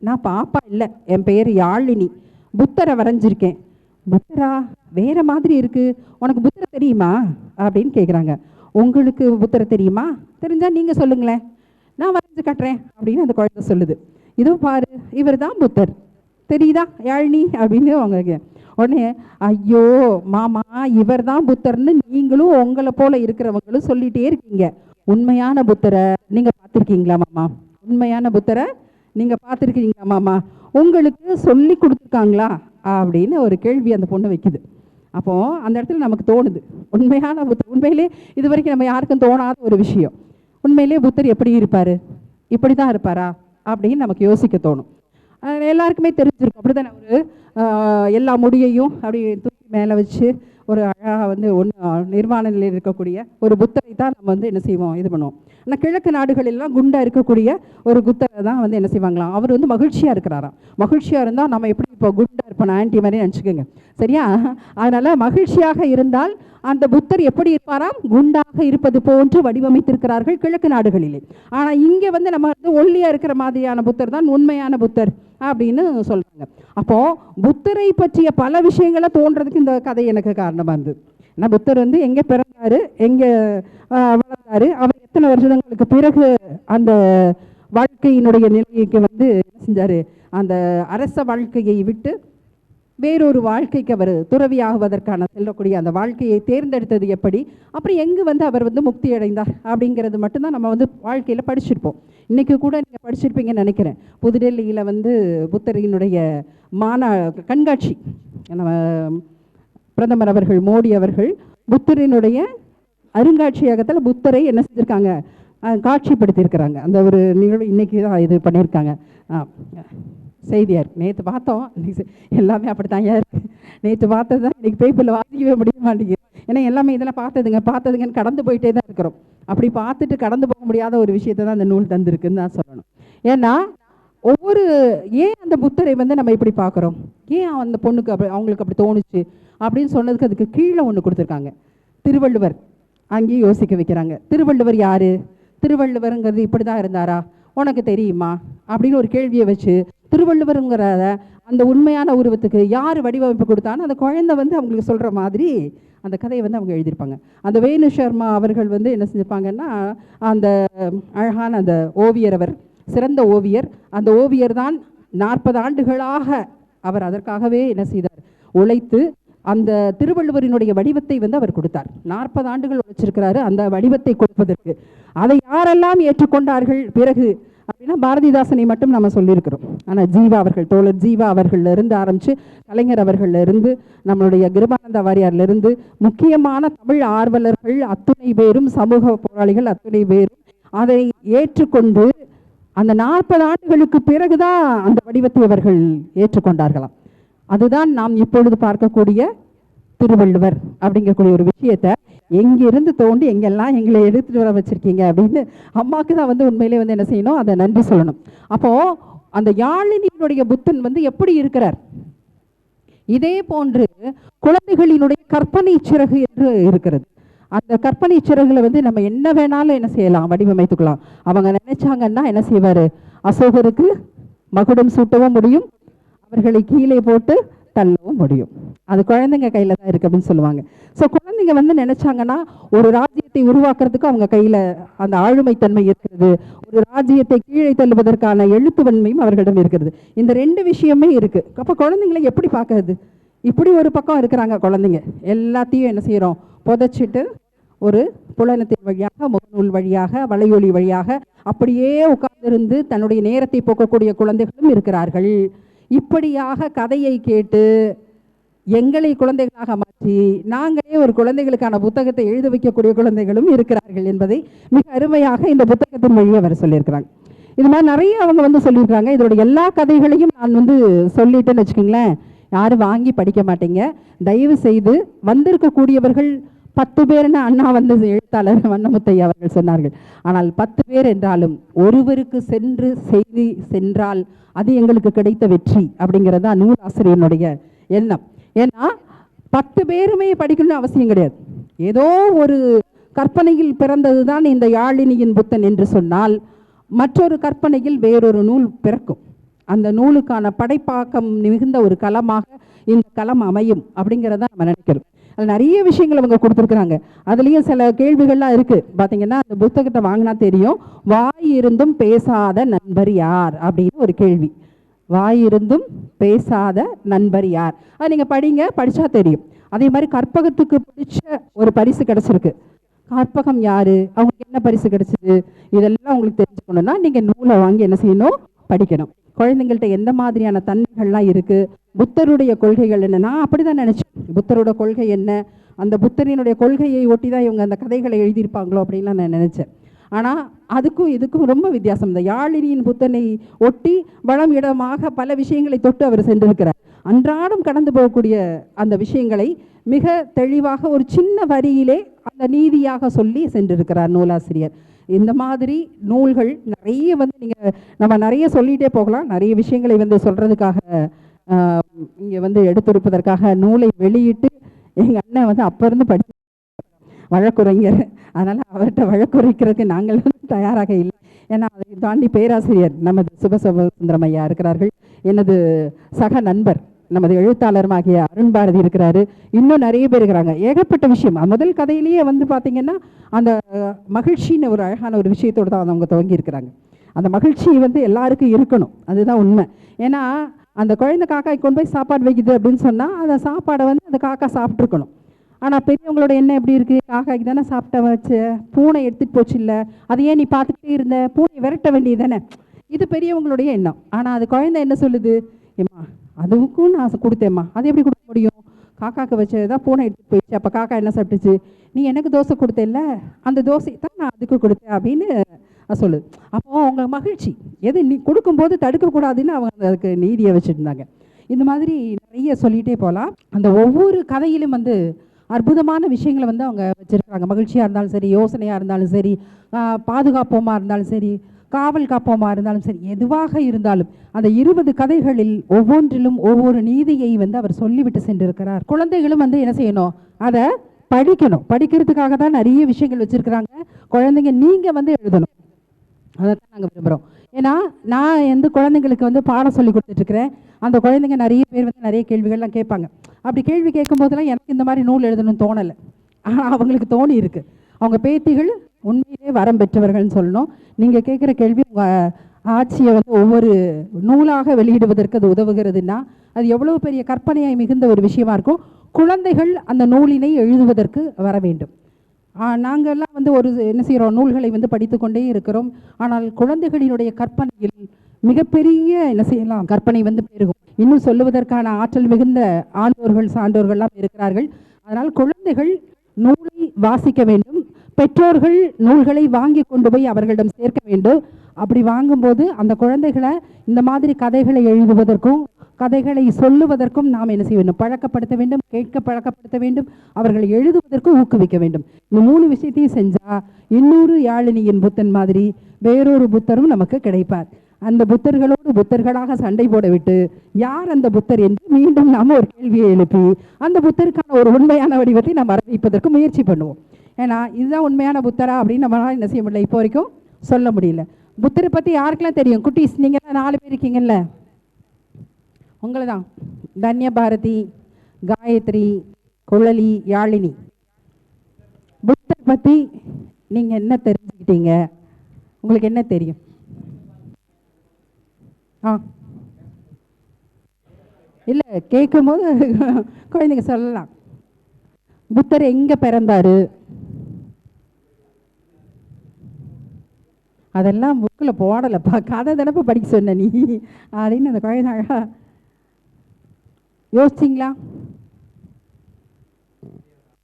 நான் பாப்பா இல்லை, என் பேர் யாழினி, புத்தரை வரைஞ்சிருக்கேன். புத்தரா? வேற மாதிரி இருக்கு, உனக்கு புத்தரை தெரியுமா அப்படின்னு கேட்குறாங்க. உங்களுக்கு புத்தரை தெரியுமா? தெரிஞ்சா நீங்கள் சொல்லுங்களேன், நான் வரைஞ்சு காட்டுறேன் அப்படின்னு அந்த குழந்தை சொல்லுது. இதோ பாரு, இவர் தான் புத்தர், தெரியுதா யாழினி அப்படின்னு அவங்க. உடனே ஐயோ மாமா, இவர் தான் புத்தர்னு நீங்களும் உங்களை போல இருக்கிறவங்களும் சொல்லிகிட்டே இருக்கீங்க. உண்மையான புத்தரை நீங்கள் பார்த்துருக்கீங்களா மாமா? உண்மையான புத்தரை நீங்கள் பார்த்துருக்கீங்களா மாமா? உங்களுக்கு சொல்லி கொடுத்துருக்காங்களா அப்படின்னு ஒரு கேள்வி அந்த பொண்ணு வைக்குது. அப்போது அந்த இடத்துல நமக்கு தோணுது, உண்மையான புத்தர், உண்மையிலே இது வரைக்கும் நம்ம யாருக்கும் தோணாத ஒரு விஷயம், உண்மையிலே புத்தர் எப்படி இருப்பார், இப்படி தான் இருப்பாரா அப்படின்னு நமக்கு யோசிக்க தோணும். எல்லாருக்குமே தெரிஞ்சிருக்கும். அப்படி தானே, ஒரு எல்லா முடியையும் அப்படி தூக்கி மேலே வச்சு ஒரு அழகாக வந்து நிர்வாண நிலையில் இருக்கக்கூடிய ஒரு புத்தரை தான் நம்ம வந்து என்ன செய்வோம், இது பண்ணுவோம். ஆனால் கிழக்கு நாடுகளெல்லாம் குண்டாக இருக்கக்கூடிய ஒரு புத்தரை தான் வந்து என்ன செய்வாங்களாம், அவர் வந்து மகிழ்ச்சியாக இருக்கிறாராம். மகிழ்ச்சியாக இருந்தால் நம்ம எப்படி இப்போ குண்டாக இருப்போம், ஆன்டி மாதிரி நினச்சிக்கோங்க, சரியா? அதனால் மகிழ்ச்சியாக இருந்தால் அந்த புத்தர் எப்படி இருப்பாராம், குண்டாக இருப்பது போன்று வடிவமைத்திருக்கிறார்கள் கிழக்கு நாடுகளிலே. ஆனால் இங்கே வந்து நம்ம வந்து ஒல்லியாக இருக்கிற மாதிரியான புத்தர் தான் உண்மையான புத்தர் அப்படின்னு சொல்கிறாங்க. அப்போது புத்தரை பற்றிய பல விஷயங்களை தோன்றதுக்கு இந்த கதை எனக்கு காரணமாக இருந்தது. ஏன்னா புத்தர் வந்து எங்கே பிறந்தாரு, எங்கே வளர்ந்தாரு, அவர் எத்தனை வருஷங்களுக்கு பிறகு அந்த வாழ்க்கையினுடைய நிலைக்கு வந்து என்ன செஞ்சார், அந்த அரச வாழ்க்கையை விட்டு வேறொரு வாழ்க்கைக்கு அவர் துறவியாகுவதற்கான செல்லக்கூடிய அந்த வாழ்க்கையை தேர்ந்தெடுத்தது எப்படி, அப்புறம் எங்கே வந்து அவர் வந்து முக்தி அடைந்தார் அப்படிங்கிறது மட்டும்தான் நம்ம வந்து வாழ்க்கையில் படிச்சிருப்போம். இன்றைக்கி கூட நீங்கள் படிச்சிருப்பீங்கன்னு நினைக்கிறேன். புதுடெல்லியில் வந்து புத்தரினுடைய கண்காட்சி நம்ம பிரதமர் அவர்கள் மோடி அவர்கள் புத்தரினுடைய அருங்காட்சியகத்தில் புத்தரை என்ன செஞ்சுருக்காங்க, காட்சிப்படுத்தியிருக்கிறாங்க. அந்த ஒரு நிகழ்வு இன்றைக்கி தான் இது பண்ணியிருக்காங்க. செய்தியாக இருக்குது. நேற்று பார்த்தோம், எல்லாமே அப்படித்தான் இருக்குது. நேற்று பார்த்தது தான் இன்றைக்கி பேப்பரில் வாசிக்கவே முடிய மாட்டேங்குது. ஏன்னா எல்லாமே இதெல்லாம் பார்த்ததுங்கன்னு கடந்து போயிட்டே தான் இருக்கிறோம். அப்படி பார்த்துட்டு கடந்து போக முடியாத ஒரு விஷயத்தை தான் அந்த நூல் தந்திருக்குன்னு தான் சொல்லணும். ஏன்னா ஏன் அந்த புத்தரை வந்து நம்ம இப்படி பார்க்குறோம், ஏன் அந்த பொண்ணுக்கு அவங்களுக்கு அப்படி தோணுச்சு அப்படின்னு சொன்னதுக்கு அதுக்கு கீழே ஒன்று கொடுத்துருக்காங்க. திருவள்ளுவர் அங்கேயும் யோசிக்க வைக்கிறாங்க. திருவள்ளுவர் யாரு, திருவள்ளுவருங்கிறது இப்படி தான் இருந்தாரா, உனக்கு தெரியுமா அப்படின்னு ஒரு கேள்வியை வச்சு திருவள்ளுவருங்கிற அந்த உண்மையான உருவத்துக்கு யார் வடிவமைப்பு கொடுத்தான்னு அந்த குழந்தை வந்து அவங்களுக்கு சொல்கிற மாதிரி அந்த கதையை வந்து அவங்க எழுதியிருப்பாங்க. அந்த வேணு சர்மா அவர்கள் வந்து என்ன செஞ்சிருப்பாங்கன்னா, அந்த அழகான அந்த ஓவியர், அவர் சிறந்த ஓவியர், அந்த ஓவியர் தான் 40 ஆண்டுகளாக அவர் அதற்காகவே என்ன செய்தார், உழைத்து அந்த திருவள்ளுவரினுடைய வடிவத்தை வந்து அவர் கொடுத்தார். 40 ஆண்டுகள் உழைச்சிருக்கிறாரு அந்த வடிவத்தை கொடுப்பதற்கு. அதை யாரெல்லாம் ஏற்றுக்கொண்டார்கள் பிறகு அப்படின்னா பாரதிதாசனை மட்டும் நம்ம சொல்லியிருக்கிறோம். ஆனால் ஜீவா அவர்கள், தோழர் ஜீவா அவர்கள்ல இருந்து ஆரம்பித்து கலைஞர் அவர்கள்ல இருந்து நம்மளுடைய கிருபானந்த வாரியார்லேருந்து முக்கியமான தமிழ் ஆர்வலர்கள் அத்துணை பேரும், சமூக போராளிகள் அத்துணை பேரும் அதை ஏற்றுக்கொண்டு அந்த 40 ஆண்டுகளுக்கு பிறகுதான் அந்த வடிவத்தை அவர்கள் ஏற்றுக்கொண்டார்களாம். அதுதான் நாம் இப்பொழுது பார்க்கக்கூடிய திருவள்ளுவர் அப்படிங்கக்கூடிய ஒரு விஷயத்தை எங்கிருந்து தோண்டி எங்கெல்லாம் எங்களை எடுத்துட்டு வர வச்சிருக்கீங்க அப்படின்னு அம்மாவுக்கு தான் வந்து உண்மையிலே வந்து என்ன செய்யணும், அதை நன்றி சொல்லணும். அப்போ அந்த யாழினியினுடைய புத்தன் வந்து எப்படி இருக்கிறார், இதே போன்று குழந்தைகளினுடைய கற்பனை சிறகு என்று இருக்கிறது. அந்த கற்பனை சிறகுல வந்து நம்ம என்ன வேணாலும் என்ன செய்யலாம், வடிவமைத்துக்கலாம். அவங்க நினைச்சாங்கன்னா என்ன செய்வாரு, அசோகருக்கு மகுடம் சூட்டவும் முடியும், அவர்களை கீழே போட்டு தள்ளவும் முடியும். அது குழந்தைங்க கையில தான் இருக்கு அப்படின்னு சொல்லுவாங்க. ஸோ குழந்தைங்க வந்து நினைச்சாங்கன்னா ஒரு ராஜ்யத்தை உருவாக்குறதுக்கு அவங்க கையில அந்த ஆளுமைத்தன்மை இருக்கிறது, ஒரு ராஜ்யத்தை கீழே தள்ளுவதற்கான எழுத்துவன்மையும் அவர்களிடம் இருக்கிறது. இந்த 2 விஷயமே இருக்கு. அப்போ குழந்தைங்களை எப்படி பார்க்கறது, இப்படி ஒரு பக்கம் இருக்கிறாங்க குழந்தைங்க, எல்லாத்தையும் என்ன செய்யறோம், புதைச்சிட்டு ஒரு புலனத்தின் வழியாக, முகநூல் வழியாக, வலையொலி வழியாக அப்படியே உட்கார்ந்திருந்து தன்னுடைய நேரத்தை போக்கக்கூடிய குழந்தைகளும் இருக்கிறார்கள். இப்படியாக கதையை கேட்டு எங்களை குழந்தைகளாக மாற்றி நாங்களே ஒரு குழந்தைகளுக்கான புத்தகத்தை எழுத வைக்கக்கூடிய குழந்தைகளும் இருக்கிறார்கள் என்பதை மிக அருமையாக இந்த புத்தகத்தின் வழியை அவர் சொல்லியிருக்கிறாங்க. இது மாதிரி நிறைய அவங்க வந்து சொல்லியிருக்காங்க. இதோட எல்லா கதைகளையும் நான் வந்து சொல்லிட்டேன்னு வச்சுக்கோங்களேன், யாரும் வாங்கி படிக்க மாட்டீங்க. தயவு செய்து வந்திருக்கக்கூடியவர்கள் 10 பேர்னு அண்ணா வந்து எழுத்தாளர் வண்ணமுத்தையா அவர்கள் சொன்னார்கள். ஆனால் 10 பேர் என்றாலும் ஒருவருக்கு சென்று செய்தி சென்றால் அது எங்களுக்கு கிடைத்த வெற்றி அப்படிங்கிறது தான் நூலாசிரியனுடைய எண்ணம். ஏன்னா 10 பேருமே படிக்கணும்னு அவசியம் கிடையாது. ஏதோ ஒரு கற்பனையில் பிறந்தது தான் இந்த யாழினியின் புத்தன் என்று சொன்னால் மற்றொரு கற்பனையில் வேறொரு நூல் பிறக்கும். அந்த நூலுக்கான படைப்பாக்கம் மிகுந்த ஒரு களமாக இந்த களம் அமையும் அப்படிங்கிறத நம்ம நினைக்கிறோம். அதில் நிறைய விஷயங்கள் அவங்க கொடுத்துருக்குறாங்க. அதுலேயும் சில கேள்விகள்லாம் இருக்குது. பார்த்தீங்கன்னா அந்த புத்தகத்தை வாங்கினா தெரியும், வாய் இருந்தும் பேசாத நண்பர் யார் அப்படின்னு ஒரு கேள்வி. வாய் இருந்தும் பேசாத நண்பர் யார், அது நீங்கள் படிங்க, படித்தா தெரியும். அதே மாதிரி கற்பகத்துக்கு பிடிச்ச ஒரு பரிசு கிடச்சிருக்கு. கற்பகம் யார், அவங்களுக்கு என்ன பரிசு கிடச்சிது, இதெல்லாம் உங்களுக்கு தெரிஞ்சுக்கணுன்னா நீங்கள் நூலை வாங்கி என்ன செய்யணும், படிக்கணும். குழந்தைங்கள்ட்ட எந்த மாதிரியான தன்மைகள்லாம் இருக்குது, புத்தருடைய கொள்கைகள் என்ன, நான் அப்படி தான் நினச்சேன். புத்தரோட கொள்கை என்ன, அந்த புத்தரினுடைய கொள்கையை ஒட்டி தான் இவங்க அந்த கதைகளை எழுதியிருப்பாங்களோ அப்படின்லாம் நான் நினச்சேன். ஆனால் அதுக்கும் இதுக்கும் ரொம்ப வித்தியாசம். இந்த யாழினியின் புத்தனை ஒட்டி வளம் இடமாக பல விஷயங்களை தொட்டு அவர் சென்றிருக்கிறார். அன்றாடம் கடந்து போகக்கூடிய அந்த விஷயங்களை மிக தெளிவாக ஒரு சின்ன வரியிலே அந்த நீதியாக சொல்லி சென்றிருக்கிறார் நூலாசிரியர். இந்த மாதிரி நூல்கள் நிறைய வந்து நம்ம நிறைய சொல்லிகிட்டே போகலாம். நிறைய விஷயங்களை வந்து சொல்கிறதுக்காக இங்கே வந்து எடுத்துரைப்பதற்காக நூலை வெளியிட்டு எங்கள் அண்ணன் வந்து அப்போ இருந்து படிச்சு வழக்குரைஞர், அதனால் அவர்கிட்ட வழக்குரைக்கிறதுக்கு நாங்கள் வந்து தயாராக இல்லை. ஏன்னா அதை தாண்டி பேராசிரியர் நமது சுபசுந்தரம் ஐயா இருக்கிறார்கள், எனது சக நண்பர் நமது எழுத்தாளருமாகிய அருண் பாரதி இருக்கிறாரு, இன்னும் நிறைய பேர் இருக்கிறாங்க. ஏகப்பட்ட விஷயம். முதல் கதையிலேயே வந்து பார்த்தீங்கன்னா அந்த மகிழ்ச்சின்னு ஒரு அழகான ஒரு விஷயத்தோடு தான் அவங்க துவங்கி இருக்கிறாங்க. அந்த மகிழ்ச்சி வந்து எல்லாருக்கும் இருக்கணும், அதுதான் உண்மை. ஏன்னா அந்த குழந்தை காக்காய் கொண்டு போய் சாப்பாடு வைக்குது அப்படின்னு சொன்னால் அந்த சாப்பாடை வந்து அந்த காக்கா சாப்பிட்ருக்கணும். ஆனால் பெரியவங்களோட எண்ணம் எப்படி இருக்குது, காக்காய்க்கு தானே சாப்பிட்ட வச்சு, பூனை எடுத்துகிட்டு போச்சு இல்லை, அதை ஏன் நீ பார்த்துக்கிட்டே இருந்த, பூனை விரட்ட வேண்டியது தானே, இது பெரியவங்களுடைய எண்ணம். ஆனால் அது குழந்தை என்ன சொல்லுது, ஏம்மா அதுக்கும் நான் கொடுத்தேம்மா, அது எப்படி கொடுக்க முடியும், காக்காக்கு வச்சதான் பூனை எடுத்துகிட்டு போயிடுச்சு, அப்போ காக்கா என்ன சாப்பிட்டுச்சு, நீ எனக்கு தோசை கொடுத்தேல்ல, அந்த தோசை தான் நான் அதுக்கு கொடுத்தேன் அப்படின்னு சொல்லுது. அப்போ அவங்க மகிழ்ச்சி எது நீ கொடுக்கும்போது தடுக்கக்கூடாதுன்னு அவங்க அதுக்கு நீதியை வச்சுருந்தாங்க. இந்த மாதிரி நிறைய சொல்லிகிட்டே போகலாம். அந்த ஒவ்வொரு கதையிலும் வந்து அற்புதமான விஷயங்களை வந்து அவங்க வச்சுருக்காங்க. மகிழ்ச்சியாக இருந்தாலும் சரி, யோசனையாக இருந்தாலும் சரி, பாதுகாப்போமாக இருந்தாலும் சரி, காவல் காப்போமாக இருந்தாலும் சரி, எதுவாக இருந்தாலும் அந்த 20 கதைகளில் ஒவ்வொன்றிலும் ஒவ்வொரு நீதியை வந்து அவர் சொல்லிவிட்டு சென்றிருக்கிறார். குழந்தைகளும் வந்து என்ன செய்யணும், அதை படிக்கணும். படிக்கிறதுக்காக தான் நிறைய விஷயங்கள் வச்சுருக்கிறாங்க. குழந்தைங்க நீங்கள் வந்து எழுதணும், அதை தான் நாங்கள் விரும்புகிறோம். ஏன்னா நான் வந்து குழந்தைங்களுக்கு வந்து பாடம் சொல்லி கொடுத்துட்ருக்கிறேன். அந்த குழந்தைங்க நிறைய பேர் வந்து நிறைய கேள்விகள்லாம் கேட்பாங்க. அப்படி கேள்வி கேட்கும் போதெல்லாம் எனக்கு இந்த மாதிரி நூல் எழுதணும்னு தோணலை. ஆனால் அவங்களுக்கு தோணி இருக்குது. அவங்க பேத்திகள் உண்மையிலே வரம் பெற்றவர்கள்னு சொல்லணும். நீங்கள் கேட்குற கேள்வி உங்கள் ஆட்சியை வந்து ஒவ்வொரு நூலாக வெளியிடுவதற்கு அது உதவுகிறதுனா அது எவ்வளோ பெரிய கற்பனையை மிகுந்த ஒரு விஷயமா இருக்கும். குழந்தைகள் அந்த நூலினை எழுதுவதற்கு வர வேண்டும். நாங்கள்லாம் வந்து ஒரு என்ன செய்கிறோம், நூல்களை வந்து படித்து கொண்டே இருக்கிறோம். ஆனால் குழந்தைகளினுடைய கற்பனையில் மிகப்பெரிய என்ன செய்யலாம், கற்பனை வந்து பெருகும். இன்னும் சொல்லுவதற்கான ஆற்றல் மிகுந்த ஆண்டோர்கள் சான்றோர்கள்லாம் இருக்கிறார்கள். அதனால் குழந்தைகள் நூலை வாசிக்க வேண்டும். பெற்றோர்கள் நூல்களை வாங்கி கொண்டு போய் அவர்களிடம் சேர்க்க வேண்டும். அப்படி வாங்கும்போது அந்த குழந்தைகளை இந்த மாதிரி கதைகளை எழுதுவதற்கும் கதைகளை சொல்லுவதற்கும் நாம் என்ன செய்ய வேண்டும், பழக்கப்படுத்த வேண்டும். கேட்க பழக்கப்படுத்த வேண்டும். அவர்களை எழுதுவதற்கும் ஊக்குவிக்க வேண்டும். இந்த 3 விஷயத்தையும் செஞ்சால் இன்னொரு யாழினியின் புத்தன் மாதிரி வேறொரு புத்தரும் நமக்கு கிடைப்பார். அந்த புத்தர்களோடு புத்தர்களாக சண்டை போட விட்டு யார் அந்த புத்தர் என்று மீண்டும் நாம் ஒரு கேள்வியை எழுப்பி அந்த புத்தருக்கான ஒரு உண்மையான வடிவத்தை நாம் அறிவிப்பதற்கு முயற்சி பண்ணுவோம். ஏன்னா இதுதான் உண்மையான புத்தரா அப்படின்னு நம்மளால் என்ன செய்ய முடியல, இப்போ வரைக்கும் சொல்ல முடியல. புத்தரை பற்றி யாருக்கெல்லாம் தெரியும்? குட்டீஸ், நீங்கள் 4 பேர் இருக்கீங்கல்ல, உங்களை தான் தன்ய பாரதி, காயத்ரி, குழலி, யாழினி. புத்தரை பற்றி நீங்கள் என்ன தெரிஞ்சுக்கிட்டீங்க? உங்களுக்கு என்ன தெரியும்? இல்லை, கேட்கும்போது குழந்தைங்க சொல்லலாம். புத்தர் எங்கே பிறந்தாரு? அதெல்லாம் புக்கில் போடலைப்பா, கதை தானப்பா படிக்க சொன்ன நீ அப்படின்னு அந்த குழந்தை யோசிச்சிங்களா?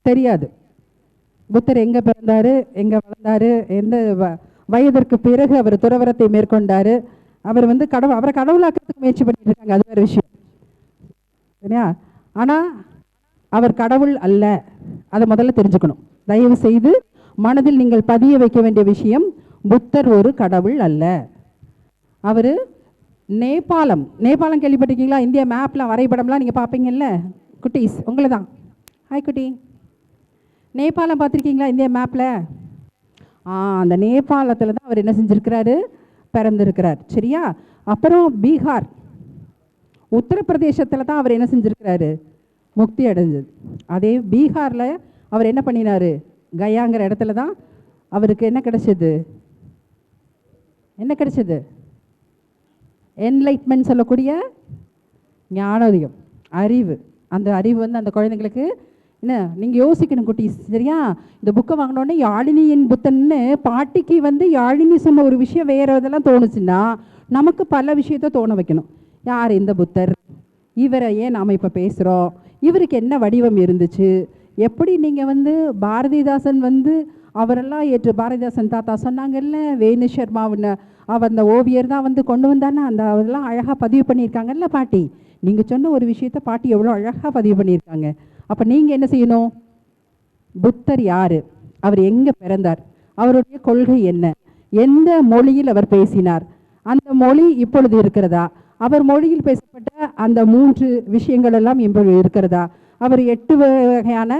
தெரியாது. புத்தர் எங்கே பிறந்தாரு, எங்கே வளர்ந்தாரு, எந்த வயதிற்கு பிறகு அவர் துறவரத்தை மேற்கொண்டார். அவர் வந்து அவரை கடவுளாக்கிறதுக்கு முயற்சி பண்ணிட்டு இருக்காங்க, அது வேறு விஷயம் சரியா. ஆனால் அவர் கடவுள் அல்ல, அதை முதல்ல தெரிஞ்சுக்கணும். தயவு செய்து மனதில் நீங்கள் பதிய வைக்க வேண்டிய விஷயம், புத்தர் ஒரு கடவுள் அல்ல. அவர் நேபாளம் கேள்விப்பட்டிருக்கீங்களா? இந்தியா மேப்லாம் வரைபடம்லாம் நீங்கள் பார்ப்பீங்கல்ல குட்டீஸ், உங்களை தான். ஹாய் குட்டி, நேபாளம் பார்த்துருக்கீங்களா இந்தியா மேப்பில்? அந்த நேபாளத்தில் தான் அவர் என்ன செஞ்சுருக்கிறாரு, பிறந்திருக்கிறார் சரியா. அப்புறம் பீகார், உத்தரப்பிரதேசத்தில் தான் அவர் என்ன செஞ்சுருக்கிறாரு, முக்தி அடைஞ்சது. அதே பீகாரில் அவர் என்ன பண்ணினார், கயாங்கிற இடத்துல தான் அவருக்கு என்ன கிடைச்சது, என்லைட்மெண்ட் சொல்லக்கூடிய ஞானோதயம், அறிவு. அந்த அறிவு வந்து அந்த குழந்தைங்களுக்கு என்ன, நீங்கள் யோசிக்கணும் குட்டீஸ் சரியா. இந்த புக்கை வாங்கினோடனே யாழினியின் புத்தன்னு பாட்டிக்கு வந்து யாழினி சொன்ன ஒரு விஷயம் வேறு இதெல்லாம் தோணுச்சுன்னா நமக்கு பல விஷயத்த தோண வைக்கணும். யார் இந்த புத்தர், இவரை ஏன் நாம் இப்போ பேசுகிறோம், இவருக்கு என்ன வடிவம் இருந்துச்சு, எப்படி நீங்கள் வந்து பாரதிதாசன் வந்து அவரெல்லாம் ஏற்று பாரதிதாசன் தாத்தா சொன்னாங்கல்ல, வேணு சர்மாவின் அவர் அந்த ஓவியர் தான் வந்து கொண்டு வந்தானே, அந்த அதெல்லாம் அழகாக பதிவு பண்ணியிருக்காங்கல்ல பாட்டி. நீங்கள் சொன்ன ஒரு விஷயத்த பாட்டி எவ்வளோ அழகாக பதிவு பண்ணியிருக்காங்க. அப்போ நீங்கள் என்ன செய்யணும், புத்தர் யார், அவர் எங்கே பிறந்தார், அவருடைய கொள்கை என்ன, எந்த மொழியில் அவர் பேசினார், அந்த மொழி இப்பொழுது இருக்கிறதா, அவர் மொழியில் பேசப்பட்ட அந்த 3 விஷயங்கள் எல்லாம் இப்பொழுது இருக்கிறதா, அவர் 8 வகையான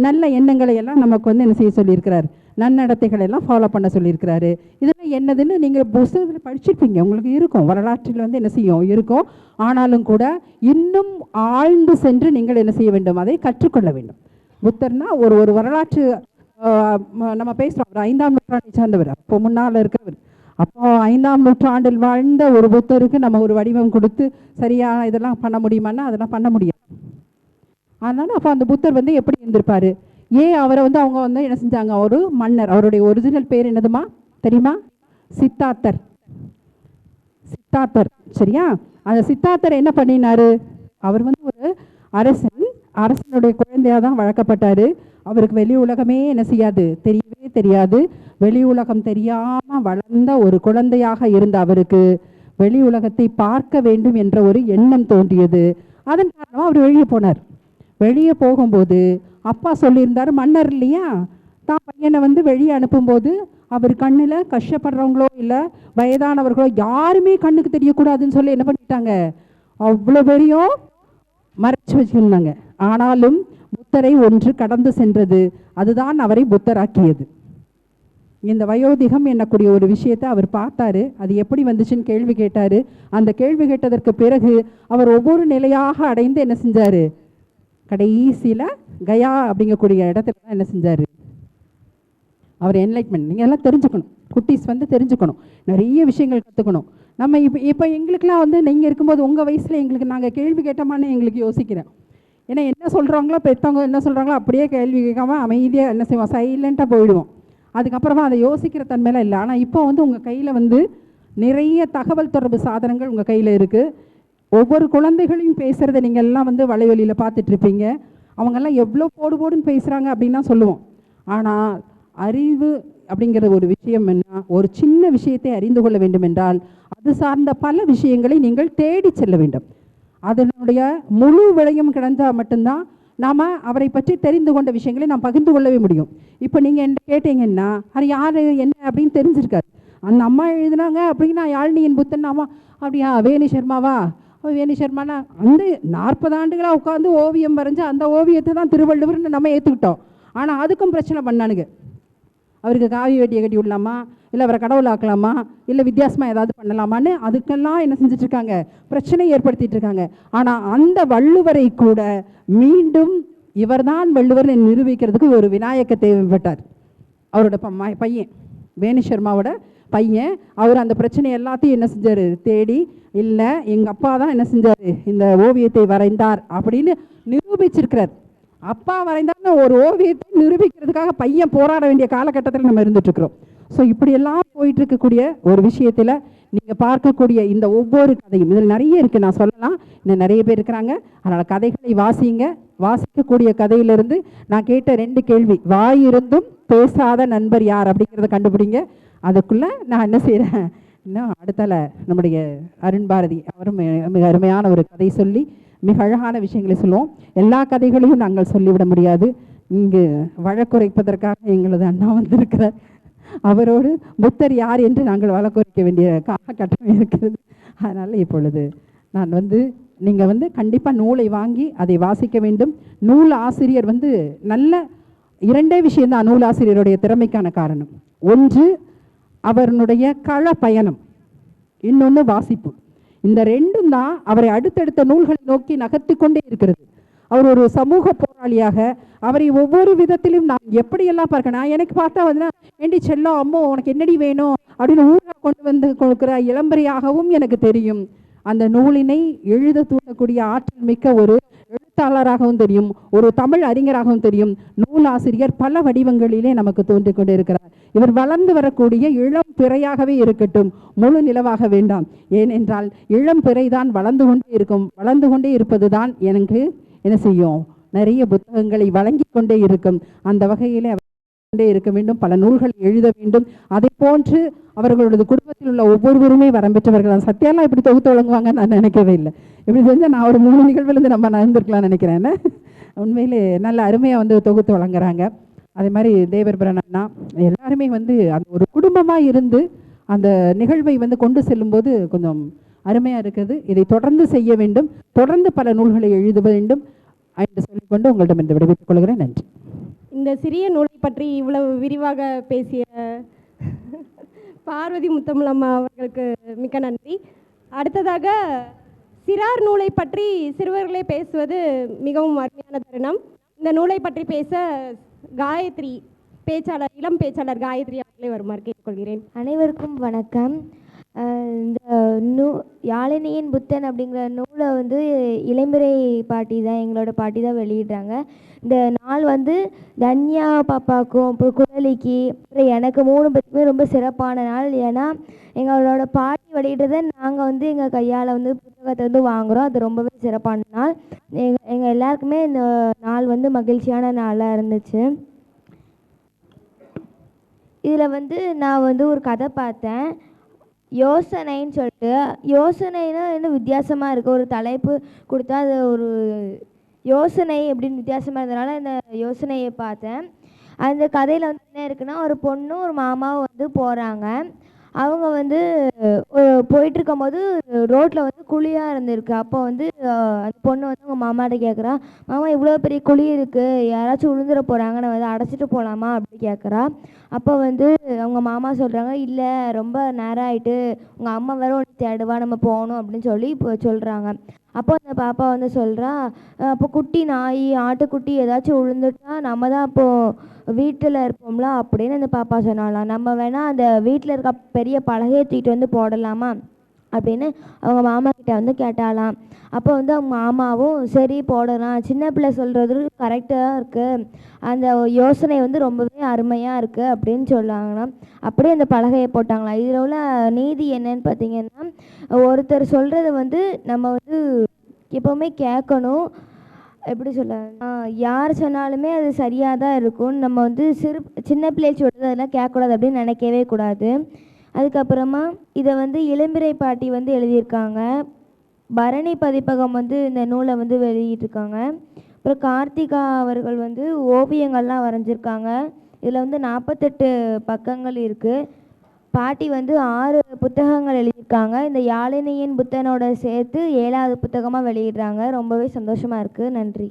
நல்ல எண்ணங்களை எல்லாம் நமக்கு வந்து என்ன செய்ய சொல்லியிருக்கிறார், நன்னடத்தைகளை எல்லாம் ஃபாலோ பண்ண சொல்லியிருக்கிறாரு. இதெல்லாம் என்னதுன்னு நீங்கள் புத்தகத்தில் படிச்சிருப்பீங்க, உங்களுக்கு இருக்கும், வரலாற்றில் வந்து என்ன செய்யும் இருக்கும். ஆனாலும் கூட இன்னும் ஆழ்ந்து சென்று நீங்கள் என்ன செய்ய வேண்டும், அதை கற்றுக்கொள்ள வேண்டும். புத்தர்னா ஒரு வரலாற்று நம்ம பேசுகிறோம், அவர் 5ஆம் நூற்றாண்டை சார்ந்தவர், அப்போ முன்னால் இருக்கிறவர். அப்போ 5ஆம் நூற்றாண்டில் வாழ்ந்த ஒரு புத்தருக்கு நம்ம ஒரு வடிவம் கொடுத்து சரியாக இதெல்லாம் பண்ண முடியுமான்னா அதெல்லாம் பண்ண முடியாது. அதனால் அப்போ அந்த புத்தர் வந்து எப்படி இருந்திருப்பார், ஏன் அவரை வந்து அவங்க வந்து என்ன செஞ்சாங்க, ஒரு மன்னர், அவருடைய ஒரிஜினல் பேர் என்னதுமா தெரியுமா, சித்தார்த்தர் சரியா. அந்த சித்தார்த்தர் என்ன பண்ணினாரு, அவர் வந்து ஒரு அரசனுடைய குழந்தையாக தான் வளர்க்கப்பட்டார். அவருக்கு வெளி உலகமே என்ன செய்யாது, தெரியவே தெரியாது. வெளி உலகம் தெரியாமல் வளர்ந்த ஒரு குழந்தையாக இருந்த அவருக்கு வெளி உலகத்தை பார்க்க வேண்டும் என்ற ஒரு எண்ணம் தோன்றியது. அதன் காரணமாக அவர் வெளியே போனார். வெளியே போகும்போது அப்பா சொல்லியிருந்தார், மன்னர் இல்லையா, தான் பையனை வந்து வெளியே அனுப்பும்போது அவர் கண்ணில் கஷ்டப்படுறவங்களோ இல்லை வயதானவர்களோ யாருமே கண்ணுக்கு தெரியக்கூடாதுன்னு சொல்லி என்ன பண்ணிட்டாங்க, அவ்வளோ பெரியும் மறைச்சு வச்சுருந்தாங்க. ஆனாலும் புத்தரை ஒன்று கடந்து சென்றது, அதுதான் அவரை புத்தராக்கியது. இந்த வயோதிகம் என்னக்கூடிய ஒரு விஷயத்தை அவர் பார்த்தாரு. அது எப்படி வந்துச்சுன்னு கேள்வி கேட்டார். அந்த கேள்வி கேட்டதற்கு பிறகு அவர் ஒவ்வொரு நிலையாக அடைந்து என்ன செஞ்சார், கடைசியில் கயா அப்படிங்கக்கூடிய இடத்துல தான் என்ன செஞ்சார், அவர் என்லைட்மெண்ட். நீங்கள் எல்லாம் தெரிஞ்சுக்கணும், குட்டீஸ் வந்து தெரிஞ்சுக்கணும், நிறைய விஷயங்கள் கற்றுக்கணும். நம்ம இப்போ எங்களுக்கெல்லாம் வந்து நீங்கள் இருக்கும்போது உங்கள் வயசில் எங்களுக்கு நாங்கள் கேள்வி கேட்டோமான்னு எங்களுக்கு யோசிக்கிறேன். ஏன்னா என்ன சொல்கிறாங்களோ, பெற்றவங்க என்ன சொல்கிறாங்களோ அப்படியே கேள்வி கேட்காம அமைதியாக என்ன செய்வோம், சைலண்ட்டாக போயிடுவோம். அதுக்கப்புறமா அதை யோசிக்கிற தன்மையெல்லாம் இல்லை. ஆனால் இப்போ வந்து உங்கள் கையில் வந்து நிறைய தகவல் தொடர்பு சாதனங்கள் உங்கள் கையில் இருக்குது. ஒவ்வொரு குழந்தைகளையும் பேசுகிறத நீங்கள் எல்லாம் வந்து வலைவலியில் பார்த்துட்ருப்பீங்க. அவங்கெல்லாம் எவ்வளோ போடுன்னு பேசுகிறாங்க அப்படின்னு தான் சொல்லுவோம். ஆனால் அறிவு அப்படிங்கிற ஒரு விஷயம் என்ன, ஒரு சின்ன விஷயத்தை அறிந்து கொள்ள வேண்டும் என்றால் அது சார்ந்த பல விஷயங்களை நீங்கள் தேடி செல்ல வேண்டும். அதனுடைய முழு விளையும் கிடைந்தால் மட்டும்தான் நாம் அவரை பற்றி தெரிந்து கொண்ட விஷயங்களை நாம் பகிர்ந்து கொள்ளவே முடியும். இப்போ நீங்கள் என்ன கேட்டீங்கன்னா அது யார் என்ன அப்படின்னு தெரிஞ்சிருக்காரு. அந்த அம்மா எழுதுனாங்க அப்படின்னா யாழினியின் புத்தன் அம்மா அப்படியா, வேணி சர்மாவா, வேணி சர்மானா அந்த 40 ஆண்டுகளாக உட்காந்து ஓவியம் வரைஞ்சி அந்த ஓவியத்தை தான் திருவள்ளுவர்னு நம்ம ஏற்றுக்கிட்டோம். ஆனால் அதுக்கும் பிரச்சனை பண்ணானுங்க. அவருக்கு காவி வேட்டியை கட்டி விடலாமா, இல்லை அவரை கடவுள் ஆக்கலாமா, இல்லை வித்தியாசமாக ஏதாவது பண்ணலாமான்னு அதுக்கெல்லாம் என்ன செஞ்சிட்ருக்காங்க, பிரச்சனை ஏற்படுத்திட்டு இருக்காங்க. ஆனால் அந்த வள்ளுவரை கூட மீண்டும் இவர்தான் வள்ளுவர்னு நிரூபிக்கிறதுக்கு ஒரு விநாயக தேவைப்பட்டார். அவரோட பையன் வேணி சர்மாவோட பையன், அவர் அந்த பிரச்சனை எல்லாத்தையும் என்ன செஞ்சார், தேடி இல்லை எங்கள் அப்பா தான் என்ன செஞ்சார், இந்த ஓவியத்தை வரைந்தார் அப்படின்னு நிரூபிச்சிருக்கிறார். அப்பா வரைந்தான்னு ஒரு ஓவியத்தை நிரூபிக்கிறதுக்காக பையன் போராட வேண்டிய காலகட்டத்தில் நம்ம இருந்துட்டுருக்குறோம். ஸோ இப்படியெல்லாம் போயிட்டு இருக்கக்கூடிய ஒரு விஷயத்தில் நீங்கள் பார்க்கக்கூடிய இந்த ஒவ்வொரு கதையும் இதில் நிறைய இருக்குது, நான் சொல்லலாம், இன்னும் நிறைய பேர் இருக்கிறாங்க. அதனால் கதைகளை வாசிங்க. வாசிக்கக்கூடிய கதையிலிருந்து நான் கேட்ட 2 கேள்வி, வாயிருந்தும் பேசாத நண்பர் யார் அப்படிங்கிறத கண்டுபிடிங்க. அதுக்குள்ளே நான் என்ன செய்கிறேன், இன்னும் அடுத்தால நம்முடைய அருண் பாரதி அவரும் மிக அருமையான ஒரு கதை சொல்லி மிக அழகான விஷயங்களை சொல்லுவோம். எல்லா கதைகளையும் நாங்கள் சொல்லிவிட முடியாது. இங்கு வழக்குரைப்பதற்காக எங்களது அண்ணா வந்திருக்கிறார். அவரோடு புத்தர் யார் என்று நாங்கள் வழக்குரைக்க வேண்டிய காலகட்டம் இருக்கிறது. அதனால் இப்பொழுது நான் வந்து நீங்கள் வந்து கண்டிப்பாக நூலை வாங்கி அதை வாசிக்க வேண்டும். நூல் ஆசிரியர் வந்து நல்ல 2 விஷயம்தான் நூல் ஆசிரியருடைய திறமைக்கான காரணம். ஒன்று அவருடைய கள பயணம், இன்னொன்று வாசிப்பு. இந்த 2ம் தான் அவரை அடுத்தடுத்த நூல்களை நோக்கி நகர்த்தி கொண்டே இருக்கிறது. அவர் ஒரு சமூக போராளியாக அவரை ஒவ்வொரு விதத்திலும் நான் எப்படியெல்லாம் பார்க்கணும். எனக்கு பார்த்தா வந்து ஏண்டி செல்லம் அம்மோ உனக்கு என்னடி வேணும் அப்படின்னு ஊராக கொண்டு வந்து கொடுக்குற இளம்பரியாகவும் எனக்கு தெரியும். அந்த நூலினை எழுத தூண்டக்கூடிய ஆற்றல் மிக்க ஒரு எழுத்தாளராகவும் தெரியும், ஒரு தமிழ் அறிஞராகவும் தெரியும். நூலாசிரியர் பல வடிவங்களிலே நமக்கு தோன்றிக் கொண்டே இருக்கிறார். இவர் வளர்ந்து வரக்கூடிய இளம் பிறையாகவே இருக்கட்டும், முழு நிலவாக வேண்டாம். ஏனென்றால் இளம் பிறைதான் வளர்ந்து கொண்டே இருக்கும். வளர்ந்து கொண்டே இருப்பது தான் எனக்கு என்ன செய்யும், நிறைய புத்தகங்களை வழங்கி கொண்டே இருக்கும். அந்த வகையிலே கொண்டே இருக்க வேண்டும், பல நூல்களை எழுத வேண்டும். அதை போன்று அவர்களோட குடும்பத்தில் உள்ள ஒவ்வொருவருமே வரம் பெற்றவர்கள். சத்தியாலாம் இப்படி தொகுத்து வழங்குவாங்கன்னு நான் நினைக்கவே இல்லை. இப்படி செஞ்சால் நான் ஒரு 3 நிகழ்வுலேருந்து நம்ம நடந்திருக்கலாம்னு நினைக்கிறேன். உண்மையிலே நல்ல அருமையாக வந்து தொகுத்து வழங்குறாங்க. அதே மாதிரி தேவர் பிரணா எல்லாருமே வந்து அந்த ஒரு குடும்பமாக இருந்து அந்த நிகழ்வை வந்து கொண்டு செல்லும்போது கொஞ்சம் அருமையாக இருக்குது. இதை தொடர்ந்து செய்ய வேண்டும், தொடர்ந்து பல நூல்களை எழுத வேண்டும் என்று சொல்லிக்கொண்டு உங்களிடம் இந்த விடைபெற்றுக் கொள்கிறேன். நன்றி. இந்த சிறிய நூலை பற்றி இவ்வளவு விரிவாக பேசிய பார்வதி முத்தமிழம்மா அவர்களுக்கு மிக்க நன்றி. அடுத்ததாக சிறார் நூலை பற்றி சிறுவர்களே பேசுவது மிகவும் அருமையான தருணம். இந்த நூலை பற்றி பேச காயத்ரி பேச்சாளர், இளம் பேச்சாளர் காயத்ரி அவர்களை வருமாறு கேட்டுக்கொள்கிறேன். அனைவருக்கும் வணக்கம். இந்த யாழினியின் புத்தன் அப்படிங்கிற நூலை வந்து இளம்பிறை பாட்டி தான், எங்களோட பாட்டி தான் வெளியிடுறாங்க. இந்த நாள் வந்து தன்யா பாப்பாவுக்கும் அப்புறம் குழலிக்கு அப்புறம் எனக்கு 3 பேருக்குமே ரொம்ப சிறப்பான நாள். ஏன்னா எங்களோட பாட்டி வெளியிடுறதை நாங்கள் வந்து எங்கள் கையால் வந்து புத்தகத்தை வந்து வாங்குகிறோம். அது ரொம்பவே சிறப்பான நாள். எங்கள் எல்லாருக்குமே இந்த நாள் வந்து மகிழ்ச்சியான நாளாக இருந்துச்சு. இதில் வந்து நான் வந்து ஒரு கதை பார்த்தேன், யோசனைன்னு சொல்லிட்டு. யோசனைன்னா இன்னும் வித்தியாசமாக இருக்குது. ஒரு தலைப்பு கொடுத்தா அது ஒரு யோசனை அப்படின்னு வித்தியாசமாக இருந்ததுனால இந்த யோசனையை பார்த்தேன். அந்த கதையில் வந்து என்ன இருக்குன்னா, ஒரு பொண்ணும் ஒரு மாமாவும் வந்து போகிறாங்க. அவங்க வந்து போயிட்டுருக்கும்போது ரோட்டில் வந்து குழியாக இருந்திருக்கு. அப்போ வந்து அந்த பொண்ணு வந்து அவங்க மாமாட்ட கேட்குறா, மாமா இவ்வளோ பெரிய குழி இருக்குது, யாராச்சும் விழுந்துட போகிறாங்க, நான் வந்து அடைச்சிட்டு போகலாமா அப்படி கேட்குறா. அப்போ வந்து அவங்க மாமா சொல்கிறாங்க, இல்லை ரொம்ப நேரம் ஆகிட்டு, உங்கள் அம்மா வேற ஒன்று தேடுவா, நம்ம போகணும் அப்படின்னு சொல்லி இப்போ சொல்கிறாங்க. அப்போ அந்த பாப்பா வந்து சொல்கிறா, அப்போ குட்டி நாய் ஆட்டுக்குட்டி ஏதாச்சும் விழுந்துட்டா நம்ம தான் அப்போது வீட்டில் இருப்போம்ல அப்படின்னு அந்த பாப்பா சொன்னாலாம். நம்ம வேணால் அந்த வீட்டில் இருக்க பெரிய பலகையை தூக்கிட்டு வந்து போடலாமா அப்படின்னு அவங்க மாமா கிட்ட வந்து கேட்டாலாம். அப்போ வந்து அவங்க மாமாவும் சரி போடலாம், சின்ன பிள்ளை சொல்கிறது கரெக்டாக இருக்குது, அந்த யோசனை வந்து ரொம்பவே அருமையாக இருக்குது அப்படின்னு சொல்லாங்களாம். அப்படியே அந்த பலகையை போட்டாங்களாம். இதில் உள்ள நீதி என்னன்னு பார்த்தீங்கன்னா, ஒருத்தர் சொல்கிறத வந்து நம்ம வந்து எப்போவுமே கேட்கணும். எப்படி சொல்ல, யார் சொன்னாலுமே அது சரியாக தான் இருக்கும். நம்ம வந்து சின்ன பிள்ளையை சொல்கிறது அதெல்லாம் கேட்கக்கூடாது அப்படின்னு நினைக்கவே கூடாது. அதுக்கப்புறமா இதை வந்து இளம்பிறை பாட்டி வந்து எழுதியிருக்காங்க. பரணி பதிப்பகம் வந்து இந்த நூலை வந்து வெளியிட்டிருக்காங்க. அப்புறம் கார்த்திகா அவர்கள் வந்து ஓவியங்கள்லாம் வரைஞ்சிருக்காங்க. இதில் வந்து 48 பக்கங்கள் இருக்குது. பாட்டி வந்து 6 புத்தகங்கள் எழுதியிருக்காங்க. இந்த யாழினியின் புத்தனோட சேர்த்து 7வது புத்தகமாக வெளியிடுறாங்க. ரொம்பவே சந்தோஷமாக இருக்குது. நன்றி.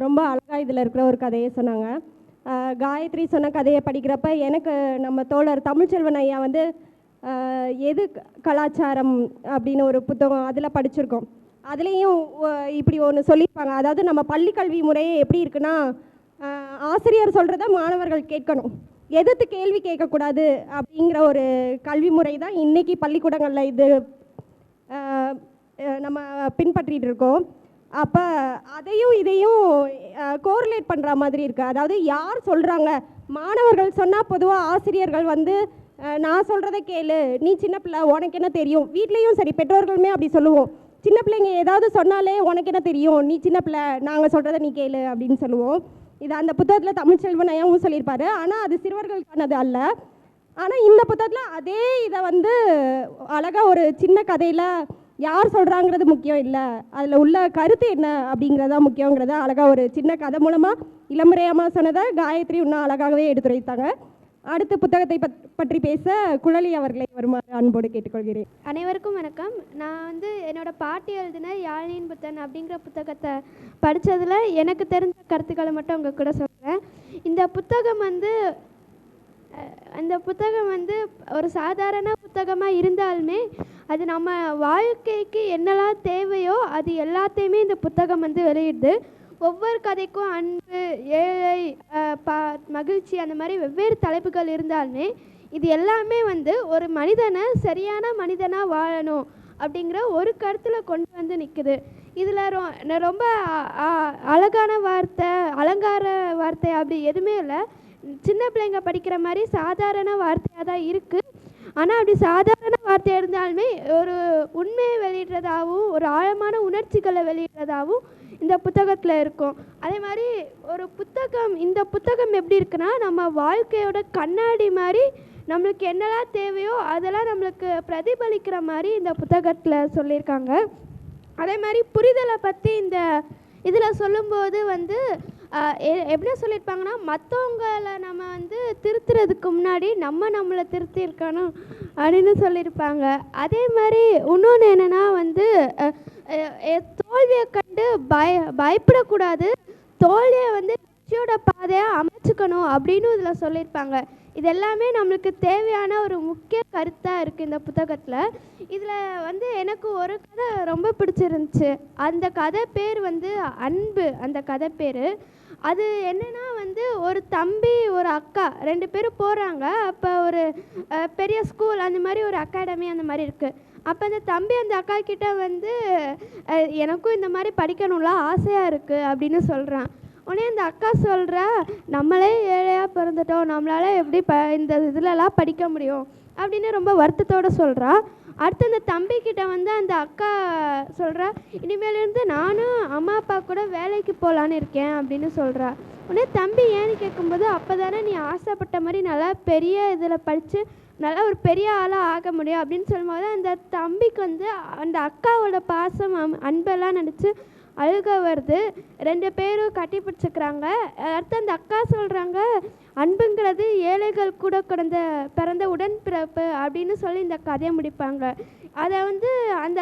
ரொம்ப அழகாக இதில் இருக்கிற ஒரு கதையை சொன்னாங்க. காயத்ரி சொன்ன கதையை படிக்கிறப்ப எனக்கு நம்ம தோழர் தமிழ்ச்செல்வன் ஐயா வந்து எது கலாச்சாரம் அப்படின்னு ஒரு புத்தகம் அதில் படிச்சிருக்கோம். அதுலேயும் இப்படி ஒன்று சொல்லியிருப்பாங்க. அதாவது நம்ம பள்ளி கல்வி முறையே எப்படி இருக்குன்னா, ஆசிரியர் சொல்கிறத மாணவர்கள் கேட்கணும், எதிர்த்து கேள்வி கேட்கக்கூடாது அப்படிங்கிற ஒரு கல்வி முறை தான் இன்றைக்கி பள்ளிக்கூடங்களில் இது நம்ம பின்பற்றிகிட்டு இருக்கோம். அப்போ அதையும் இதையும் கோரிலேட் பண்ணுற மாதிரி இருக்குது. அதாவது யார் சொல்கிறாங்க, மாணவர்கள் சொன்னால் பொதுவாக ஆசிரியர்கள் வந்து நான் சொல்கிறத கேளு, நீ சின்ன பிள்ளை உனக்கு என்ன தெரியும், வீட்லேயும் சரி பெற்றோர்களுமே அப்படி சொல்லுவோம். சின்ன பிள்ளைங்க ஏதாவது சொன்னாலே உனக்கு என்ன தெரியும், நீ சின்ன பிள்ளை, நாங்கள் சொல்கிறத நீ கேளு அப்படின்னு சொல்லுவோம். இது அந்த புத்தகத்தில் தமிழ்ச்செல்வன் ஐயாவும் சொல்லியிருப்பாரு. ஆனால் அது சிறுவர்களுக்கானது அல்ல. ஆனால் இந்த புத்தகத்தில் அதே இதை வந்து அழகாக ஒரு சின்ன கதையில் யார் சொல்கிறாங்கிறது முக்கியம் இல்லை, அதில் உள்ள கருத்து என்ன அப்படிங்கிறதா முக்கியங்கிறத அழகாக ஒரு சின்ன கதை மூலமாக இளமுறையமாக சொன்னதை காயத்ரி இன்னும் அழகாகவே எடுத்துரைத்தாங்க. அடுத்த புத்தகத்தை பற்றி பேச குழலி அவர்களை வருமாறு அன்போடு கேட்டுக்கொள்கிறேன். அனைவருக்கும் வணக்கம். நான் வந்து என்னோடய பாட்டி எழுதின யாழினியின் புத்தன் அப்படிங்கிற புத்தகத்தை படித்ததில் எனக்கு தெரிஞ்ச கருத்துக்களை மட்டும் உங்கள் கூட சொல்கிறேன். இந்த புத்தகம் வந்து ஒரு சாதாரண புத்தகமாக இருந்தாலுமே அது நம்ம வாழ்க்கைக்கு என்னெல்லாம் தேவையோ அது எல்லாத்தையுமே இந்த புத்தகம் வந்து வெளியிடுது. ஒவ்வொரு கதைக்கும் அன்பு, ஏழை, மகிழ்ச்சி, அந்த மாதிரி வெவ்வேறு தலைப்புகள் இருந்தாலுமே இது எல்லாமே வந்து ஒரு மனிதனை சரியான மனிதனாக வாழணும் அப்படிங்கிற ஒரு கருத்தில் கொண்டு வந்து நிற்குது. இதில் ரொம்ப அழகான வார்த்தை, அலங்கார வார்த்தை அப்படி எதுவுமே இல்லை. சின்ன பிள்ளைங்க படிக்கிற மாதிரி சாதாரண வார்த்தையாக தான் இருக்குது. ஆனால் அப்படி சாதாரண வார்த்தையாக இருந்தாலுமே ஒரு உண்மையை வெளியிடுறதாகவும் ஒரு ஆழமான உணர்ச்சிகளை வெளியிடுறதாகவும் இந்த புத்தகத்தில் இருக்கும். அதே மாதிரி இந்த புத்தகம் எப்படி இருக்குன்னா, நம்ம வாழ்க்கையோட கண்ணாடி மாதிரி நம்மளுக்கு என்னெல்லாம் தேவையோ அதெல்லாம் நம்மளுக்கு பிரதிபலிக்கிற மாதிரி இந்த புத்தகத்தில் சொல்லியிருக்காங்க. அதே மாதிரி புரிதலை பற்றி இந்த இதில் சொல்லும்போது வந்து எப்படி சொல்லியிருப்பாங்கன்னா, மற்றவங்களை நம்ம வந்து திருத்துறதுக்கு முன்னாடி நம்மளை திருத்தியிருக்கணும் அப்படின்னு சொல்லியிருப்பாங்க. அதே மாதிரி இன்னொன்று என்னென்னா வந்து தோல்வியை கண்டு பயப்படக்கூடாது, தோல்வியை வந்து வெற்றியோட பாதையாக அமைச்சுக்கணும் அப்படின்னு இதில் சொல்லியிருப்பாங்க. இது எல்லாமே நம்மளுக்கு தேவையான ஒரு முக்கிய கருத்தாக இருக்குது இந்த புத்தகத்தில். இதில் வந்து எனக்கு ஒரு கதை ரொம்ப பிடிச்சிருந்துச்சு. அந்த கதை பேர் வந்து அன்பு. அந்த கதை பேர் அது என்னென்னா வந்து ஒரு தம்பி ஒரு அக்கா 2 பேரும் போகிறாங்க. அப்போ ஒரு பெரிய ஸ்கூல் அந்த மாதிரி ஒரு அகாடமி அந்த மாதிரி இருக்குது. அப்போ அந்த தம்பி அந்த அக்கா கிட்ட வந்து எனக்கும் இந்த மாதிரி படிக்கணும்லாம் ஆசையாக இருக்குது அப்படின்னு சொல்கிறான். உடனே அந்த அக்கா சொல்கிறா, நம்மளே ஏழையாக பிறந்துட்டோம், நம்மளால் எப்படி இந்த இதிலலாம் படிக்க முடியும் அப்படின்னு ரொம்ப வருத்தத்தோடு சொல்கிறா. அடுத்து அந்த தம்பிக்கிட்ட வந்து அந்த அக்கா சொல்கிறா, இனிமேலேருந்து நானும் அம்மா அப்பா கூட வேலைக்கு போகலான்னு இருக்கேன் அப்படின்னு சொல்கிறா. உடனே தம்பி ஏன்னு கேட்கும்போது, அப்போ தானே நீ ஆசைப்பட்ட மாதிரி நல்லா பெரிய இதில் படித்து நல்லா ஒரு பெரிய ஆளாக ஆக முடியும் அப்படின்னு சொல்லும்போது அந்த தம்பிக்கு வந்து அந்த அக்காவோட பாசம் அன்பெல்லாம் நினச்சி அழுக வருது. 2 பேரும் கட்டி பிடிச்சிக்கிறாங்க. அடுத்து அந்த அக்கா சொல்கிறாங்க, அன்புங்கிறது ஏழைகள் கூட பிறந்த உடன்பிறப்பு அப்படின்னு சொல்லி இந்த கதையை முடிப்பாங்க. அதை வந்து அந்த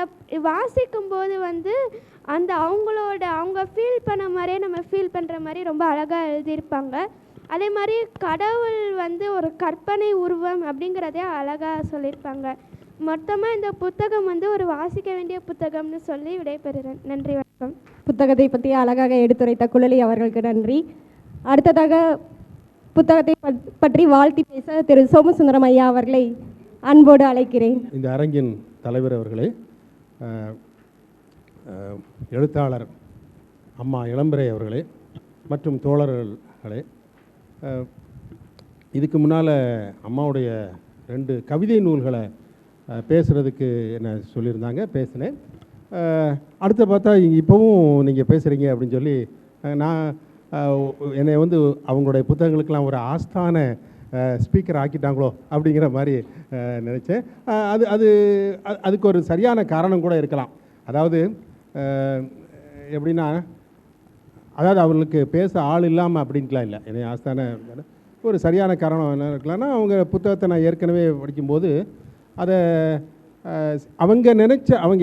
வாசிக்கும்போது வந்து அவங்க ஃபீல் பண்ண மாதிரியே நம்ம ஃபீல் பண்ணுற மாதிரி ரொம்ப அழகாக எழுதியிருப்பாங்க. அதே மாதிரி கடவுள் வந்து ஒரு கற்பனை உருவம் அப்படிங்கிறதே அழகாக சொல்லியிருப்பாங்க. மொத்தமாக இந்த புத்தகம் வந்து ஒரு வாசிக்க வேண்டிய புத்தகம்னு சொல்லி விடைபெறுகிறேன். நன்றி, வணக்கம். புத்தகத்தை பற்றி அழகாக எடுத்துரைத்த குழலி அவர்களுக்கு நன்றி. அடுத்ததாக புத்தகத்தை பற்றி வாழ்த்தி பேச திரு சோமசுந்தரம் ஐயா அவர்களை அன்போடு அழைக்கிறேன். இந்த அரங்கின் தலைவர் அவர்களே, எழுத்தாளர் அம்மா இளம்பிறை அவர்களே மற்றும் தோழர்களே, இதுக்கு முன்னால் அம்மாவுடைய 2 கவிதை நூல்களை பேசுகிறதுக்கு என்ன சொல்லியிருந்தாங்க, பேசினேன். அடுத்த பார்த்தா இப்போவும் நீங்கள் பேசுகிறீங்க அப்படின்னு சொல்லி நான் என்னை வந்து அவங்களுடைய புத்தகங்களுக்கெல்லாம் ஒரு ஆஸ்தான ஸ்பீக்கர் ஆக்கிட்டாங்களோ அப்படிங்கிற மாதிரி நினச்சேன். அதுக்கு ஒரு சரியான காரணம் கூட இருக்கலாம். அதாவது எப்படின்னா, அதாவது அவங்களுக்கு பேச ஆள் இல்லாமல் அப்படின்ட்டுலாம் இல்லை. என்னை ஆஸ்தான ஒரு சரியான காரணம் என்ன இருக்கலாம்னா, அவங்க புத்தகத்தை நான் ஏற்கனவே படிக்கும்போது அதை அவங்க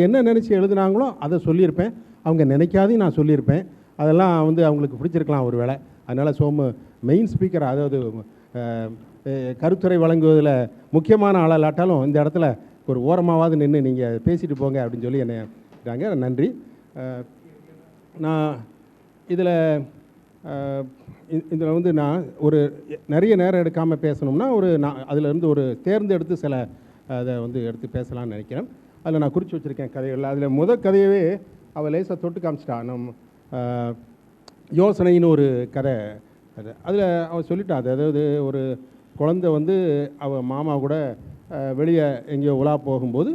என்ன நினச்சி எழுதுனாங்களோ அதை சொல்லியிருப்பேன். அவங்க நினைக்காதையும் நான் சொல்லியிருப்பேன். அதெல்லாம் வந்து அவங்களுக்கு பிடிச்சிருக்கலாம் ஒரு வேளை. அதனால் மெயின் ஸ்பீக்கர், அதாவது கருத்துரை வழங்குவதில் முக்கியமான ஆளாட்டாலும் இந்த இடத்துல ஒரு ஓரமாவது நின்று நீங்கள் பேசிட்டு போங்க அப்படின்னு சொல்லி என்னை இருக்காங்க. நன்றி. நான் இதில் வந்து நான் ஒரு நிறைய நேரம் எடுக்காமல் பேசணும்னா அதிலேருந்து ஒரு தேர்ந்தெடுத்து சில அதை வந்து எடுத்து பேசலாம்னு நினைக்கிறேன். அதில் நான் குறித்து வச்சுருக்கேன் கதைகளில். அதில் முதல் கதையவே அவள் லேசாக தொட்டு காமிச்சிட்டா. யோசனைன்னு ஒரு கதை. அதில் அவள் சொல்லிட்டா, அதாவது ஒரு குழந்தை வந்து அவள் மாமா கூட வெளியே எங்கேயோ உலா போகும்போது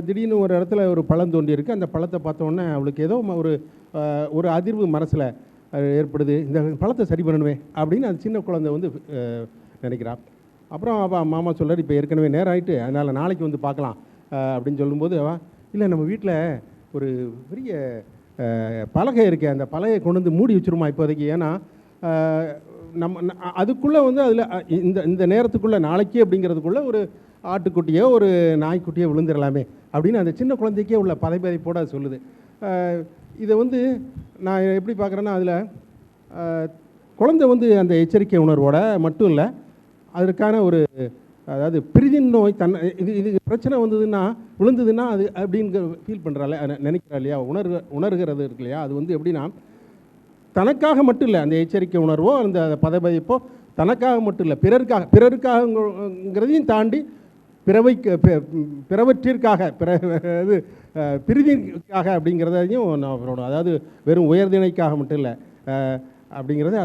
திடீர்னு ஒரு இடத்துல ஒரு பழம் தோண்டி இருக்குது. அந்த பழத்தை பார்த்தோன்னே அவளுக்கு ஏதோ ஒரு அதிர்வு மனசில் ஏற்படுது. இந்த பழத்தை சரி பண்ணணுமே அப்படின்னு அந்த சின்ன குழந்தை வந்து நினைக்கிறா. அப்புறம் அவள் மாமா சொல்கிறார், இப்போ ஏற்கனவே நேரம் ஆகிட்டு, அதனால் நாளைக்கு வந்து பார்க்கலாம் அப்படின்னு சொல்லும்போது இல்லை, நம்ம வீட்டில் ஒரு பெரிய பலகை இருக்கே, அந்த பலகையை கொண்டு வந்து மூடி வச்சுருமா இப்போதைக்கு. ஏன்னா அதுக்குள்ளே வந்து அதில் இந்த நேரத்துக்குள்ளே நாளைக்கு அப்படிங்கிறதுக்குள்ளே ஒரு ஆட்டுக்குட்டியோ ஒரு நாய்க்குட்டியோ விழுந்துடலாமே அப்படின்னு அந்த சின்ன குழந்தைக்கே உள்ள பதைப்பதைப்போட சொல்லுது. இதை வந்து நான் எப்படி பார்க்குறேன்னா, அதில் குழந்தை வந்து அந்த எச்சரிக்கை உணர்வோட மட்டும் இல்லை, அதற்கான அதாவது பிரிதின் நோய் இது பிரச்சனை வந்ததுன்னா விழுந்ததுன்னா அது அப்படின்னு ஃபீல் பண்ணுறாள், நினைக்கிறா இல்லையா, உணர்கிறது இருக்கு இல்லையா. அது வந்து எப்படின்னா, தனக்காக மட்டும் இல்லை அந்த எச்சரிக்கை உணர்வோ அந்த பதைப்போ, தனக்காக மட்டும் இல்லை பிறருக்காகங்கிறதையும் தாண்டி பிறவற்றிற்காக பிரிதிற்காக அப்படிங்கிறதையும் நான் அவரோட, அதாவது வெறும் உயர்திணைக்காக மட்டும் இல்லை அப்படிங்கிறது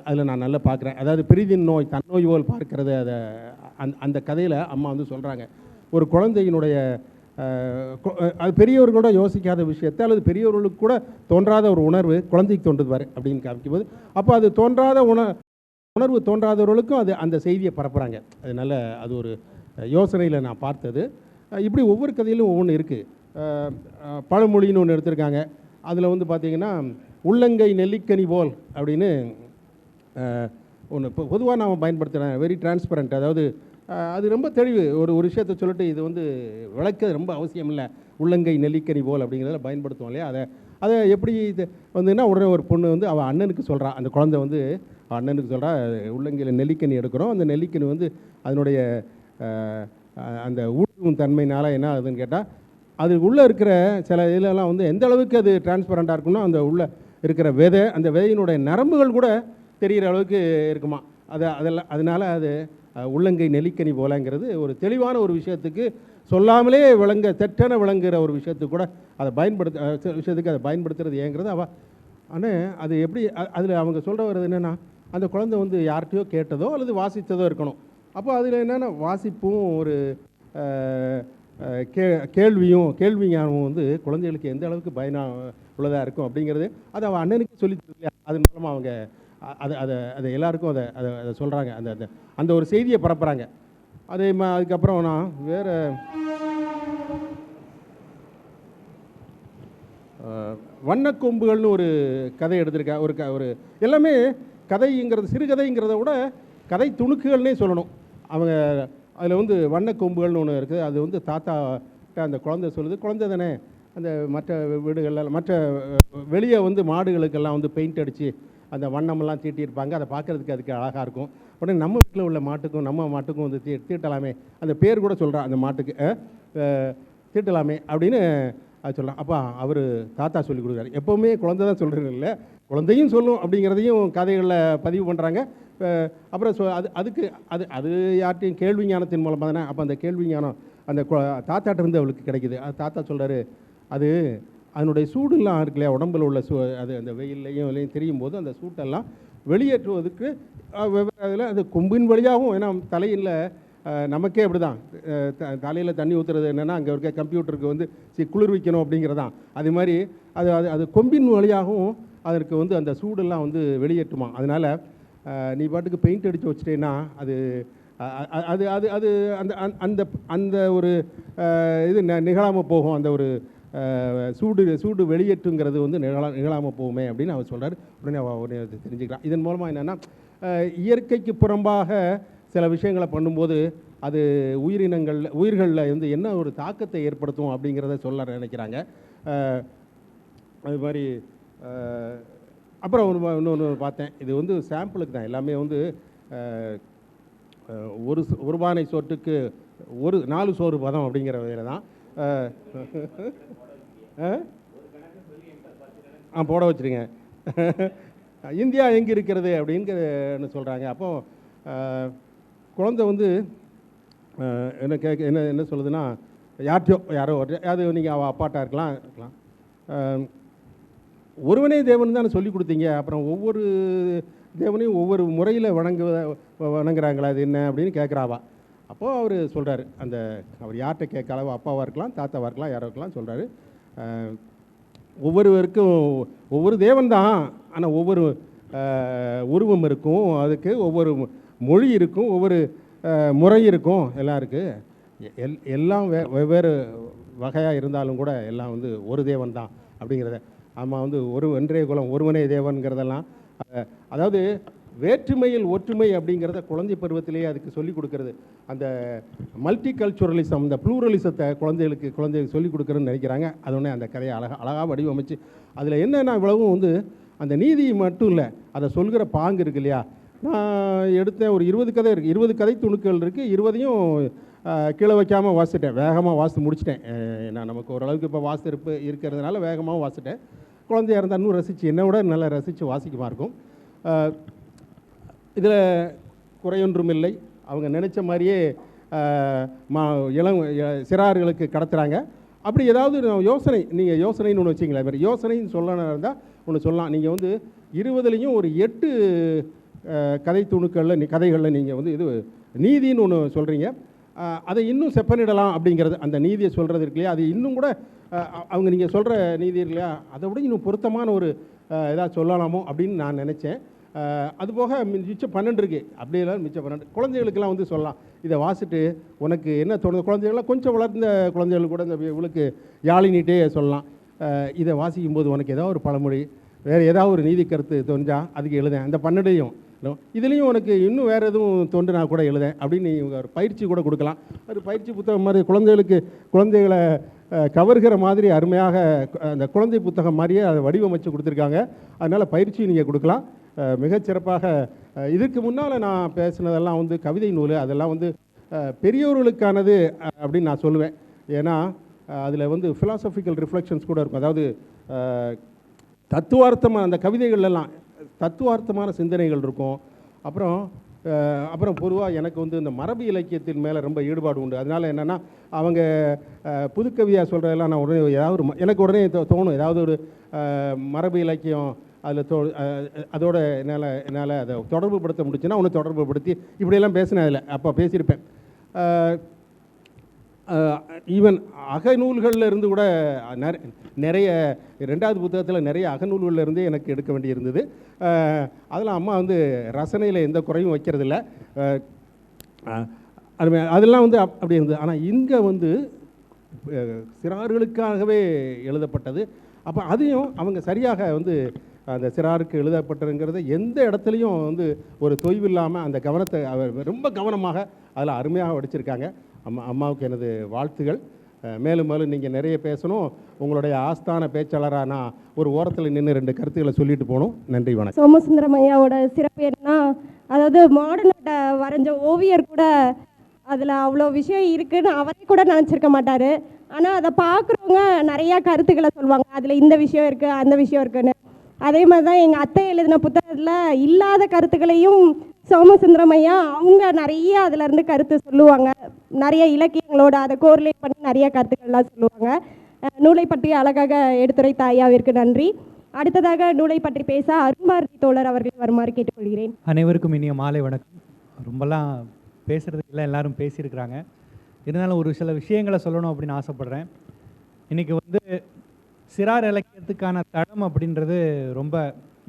அதில் நான் நல்லா பார்க்குறேன். அதாவது பிரிதின் நோய் தன்னோய் போல் பார்க்கறது. அந்த கதையில் அம்மா வந்து சொல்கிறாங்க, ஒரு குழந்தையினுடைய அது பெரியவர்களோட யோசிக்காத விஷயத்தை அல்லது பெரியவர்களுக்கு கூட தோன்றாத ஒரு உணர்வு குழந்தைக்கு தோன்றுவார் அப்படின்னு காமிக்கும்போது, அப்போ அது தோன்றாத உணர்வு தோன்றாதவர்களுக்கும் அந்த செய்தியை பரப்புகிறாங்க. அதனால் அது ஒரு யோசனையில் நான் பார்த்தது. இப்படி ஒவ்வொரு கதையிலும் ஒவ்வொன்று இருக்குது. பழமொழின்னு ஒன்று எடுத்திருக்காங்க. அதில் வந்து பார்த்திங்கன்னா, உள்ளங்கை நெல்லிக்கனி போல் அப்படின்னு ஒன்று பொதுவாக நாம் பயன்படுத்துகிறேன். வெரி டிரான்ஸ்பரண்ட், அதாவது அது ரொம்ப தெளிவு. ஒரு விஷயத்தை சொல்லிட்டு இது வந்து விளக்க ரொம்ப அவசியம் இல்லை, உள்ளங்கை நெல்லிக்கனி போல் அப்படிங்கிறத பயன்படுத்துவோம் இல்லையா. அதை எப்படி இது வந்துன்னா, உடனே ஒரு பொண்ணு வந்து அவள் அண்ணனுக்கு சொல்கிறா, அந்த குழந்தை வந்து அண்ணனுக்கு சொல்கிறா, உள்ளங்கையில் நெல்லிக்கனி எடுக்கிறோம், அந்த நெல்லிக்கனி வந்து அதனுடைய அந்த ஊடுருவும் தன்மையினால் என்ன ஆகுதுன்னு கேட்டால், அது உள்ளே இருக்கிற சில இதெல்லாம் வந்து எந்த அளவுக்கு அது டிரான்ஸ்பரண்ட்டாக இருக்குன்னா, அந்த உள்ளே இருக்கிற விதை, அந்த விதையினுடைய நரம்புகள் கூட தெரிகிற அளவுக்கு இருக்குமா. அதனால் அது உள்ளங்கை நெல்லிக்கனி போலங்கிறது ஒரு தெளிவான ஒரு விஷயத்துக்கு சொல்லாமலே தெட்டென விளங்குகிற ஒரு விஷயத்துக்கு கூட அதை விஷயத்துக்கு அதை பயன்படுத்துறது ஏங்கிறது ஆனால் அது எப்படி அதில் அவங்க சொல்கிற வருது என்னென்னா, அந்த குழந்தை வந்து யார்கிட்டையோ கேட்டதோ அல்லது வாசித்ததோ இருக்கணும். அப்போ அதில் என்னென்னா, வாசிப்பும் ஒரு கேள்வி ஞானமும் வந்து குழந்தைகளுக்கு எந்த அளவுக்கு உள்ளதாக இருக்கும் அப்படிங்கிறது அது அவள் அண்ணனுக்கு சொல்லி தரலையா. அது மூலமாக அவங்க அதை எல்லாருக்கும் அதை சொல்கிறாங்க, அந்த ஒரு செய்தியை பரப்புகிறாங்க. அதுக்கப்புறம் நான் வேறு வண்ணக்கொம்புகள்னு ஒரு கதை எடுத்திருக்கா. ஒரு எல்லாமே கதைங்கிறது சிறுகதைங்கிறத விட கதை துணுக்குகள்னே சொல்லணும். அவங்க அதில் வந்து வண்ணக்கொம்புகள்னு ஒன்று இருக்குது. அது வந்து தாத்தா அந்த குழந்தை சொல்லுது, குழந்தை தானே அந்த மற்ற வீடுகளில் மற்ற வெளியே வந்து மாடுகளுக்கெல்லாம் வந்து பெயிண்ட் அடித்து அந்த வண்ணமெல்லாம் தீட்டியிருப்பாங்க. அதை பார்க்குறதுக்கு அதுக்கு அழகாக இருக்கும். உடனே நம்ம வீட்டில் உள்ள மாட்டுக்கும் நம்ம மாட்டுக்கும் வந்து தீட்டலாமே, அந்த பேர் கூட சொல்கிறான் அந்த மாட்டுக்கு தீட்டலாமே அப்படின்னு அது சொல்லலாம். அப்போ அவர் தாத்தா சொல்லி கொடுக்குறாரு. எப்போவுமே குழந்தை தான் சொல்கிறது இல்லை, குழந்தையும் சொல்லும் அப்படிங்கிறதையும் கதைகளில் பதிவு பண்ணுறாங்க. அப்புறம் அதுக்கு அது யார்ட்டையும் கேள்வி ஞானத்தின் மூலமாக தானே. அப்போ அந்த கேள்வி ஞானம் அந்த தாத்தாட்ட இருந்து அவளுக்கு கிடைக்குது. அது தாத்தா சொல்கிறாரு, அது அதனுடைய சூடுலாம் இருக்கு இல்லையா, உடம்பில் உள்ள அது அந்த வெயிலையும் தெரியும் போது அந்த சூட்டெல்லாம் வெளியேற்றுவதற்கு வெவ்வேறு அது கொம்பின் வழியாகவும், ஏன்னா தலையில் நமக்கே அப்படி தான் தலையில் தண்ணி ஊற்றுறது என்னென்னா அங்கே இருக்க கம்ப்யூட்டருக்கு வந்து குளிர்விக்கணும் அப்படிங்கிறதான். அது மாதிரி அது கொம்பின் வழியாகவும் அதற்கு வந்து அந்த சூடெல்லாம் வந்து வெளியேற்றுமா. அதனால் நீ பாட்டுக்கு பெயிண்ட் அடித்து வச்சிட்டேன்னா அது அது அது அது அந்த அந்த அந்த ஒரு இது நிகழாமல் போகும். அந்த ஒரு சூடு வெளியேற்றுங்கிறது வந்து நிகழாமல் போகுமே அப்படின்னு அவர் சொல்கிறார். உடனே அவள் தெரிஞ்சுக்கிறான். இதன் மூலமாக என்னென்னா இயற்கைக்கு புறம்பாக சில விஷயங்களை பண்ணும்போது அது உயிர்களில் வந்து என்ன ஒரு தாக்கத்தை ஏற்படுத்தும் அப்படிங்கிறத சொல்ல நினைக்கிறாங்க. அது மாதிரி அப்புறம் இன்னொன்று பார்த்தேன். இது வந்து சாம்பிளுக்கு தான், எல்லாமே வந்து ஒரு பானை சோற்றுக்கு 4 சோறு பதம் அப்படிங்கிற வகையில் தான் போட வச்சுருங்க. இந்தியா எங்கே இருக்கிறது அப்படின்னு சொல்கிறாங்க. அப்போது குழந்தை வந்து என்ன சொல்லுதுன்னா, யாரோ அது நீங்கள் அவள் அப்பாட்டா இருக்கலாம். ஒருவனே தேவன் தானே சொல்லி கொடுத்தீங்க, அப்புறம் ஒவ்வொரு தேவனையும் ஒவ்வொரு முறையில் வணங்குறாங்களா, அது என்ன அப்படின்னு கேட்குறாவா. அப்போது அவர் சொல்கிறாரு, அவர் யார்கிட்ட கேட்கலாம், அப்பாவாக இருக்கலாம், தாத்தாவாக இருக்கலாம், யாரோ இருக்கலாம் சொல்கிறாரு, ஒவ்வொருவருக்கும் ஒவ்வொரு தேவன் தான், ஆனால் ஒவ்வொரு உருவம் இருக்கும், அதுக்கு ஒவ்வொரு மொழி இருக்கும், ஒவ்வொரு முறை இருக்கும், எல்லாம் இருக்குது. எல்லாம் வெவ்வேறு வகையாக இருந்தாலும் கூட எல்லாம் வந்து ஒரு தேவன் தான் அப்படிங்கிறத. ஆமாம், வந்து ஒன்றே குலம் ஒருவனே தேவன்கிறதெல்லாம், அதாவது வேற்றுமையில் ஒற்றுமை அப்படிங்கிறத குழந்தை பருவத்திலேயே அதுக்கு சொல்லிக் கொடுக்கறது. அந்த மல்டி கல்ச்சுரலிசம், இந்த ப்ளூரலிசத்தை குழந்தைகளுக்கு சொல்லிக் கொடுக்குறதுன்னு நினைக்கிறாங்க. அது ஒன்றே அந்த கதையை அழகாக வடிவமைச்சு அதில் என்னென்னா இவ்வளவும் வந்து அந்த நீதி மட்டும் இல்லை, அதை சொல்கிற பாங்கு இருக்கு இல்லையா. நான் எடுத்தேன் ஒரு 20 கதை இருக்குது, 20 கதை துணுக்கள் இருக்குது. 20ஐயும் கீழே வைக்காமல் வாசிட்டேன், வேகமாக வாசித்து முடிச்சிட்டேன். நான் நமக்கு ஓரளவுக்கு இப்போ வாசிப்பு இருக்கிறதுனால வேகமாக வாசிட்டேன். குழந்தையாக இருந்தால் இன்னும் ரசித்து என்னை விட நல்லா ரசித்து வாசிக்குமா இருக்கும். இதில் குறையொன்றும் இல்லை, அவங்க நினச்ச மாதிரியே சிறார்களுக்கு கடத்துகிறாங்க. அப்படி ஏதாவது யோசனை, நீங்கள் யோசனைன்னு ஒன்று வச்சிங்களா, மாதிரி யோசனைன்னு சொல்லணும் இருந்தால் ஒன்று சொல்லலாம். நீங்கள் வந்து 20லையும் ஒரு 8 கதை துணுக்களில் கதைகளில் நீங்கள் வந்து இது நீதின்னு ஒன்று சொல்கிறீங்க, அதை இன்னும் செப்பனிடலாம் அப்படிங்கிறது. அந்த நீதியை சொல்கிறது இருக்கு இல்லையா, அது இன்னும் கூட அவங்க நீங்கள் சொல்கிற நீதி இருக்கு இல்லையா, அதை விட இன்னும் பொருத்தமான ஒரு ஏதாவது சொல்லலாமோ அப்படின்னு நான் நினச்சேன். அதுபோக மிச்சம் 12 இருக்குது, அப்படியெல்லாம் மிச்சம் 12 குழந்தைகளுக்கெல்லாம் வந்து சொல்லலாம். இதை வாசிட்டு உனக்கு என்ன தோணுது, குழந்தைகள்லாம் கொஞ்சம் வளர்ந்த குழந்தைகள் கூட இந்த இவளுக்கு யாழினிட்டே சொல்லலாம். இதை வாசிக்கும்போது உனக்கு ஏதாவது ஒரு பழமொழி, வேறு ஏதாவது ஒரு நீதி கருத்து தோன்றா அதுக்கு எழுதேன். அந்த 12ஐயும் இதுலேயும் உனக்கு இன்னும் வேறு எதுவும் தோன்றுனா கூட எழுதேன் அப்படின்னு இவங்க ஒரு பயிற்சி கூட கொடுக்கலாம். ஒரு பயிற்சி புத்தகம் மாதிரி குழந்தைகளை கவர்கிற மாதிரி அருமையாக அந்த குழந்தை புத்தகம் மாதிரியே அதை வடிவமைச்சு கொடுத்துருக்காங்க. அதனால் பயிற்சி நீங்கள் கொடுக்கலாம் மிகச்சிறப்பாக. இதுக்கு முன்னால் நான் பேசினதெல்லாம் வந்து கவிதை நூல், அதெல்லாம் வந்து பெரியோர்களுக்கானது அப்படின்னு நான் சொல்லுவேன். ஏன்னா அதில் வந்து ஃபிலாசபிக்கல் ரிஃப்ளெக்ஷன்ஸ் கூட இருக்கும். அதாவது தத்துவார்த்தமாக அந்த கவிதைகள்லாம் தத்துவார்த்தமான சிந்தனைகள் இருக்கும். அப்புறம் பொதுவாக எனக்கு வந்து இந்த மரபு இலக்கியத்தின் மேலே ரொம்ப ஈடுபாடு உண்டு. அதனால் என்னென்னா அவங்க புதுக்கவியாக சொல்கிறதெல்லாம் நான் உடனே ஏதாவது எனக்கு உடனே தோணும், ஏதாவது ஒரு மரபு இலக்கியம் அதில் அதோட என்னால் அதை தொடர்பு படுத்த முடிச்சுன்னா ஒன்று தொடர்பு படுத்தி இப்படியெல்லாம் பேசினேன். அதில் அப்போ பேசியிருப்பேன். ஈவன் அகநூல்களில் இருந்து கூட நிறைய 2வது புத்தகத்தில் நிறைய அகநூல்களில் இருந்தே எனக்கு எடுக்க வேண்டியிருந்தது. அதெல்லாம் அம்மா வந்து ரசனையில் எந்த குறையும் வைக்கிறதில்ல, அதெல்லாம் வந்து அப்படி இருந்தது. ஆனால் இங்கே வந்து சிறார்களுக்காகவே எழுதப்பட்டது. அப்போ அதையும் அவங்க சரியாக வந்து அந்த சிறாருக்கு எழுதப்பட்டிருங்கிறத எந்த இடத்துலையும் வந்து ஒரு தொய்வு இல்லாமல் அந்த கவனத்தை அவர் ரொம்ப கவனமாக அதில் அருமையாக வடிச்சிருக்காங்க. அம்மாவுக்கு எனது வாழ்த்துகள். மேலும் மேலும் நீங்கள் நிறைய பேசணும். உங்களுடைய ஆஸ்தான பேச்சாளராக நான் ஒரு ஓரத்தில் நின்று 2 கருத்துக்களை சொல்லிட்டு போகணும். நன்றி, வணக்கம். சோமசுந்தரம் ஐயாவோட சிறப்பு என்ன, அதாவது மாடர்ன் வரைஞ்ச ஓவியர் கூட அதில் அவ்வளோ விஷயம் இருக்குன்னு அவரே கூட நினச்சிருக்க மாட்டார். ஆனால் அதை பார்க்குறவங்க நிறையா கருத்துக்களை சொல்லுவாங்க, அதில் இந்த விஷயம் இருக்குது அந்த விஷயம் இருக்குன்னு. அதே மாதிரி தான் எங்கள் அத்தை எழுதின புத்தகத்தில் இல்லாத கருத்துக்களையும் சோமசுந்தரம் ஐயா அவங்க நிறைய அதிலேருந்து கருத்து சொல்லுவாங்க. நிறைய இலக்கியங்களோட அதை கோரிலேட் பண்ணி நிறைய கருத்துக்கள்லாம் சொல்லுவாங்க. நூலை பற்றி அழகாக எடுத்துரைத்த ஐயாவிற்கு நன்றி. அடுத்ததாக நூலை பற்றி பேச அருண்பாரதி தோழர் அவர்கள் வருமாறு கேட்டுக்கொள்கிறேன். அனைவருக்கும் இனிய மாலை வணக்கம். ரொம்பலாம் பேசுகிறதுக்கு இல்லை, எல்லாரும் பேசியிருக்கிறாங்க. இருந்தாலும் ஒரு சில விஷயங்களை சொல்லணும் அப்படின்னு ஆசைப்பட்றேன். இன்றைக்கி வந்து சிறார் இலக்கியத்துக்கான தடம் அப்படின்றது ரொம்ப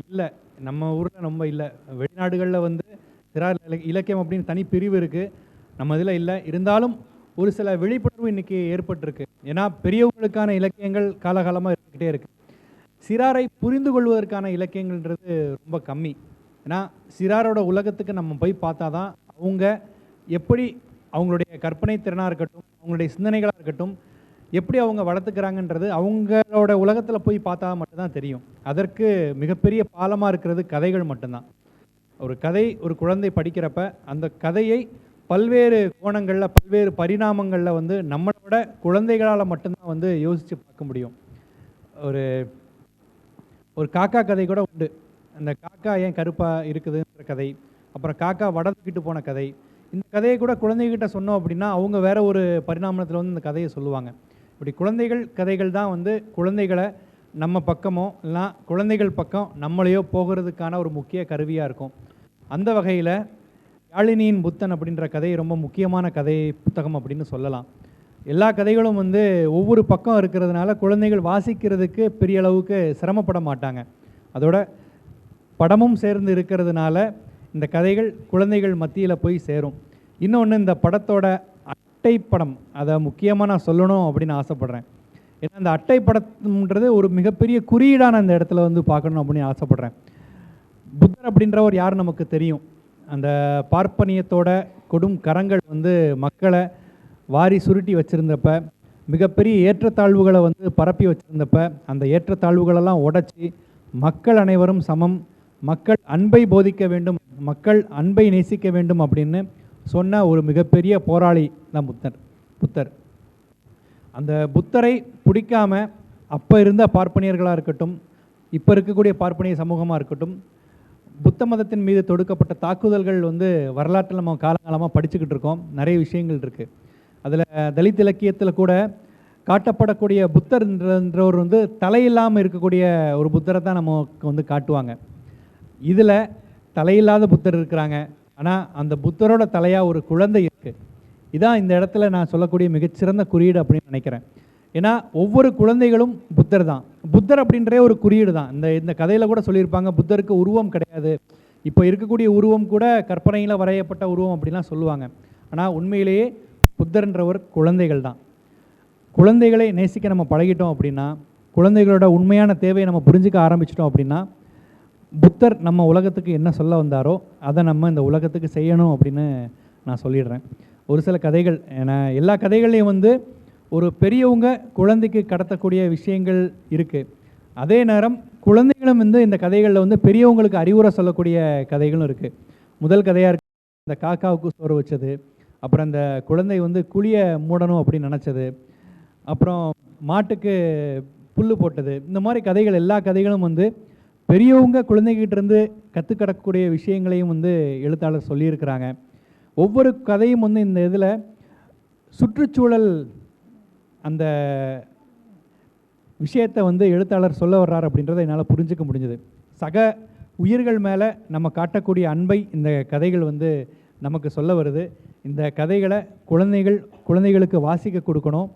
இல்லை, நம்ம ஊரில் ரொம்ப இல்லை. வெளிநாடுகளில் வந்து சிறார் இலக்கியம் அப்படின்னு தனி பிரிவு இருக்குது, நம்ம இதில் இல்லை. இருந்தாலும் ஒரு சில விழிப்புணர்வு இன்றைக்கி ஏற்பட்டிருக்கு. ஏன்னா பெரியவங்களுக்கான இலக்கியங்கள் காலகாலமாக இருந்துக்கிட்டே இருக்குது. சிறாரை புரிந்து கொள்வதற்கான இலக்கியங்கள்ன்றது ரொம்ப கம்மி. ஏன்னா சிறாரோட உலகத்துக்கு நம்ம போய் பார்த்தா தான் அவங்க எப்படி அவங்களுடைய கற்பனை திறனாக இருக்கட்டும், அவங்களுடைய சிந்தனைகளாக இருக்கட்டும், எப்படி அவங்க வளர்த்துக்கிறாங்கன்றது அவங்களோட உலகத்தில் போய் பார்த்தா மட்டும்தான் தெரியும். அதற்கு மிகப்பெரிய பாலமாக இருக்கிறது கதைகள் மட்டும்தான். ஒரு கதை ஒரு குழந்தை படிக்கிறப்ப அந்த கதையை பல்வேறு கோணங்களில் பல்வேறு பரிணாமங்களில் வந்து நம்மளோட குழந்தைகளால் மட்டும்தான் வந்து யோசித்து பார்க்க முடியும். ஒரு காக்கா கதை கூட உண்டு. அந்த காக்கா ஏன் கருப்பாக இருக்குதுன்ற கதை, அப்புறம் காக்கா வடத்துக்கிட்டு போன கதை. இந்த கதையை கூட குழந்தைகிட்ட சொன்னோம் அப்படின்னா அவங்க வேற ஒரு பரிணாமத்தில் வந்து இந்த கதையை சொல்லுவாங்க. இப்படி குழந்தைகள் கதைகள் தான் வந்து குழந்தைகளை நம்ம பக்கமோ இல்லைனா குழந்தைகள் பக்கம் நம்மளையோ போகிறதுக்கான ஒரு முக்கிய கருவியாக இருக்கும். அந்த வகையில் யாழினியின் புத்தன் அப்படின்ற கதை ரொம்ப முக்கியமான கதை புத்தகம் அப்படின்னு சொல்லலாம். எல்லா கதைகளும் வந்து ஒவ்வொரு பக்கம் இருக்கிறதுனால குழந்தைகள் வாசிக்கிறதுக்கு பெரிய அளவுக்கு சிரமப்பட மாட்டாங்க. அதோட படமும் சேர்ந்து இருக்கிறதுனால இந்த கதைகள் குழந்தைகள் மத்தியில் போய் சேரும். இன்னொன்று, இந்த படத்தோட அட்டை படம் அதை முக்கியமாக நான் சொல்லணும் அப்படின்னு ஆசைப்பட்றேன். ஏன்னா அந்த அட்டை படம்ன்றது ஒரு மிகப்பெரிய குறியீடான அந்த இடத்துல வந்து பார்க்கணும் அப்படின்னு ஆசைப்பட்றேன். புத்தர் அப்படின்றவர் யார் நமக்கு தெரியும். அந்த பார்ப்பனியத்தோட கொடும் கரங்கள் வந்து மக்களை வாரி சுருட்டி வச்சுருந்தப்ப, மிகப்பெரிய ஏற்றத்தாழ்வுகளை வந்து பரப்பி வச்சுருந்தப்ப, அந்த ஏற்றத்தாழ்வுகளெல்லாம் உடைச்சி மக்கள் அனைவரும் சமம், மக்கள் அன்பை போதிக்க வேண்டும், மக்கள் அன்பை நேசிக்க வேண்டும் அப்படின்னு சொன்ன ஒரு மிகப்பெரிய போராளி தான் புத்தர். அந்த புத்தரை பிடிக்காம அப்போ இருந்த பார்ப்பனியர்களாக இருக்கட்டும், இப்போ இருக்கக்கூடிய பார்ப்பனிய சமூகமாக இருக்கட்டும், புத்த மதத்தின் மீது தொடுக்கப்பட்ட தாக்குதல்கள் வந்து வரலாற்றில் நம்ம காலங்காலமாக படிச்சுக்கிட்டு இருக்கோம். நிறைய விஷயங்கள் இருக்குது. அதில் தலித் இலக்கியத்தில் கூட காட்டப்படக்கூடிய புத்தர்ன்றவர் வந்து தலையில்லாமல் இருக்கக்கூடிய ஒரு புத்தரை தான் நமக்கு வந்து காட்டுவாங்க. இதில் தலையில்லாத புத்தர் இருக்கிறாங்க, ஆனால் அந்த புத்தரோட தலையாக ஒரு குழந்தை இருக்குது. இதான் இந்த இடத்துல நான் சொல்லக்கூடிய மிகச்சிறந்த குறியீடு அப்படின்னு நினைக்கிறேன். ஏன்னா ஒவ்வொரு குழந்தைகளும் புத்தர் தான். புத்தர் அப்படின்றே ஒரு குறியீடு தான். இந்த கதையில் கூட சொல்லியிருப்பாங்க, புத்தருக்கு உருவம் கிடையாது, இப்போ இருக்கக்கூடிய உருவம் கூட கற்பனையில் வரையப்பட்ட உருவம் அப்படிலாம் சொல்லுவாங்க. ஆனால் உண்மையிலேயே புத்தர்ன்றவர் குழந்தைகள் தான். குழந்தைகளை நேசிக்க நம்ம பழகிட்டோம் அப்படின்னா, குழந்தைகளோட உண்மையான தேவையை நம்ம புரிஞ்சிக்க ஆரம்பிச்சிட்டோம் அப்படின்னா, புத்தர் நம்ம உலகத்துக்கு என்ன சொல்ல வந்தாரோ அதை நம்ம இந்த உலகத்துக்கு செய்யணும் அப்படின்னு நான் சொல்லிடுறேன். ஒரு சில கதைகள், ஏன்னா எல்லா கதைகள்லையும் வந்து ஒரு பெரியவங்க குழந்தைக்கு கடத்தக்கூடிய விஷயங்கள் இருக்குது. அதே நேரம் குழந்தைகளும் வந்து இந்த கதைகளில் வந்து பெரியவங்களுக்கு அறிவுரை சொல்லக்கூடிய கதைகளும் இருக்குது. முதல் கதையாக இருக்கு இந்த காக்காவுக்கு சோறு வச்சது, அப்புறம் அந்த குழந்தை வந்து குழியை மூடணும் அப்படின்னு நினச்சது, அப்புறம் மாட்டுக்கு புல் போட்டது. இந்த மாதிரி கதைகள், எல்லா கதைகளும் வந்து பெரியவங்க குழந்தைகிட்டேருந்து கற்றுக்கிடக்கூடிய விஷயங்களையும் வந்து எழுத்தாளர் சொல்லியிருக்கிறாங்க. ஒவ்வொரு கதையும் வந்து இந்த இதில் சுற்றுச்சூழல் அந்த விஷயத்தை வந்து எழுத்தாளர் சொல்ல வர்றார் அப்படின்றத என்னால் புரிஞ்சிக்க முடிஞ்சது. சக உயிர்கள் மேலே நம்ம காட்டக்கூடிய அன்பை இந்த கதைகள் வந்து நமக்கு சொல்ல வருது. இந்த கதைகளை குழந்தைகளுக்கு வாசிக்க கொடுக்கணும்.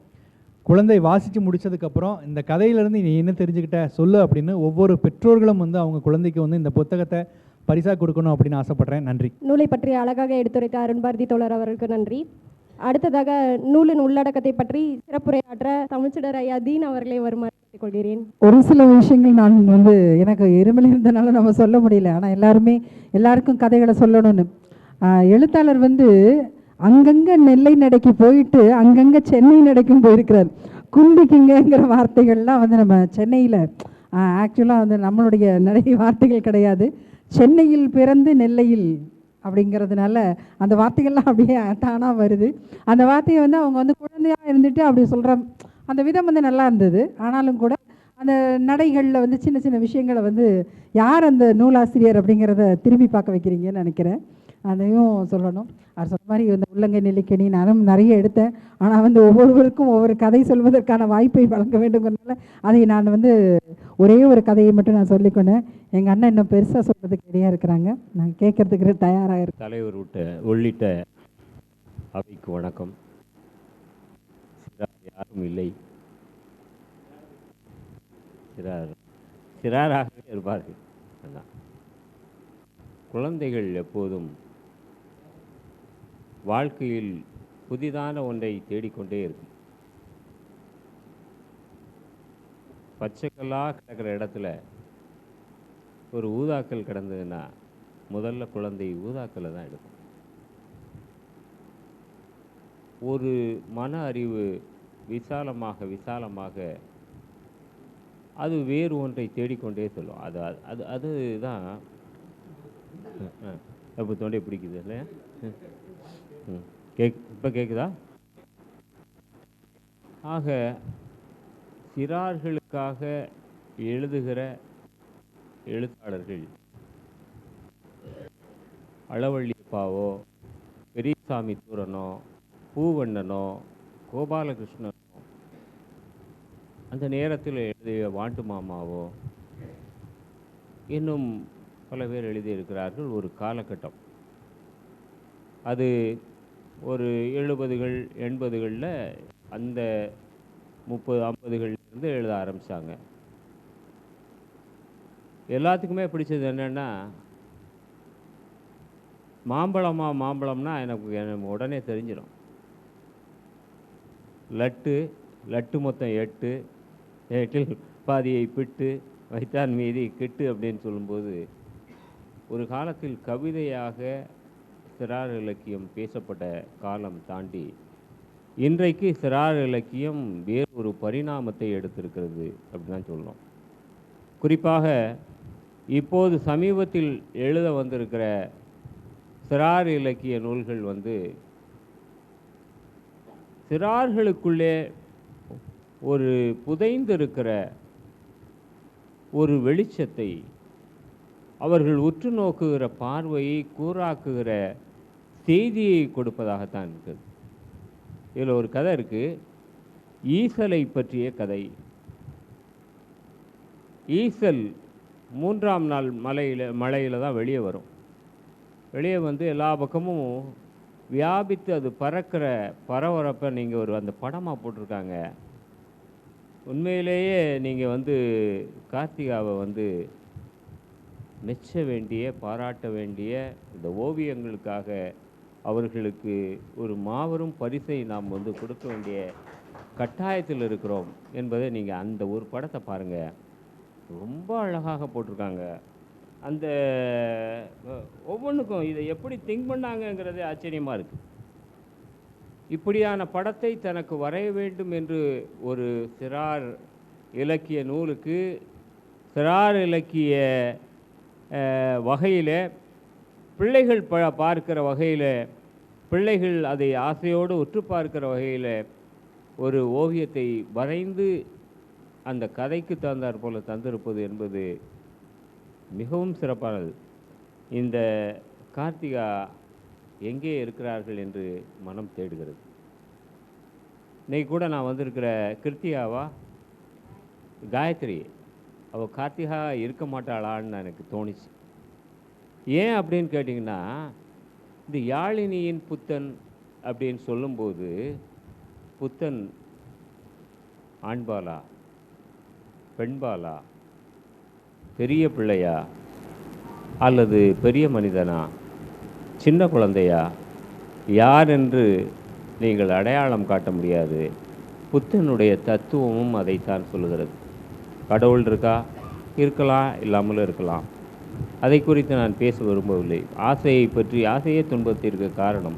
குழந்தை வாசித்து முடித்ததுக்கப்புறம் இந்த கதையிலேருந்து நீ என்ன தெரிஞ்சுக்கிட்ட சொல்லு அப்படின்னு ஒவ்வொரு பெற்றோர்களும் வந்து அவங்க குழந்தைக்கு வந்து இந்த புத்தகத்தை பரிசாக கொடுக்கணும் அப்படின்னு ஆசைப்பட்றேன். நன்றி. நூலை பற்றி அழகாக எடுத்துரைத்த அருண்பாரதி தோழர் அவர்களுக்கு நன்றி. அடுத்ததாக நூலின் உள்ளடக்கத்தை பற்றி சிறப்புரையாற்ற தமிழ்ச்சிடர் ஐயா தீன் அவர்களை வருமாறு தெரிவித்துக் கொள்கிறேன். ஒரு சில விஷயங்கள் நான் எனக்கு இருமல் இருந்தனால நம்ம சொல்ல முடியல. ஆனால் எல்லாருக்கும் கதைகளை சொல்லணும்னு எழுத்தாளர் அங்கங்கே நெல்லை நடைக்கு போயிட்டு அங்கங்கே சென்னை நடைக்கும் போயிருக்கிறார். குந்திக்கிங்கிற வார்த்தைகள்லாம் நம்ம சென்னையில் ஆக்சுவலாக நம்மளுடைய நடை வார்த்தைகள் கிடையாது. சென்னையில் பிறந்து நெல்லையில் அப்படிங்கிறதுனால அந்த வார்த்தைகள்லாம் அப்படியே தானாக வருது. அந்த வார்த்தையை அவங்க குழந்தையாக இருந்துட்டு அப்படி சொல்கிற அந்த விதம் நல்லா இருந்தது. ஆனாலும் கூட அந்த நடைகளில் சின்ன சின்ன விஷயங்களை யார் அந்த நூலாசிரியர் அப்படிங்கிறத திரும்பி பார்க்க வைக்கிறீங்கன்னு நினைக்கிறேன். அதையும் சொல்லணும். அவர் சொன்ன மாதிரி உள்ளங்கை நெல்லிக்கனி நானும் நிறைய எடுத்தேன். ஆனால் ஒவ்வொருவருக்கும் ஒவ்வொரு கதை சொல்வதற்கான வாய்ப்பை வழங்க வேண்டுங்கிறதுனால அதை நான் ஒரே ஒரு கதையை மட்டும் நான் சொல்லிக்கொண்டேன். எங்கள் அண்ணன் இன்னும் பெருசாக சொல்கிறதுக்கு ரெடியாக இருக்கிறாங்க. நான் கேட்கறதுக்கு தயாராக இருக்கேன். தலைவர் உள்ளிட்ட அவைக்கு வணக்கம். சிறார் யாரும் இல்லை, சிறாராகவே இருப்பார்கள். குழந்தைகள் எப்போதும் வாழ்க்கையில் புதிதான ஒன்றை தேடிக்கொண்டே இருக்கும். பச்சைக்கல்லாக கிடக்கிற இடத்துல ஒரு ஊதாக்கல் கிடந்ததுன்னா முதல்ல குழந்தை ஊதாக்கல்லை தான் எடுக்கும். ஒரு மன அறிவு விசாலமாக அது வேறு ஒன்றை தேடிக்கொண்டே சொல்லும். அதுதான் இப்போ தொண்டை பிடிக்குது இல்லையா? இப்போ கேட்குதா? ஆக சிறார்களுக்காக எழுதுகிற எழுத்தாளர்கள் அளவள்ளியப்பாவோ, பெரியசாமி தூரனோ, பூவண்ணனோ, கோபாலகிருஷ்ணனோ, அந்த நேரத்தில் எழுதிய வாண்டு மாமாவோ இன்னும் பல பேர் எழுதியிருக்கிறார்கள். ஒரு காலகட்டம் அது ஒரு 70கள் 80களில் அந்த 30-50களிலிருந்து எழுத ஆரம்பித்தாங்க. எல்லாத்துக்குமே பிடிச்சது என்னென்னா, மாம்பழம்னா எனக்கு உடனே தெரிஞ்சிடும். லட்டு மொத்தம் 8 பாதியை பிட்டு வைத்தான் மீதி கிட்டு அப்படின்னு சொல்லும்போது, ஒரு காலத்தில் கவிதையாக சிறார் இலக்கியம் பேசப்பட்ட காலம் தாண்டி இன்றைக்கு சிறார் இலக்கியம் வேறு ஒரு பரிணாமத்தை எடுத்திருக்கிறது அப்படின்னு தான் சொல்லணும். குறிப்பாக இப்போது சமீபத்தில் எழுத வந்திருக்கிற சிறார் இலக்கிய நூல்கள் சிறார்களுக்குள்ளே ஒரு புதைந்திருக்கிற ஒரு வெளிச்சத்தை, அவர்கள் உற்று நோக்குகிற பார்வையை கூராக்குகிற செய்தியை கொடுப்பதாகத்தான் இருக்குது. இதில் ஒரு கதை இருக்குது, ஈசலை பற்றிய கதை. ஈசல் 3ஆம் நாள் மழையில் தான் வெளியே வரும். வெளியே எல்லா பக்கமும் வியாபித்து அது பறக்கிற பரபரப்பை நீங்கள் அந்த படமாக போட்டிருக்காங்க. உண்மையிலேயே நீங்கள் கார்த்திகாவை மெச்ச வேண்டிய, பாராட்ட வேண்டிய, இந்த ஓவியங்களுக்காக அவர்களுக்கு ஒரு மாபெரும் பரிசை நாம் கொடுக்க வேண்டிய கட்டாயத்தில் இருக்கிறோம் என்பதை நீங்கள் அந்த ஒரு படத்தை பாருங்கள். ரொம்ப அழகாக போட்டிருக்காங்க. அந்த ஒவ்வொன்றுக்கும் இதை எப்படி திங்க் பண்ணாங்கங்கிறதே ஆச்சரியமாக இருக்குது. இப்படியான படத்தை தனக்கு வரைய வேண்டும் என்று ஒரு சிறார் இலக்கிய நூலுக்கு, சிறார் இலக்கிய வகையில் பிள்ளைகள் பார்க்கிற வகையில், பிள்ளைகள் அதை ஆசையோடு உற்று பார்க்கிற வகையில் ஒரு ஓவியத்தை வரைந்து அந்த கதைக்கு தந்தார் போல தந்திருப்பது என்பது மிகவும் சிறப்பானது. இந்த கார்த்திகா எங்கே இருக்கிறார்கள் என்று மனம் தேடுகிறது. இன்றைக்கி கூட நான் வந்திருக்கிற கிருத்திகாவா காயத்ரி, அவள் கார்த்திகா இருக்க மாட்டாளான்னு எனக்கு தோணிச்சு. ஏன் அப்படின்னு கேட்டிங்கன்னா, இந்த யாழினியின் புத்தன் அப்படின்னு சொல்லும்போது, புத்தன் ஆண்பாலா பெண்பாலா, பெரிய பிள்ளையா அல்லது பெரிய மனிதனா, சின்ன குழந்தையா, யார் என்று நீங்கள் அடையாளம் காட்ட முடியாது. புத்தனுடைய தத்துவமும் அதைத்தான் சொல்லுகிறது. கடவுள் இருக்கா? இருக்கலாம், இல்லாமலும் இருக்கலாம். அதை குறித்து நான் பேச விரும்பவில்லை. ஆசையை பற்றி, ஆசையே துன்பத்திற்கு காரணம்.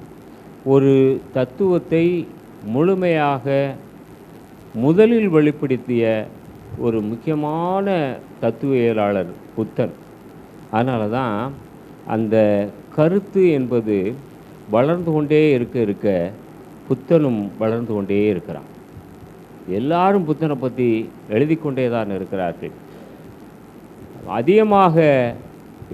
ஒரு தத்துவத்தை முழுமையாக முதலில் வெளிப்படுத்திய ஒரு முக்கியமான தத்துவியலாளர் புத்தன். அதனால தான் அந்த கருத்து என்பது வளர்ந்து கொண்டே இருக்க புத்தனும் வளர்ந்து கொண்டே இருக்கிறான். எல்லாரும் புத்தனை பற்றி எழுதி கொண்டே தான் இருக்கிறார்கள். அதிகமாக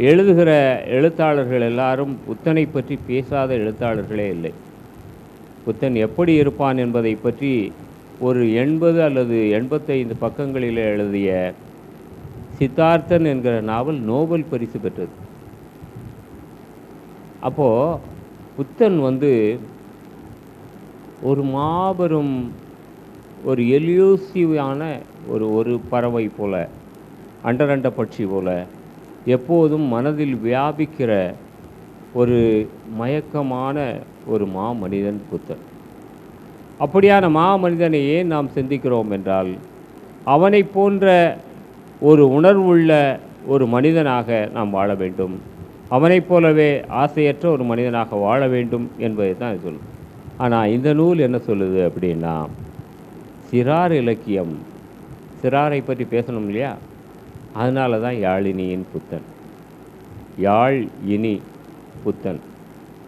எழுதுகிற எழுத்தாளர்கள் எல்லாரும் புத்தனை பற்றி பேசாத எழுத்தாளர்களே இல்லை. புத்தன் எப்படி இருப்பான் என்பதை பற்றி ஒரு 80 அல்லது 85 பக்கங்களில் எழுதிய சித்தார்த்தன் என்கிற நாவல் நோபல் பரிசு பெற்றது. அப்போது புத்தன் ஒரு மாபெரும் ஒரு எல்யூசிவான ஒரு பறவை போல, அண்டரண்ட பட்சி போல எப்போதும் மனதில் வியாபிக்கிற ஒரு மயக்கமான ஒரு மாமனிதன் புத்தன். அப்படியான மாமனிதனை ஏன் நாம் சிந்திக்கிறோம் என்றால், அவனை போன்ற ஒரு உணர்வுள்ள ஒரு மனிதனாக நாம் வாழ வேண்டும், அவனைப் போலவே ஆசையற்ற ஒரு மனிதனாக வாழ வேண்டும் என்பதை தான் சொல்லும். ஆனால் இந்த நூல் என்ன சொல்லுது அப்படின்னா, சிறார் இலக்கியம், சிறாரை பற்றி பேசணும் இல்லையா? அதனால தான் யாழினியின் புத்தன். யாழ் இனி புத்தன்.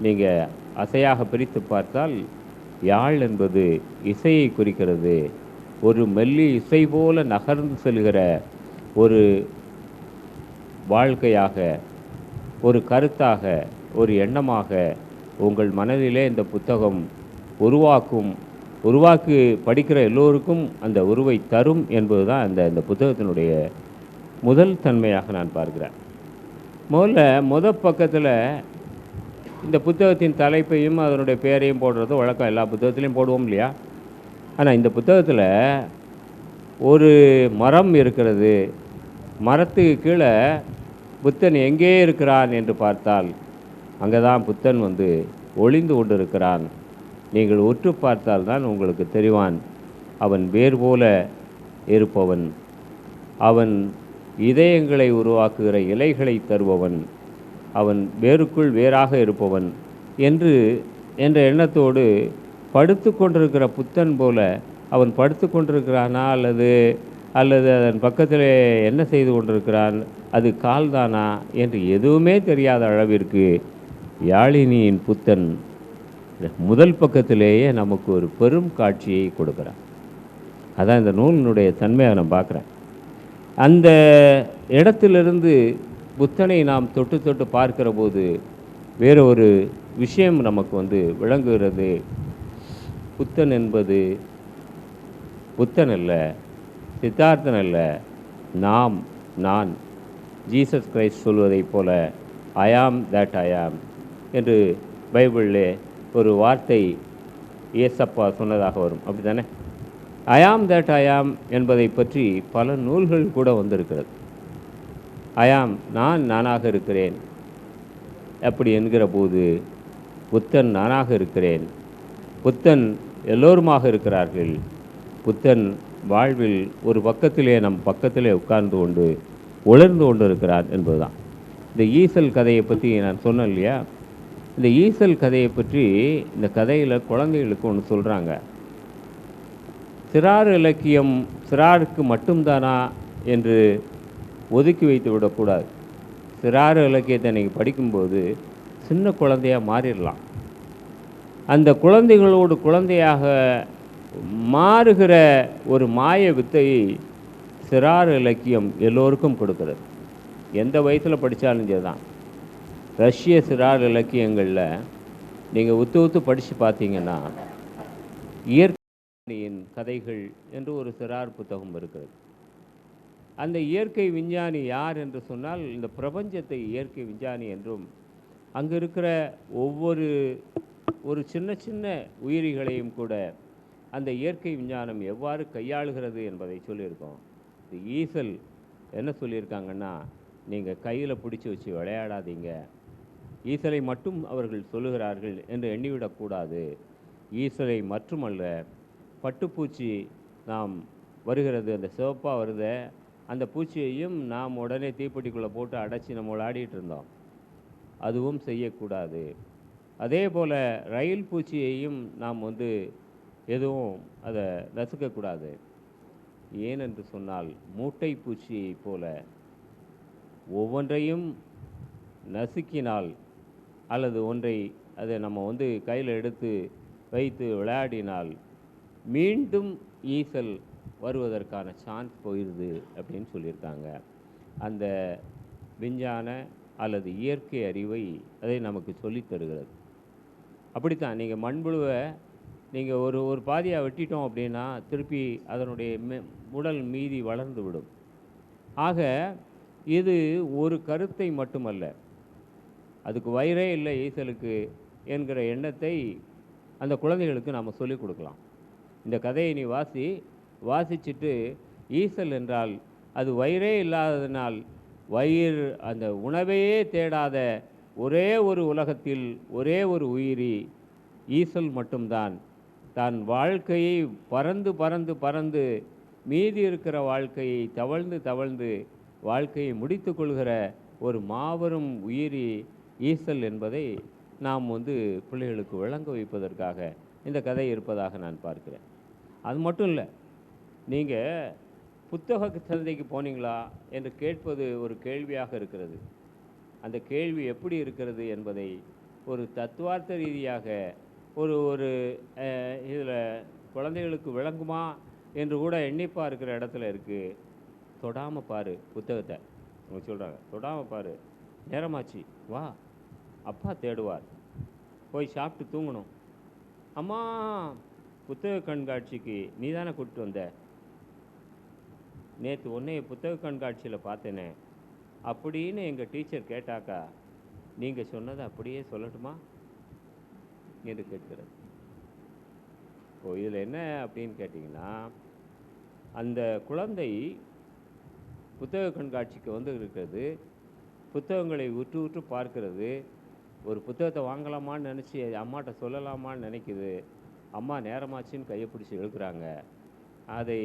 நீங்கள் அசையாக பிரித்து பார்த்தால் யாழ் என்பது இசையை குறிக்கிறது. ஒரு மெல்லி இசை போல நகர்ந்து செல்கிற ஒரு வாழ்க்கையாக, ஒரு கருத்தாக, ஒரு எண்ணமாக உங்கள் மனதிலே இந்த புத்தகம் உருவாக்கி படிக்கிற எல்லோருக்கும் அந்த உருவை தரும் என்பது தான் இந்த புத்தகத்தினுடைய முதல் தன்மையாக நான் பார்க்கிறேன். முதல் பக்கத்தில் இந்த புத்தகத்தின் தலைப்பையும் அதனுடைய பெயரையும் போடுறது வழக்கம், எல்லா புத்தகத்திலையும் போடுவோம் இல்லையா? ஆனால் இந்த புத்தகத்தில் ஒரு மரம் இருக்கிறது. மரத்துக்கு கீழே புத்தன் எங்கே இருக்கிறான் என்று பார்த்தால் அங்கே தான் புத்தன் ஒளிந்து கொண்டு இருக்கிறான். நீங்கள் உற்று பார்த்தால் தான் உங்களுக்கு தெரிவான். அவன் வேர் போல இருப்பவன், அவன் இதயங்களை உருவாக்குகிற இலைகளை தருபவன், அவன் வேருக்குள் வேறாக இருப்பவன் என்ற எண்ணத்தோடு படுத்து கொண்டிருக்கிற புத்தன் போல அவன் படுத்து கொண்டிருக்கிறானா அல்லது அதன் பக்கத்தில் என்ன செய்து கொண்டிருக்கிறான், அது கால்தானா என்று எதுவுமே தெரியாத அளவிற்கு யாழினியின் புத்தன் முதல் பக்கத்திலேயே நமக்கு ஒரு பெரும் காட்சியை கொடுக்குறான். அதான் இந்த நூலினுடைய தன்மையை நான் பார்க்குறேன். அந்த இடத்திலிருந்து புத்தனை நாம் தொட்டு பார்க்கிற போது வேறு ஒரு விஷயம் நமக்கு விளங்குகிறது. புத்தன் என்பது புத்தன் அல்ல, சித்தார்த்தன் அல்ல, நான் ஜீசஸ் கிரைஸ்ட் சொல்வதைப் போல ஐ ஆம் தட் ஐ ஆம் என்று பைபிளிலே ஒரு வார்த்தை இயேசப்பா சொன்னதாக வரும். அப்படி தானே? ஐ ஆம் தட் ஐ ஆம் என்பதை பற்றி பல நூல்கள் கூட வந்திருக்கிறது. ஐ ஆம், நானாக இருக்கிறேன் அப்படி என்கிற போது புத்தன் நானாக இருக்கிறேன், புத்தன் எல்லோருமாக இருக்கிறார்கள், புத்தன் வாழ்வில் ஒரு நம் பக்கத்திலே உட்கார்ந்து கொண்டு உணர்ந்து கொண்டு இருக்கிறார் என்பதுதான். இந்த ஈசல் கதையை பற்றி நான் சொன்னேன் இல்லையா? இந்த ஈசல் கதையை பற்றி இந்த கதையில் குழந்தைகளுக்கு ஒன்று சொல்கிறாங்க. சிறார் இலக்கியம் சிறாருக்கு மட்டும்தானா என்று ஒதுக்கி வைத்து விடக்கூடாது. சிறார் இலக்கியத்தை நீங்கள் படிக்கும்போது சின்ன குழந்தையாக மாறிடலாம். அந்த குழந்தைகளோடு குழந்தையாக மாறுகிற ஒரு மாய வித்தையை சிறார் இலக்கியம் எல்லோருக்கும் கொடுக்கிறது. எந்த வயசில் படித்தாலும் சரிதான். ரஷ்ய சிறார் இலக்கியங்களில் நீங்கள் உத்து படித்து பார்த்தீங்கன்னா இயற்கையின் கதைகள் என்று ஒரு சிறார் புத்தகம் இருக்கிறது. அந்த இயற்கை விஞ்ஞானி யார் என்று சொன்னால் இந்த பிரபஞ்சத்தை இயற்கை விஞ்ஞானி என்றும், அங்கே இருக்கிற ஒரு சின்ன உயிரிகளையும் கூட அந்த இயற்கை விஞ்ஞானம் எவ்வாறு கையாளுகிறது என்பதை சொல்லியிருக்கோம். இந்த ஈசல் என்ன சொல்லியிருக்காங்கன்னா, நீங்கள் கையில் பிடிச்சி வச்சு விளையாடாதீங்க, ஈசலை மட்டும் அவர்கள் சொல்லுகிறார்கள் என்று எண்ணிவிடக்கூடாது. ஈசலை மட்டுமல்ல, பட்டுப்பூச்சி நாம் வருகிறது, அந்த சிவப்பாக வருத அந்த பூச்சியையும் நாம் உடனே தீப்பெட்டிக்குள்ளே போட்டு அடைச்சி நம்ம விளையாடிட்டு இருந்தோம். அதுவும் செய்யக்கூடாது. அதே போல் ரயில் பூச்சியையும் நாம் வந்து எதுவும் அதை நசுக்கக்கூடாது. ஏனென்று சொன்னால் மூட்டை பூச்சியைப் போல ஒவ்வொன்றையும் நசுக்கினால் அல்லது ஒன்றை அதை நம்ம வந்து கையில் எடுத்து வைத்து விளையாடினால் மீண்டும் ஈசல் வருவதற்கான சான்ஸ் போயிடுது அப்படின்னு சொல்லியிருக்காங்க. அந்த விஞ்ஞான அல்லது இயற்கை அறிவை அதை நமக்கு சொல்லித் தருகிறது. அப்படித்தான் நீங்கள் மண்புழுவை நீங்கள் ஒரு பாதியாக வெட்டிட்டோம் அப்படின்னா திருப்பி அதனுடைய உடல் மீதி வளர்ந்து விடும். ஆக இது ஒரு கருத்தை மட்டுமல்ல, அதுக்கு வயிறே இல்லை ஈசலுக்கு என்கிற எண்ணத்தை அந்த குழந்தைகளுக்கு நாம் சொல்லிக் கொடுக்கலாம். இந்த கதையை நீ வாசிச்சுட்டு ஈசல் என்றால் அது வயிறே இல்லாததினால் வயிறு அந்த உணவையே தேடாத ஒரே ஒரு உலகத்தில் ஒரே ஒரு உயிரி ஈசல் மட்டும்தான். தான் வாழ்க்கையை பறந்து பறந்து பறந்து மீதி இருக்கிற வாழ்க்கையை தவழ்ந்து தவழ்ந்து வாழ்க்கையை முடித்து கொள்கிற ஒரு மாபெரும் உயிரி ஈசல் என்பதை நாம் வந்து பிள்ளைகளுக்கு விளங்க வைப்பதற்காக இந்த கதை இருப்பதாக நான் பார்க்கிறேன். அது மட்டும் இல்லை, நீங்கள் புத்தக சந்தைக்கு போனீங்களா என்று கேட்பது ஒரு கேள்வியாக இருக்கிறது. அந்த கேள்வி எப்படி இருக்கிறது என்பதை ஒரு தத்துவார்த்த ரீதியாக ஒரு இதில் குழந்தைகளுக்கு விளங்குமா என்று கூட எண்ணிப்பா இருக்கிற இடத்துல இருக்குது. தொடாமல் பாரு புத்தகத்தை, அவங்க சொல்கிறாங்க, தொடாமல் பாரு, நேரமாச்சு வா, அப்பா தேடுவார், போய் சாப்பிட்டு தூங்கணும், அம்மா புத்தக கண்காட்சிக்கு நீ தானே கூப்பிட்டு வந்த, நேற்று உன்னைய புத்தக கண்காட்சியில் பார்த்தேனே அப்படின்னு எங்கள் டீச்சர் கேட்டாக்கா நீங்கள் சொன்னதை அப்படியே சொல்லட்டுமா என்று கேட்கிறது. ஓ, இதில் என்ன அப்படின்னு கேட்டிங்கன்னா, அந்த குழந்தை புத்தக கண்காட்சிக்கு வந்து இருக்கிறது, புத்தகங்களை உற்று உற்று பார்க்கிறது, ஒரு புத்தகத்தை வாங்கலாமான்னு நினச்சி அம்மாட்ட சொல்லலாமான்னு நினைக்குது. அம்மா நேரமாச்சின்னு கையை பிடிச்சி இழுக்கிறாங்க. அதை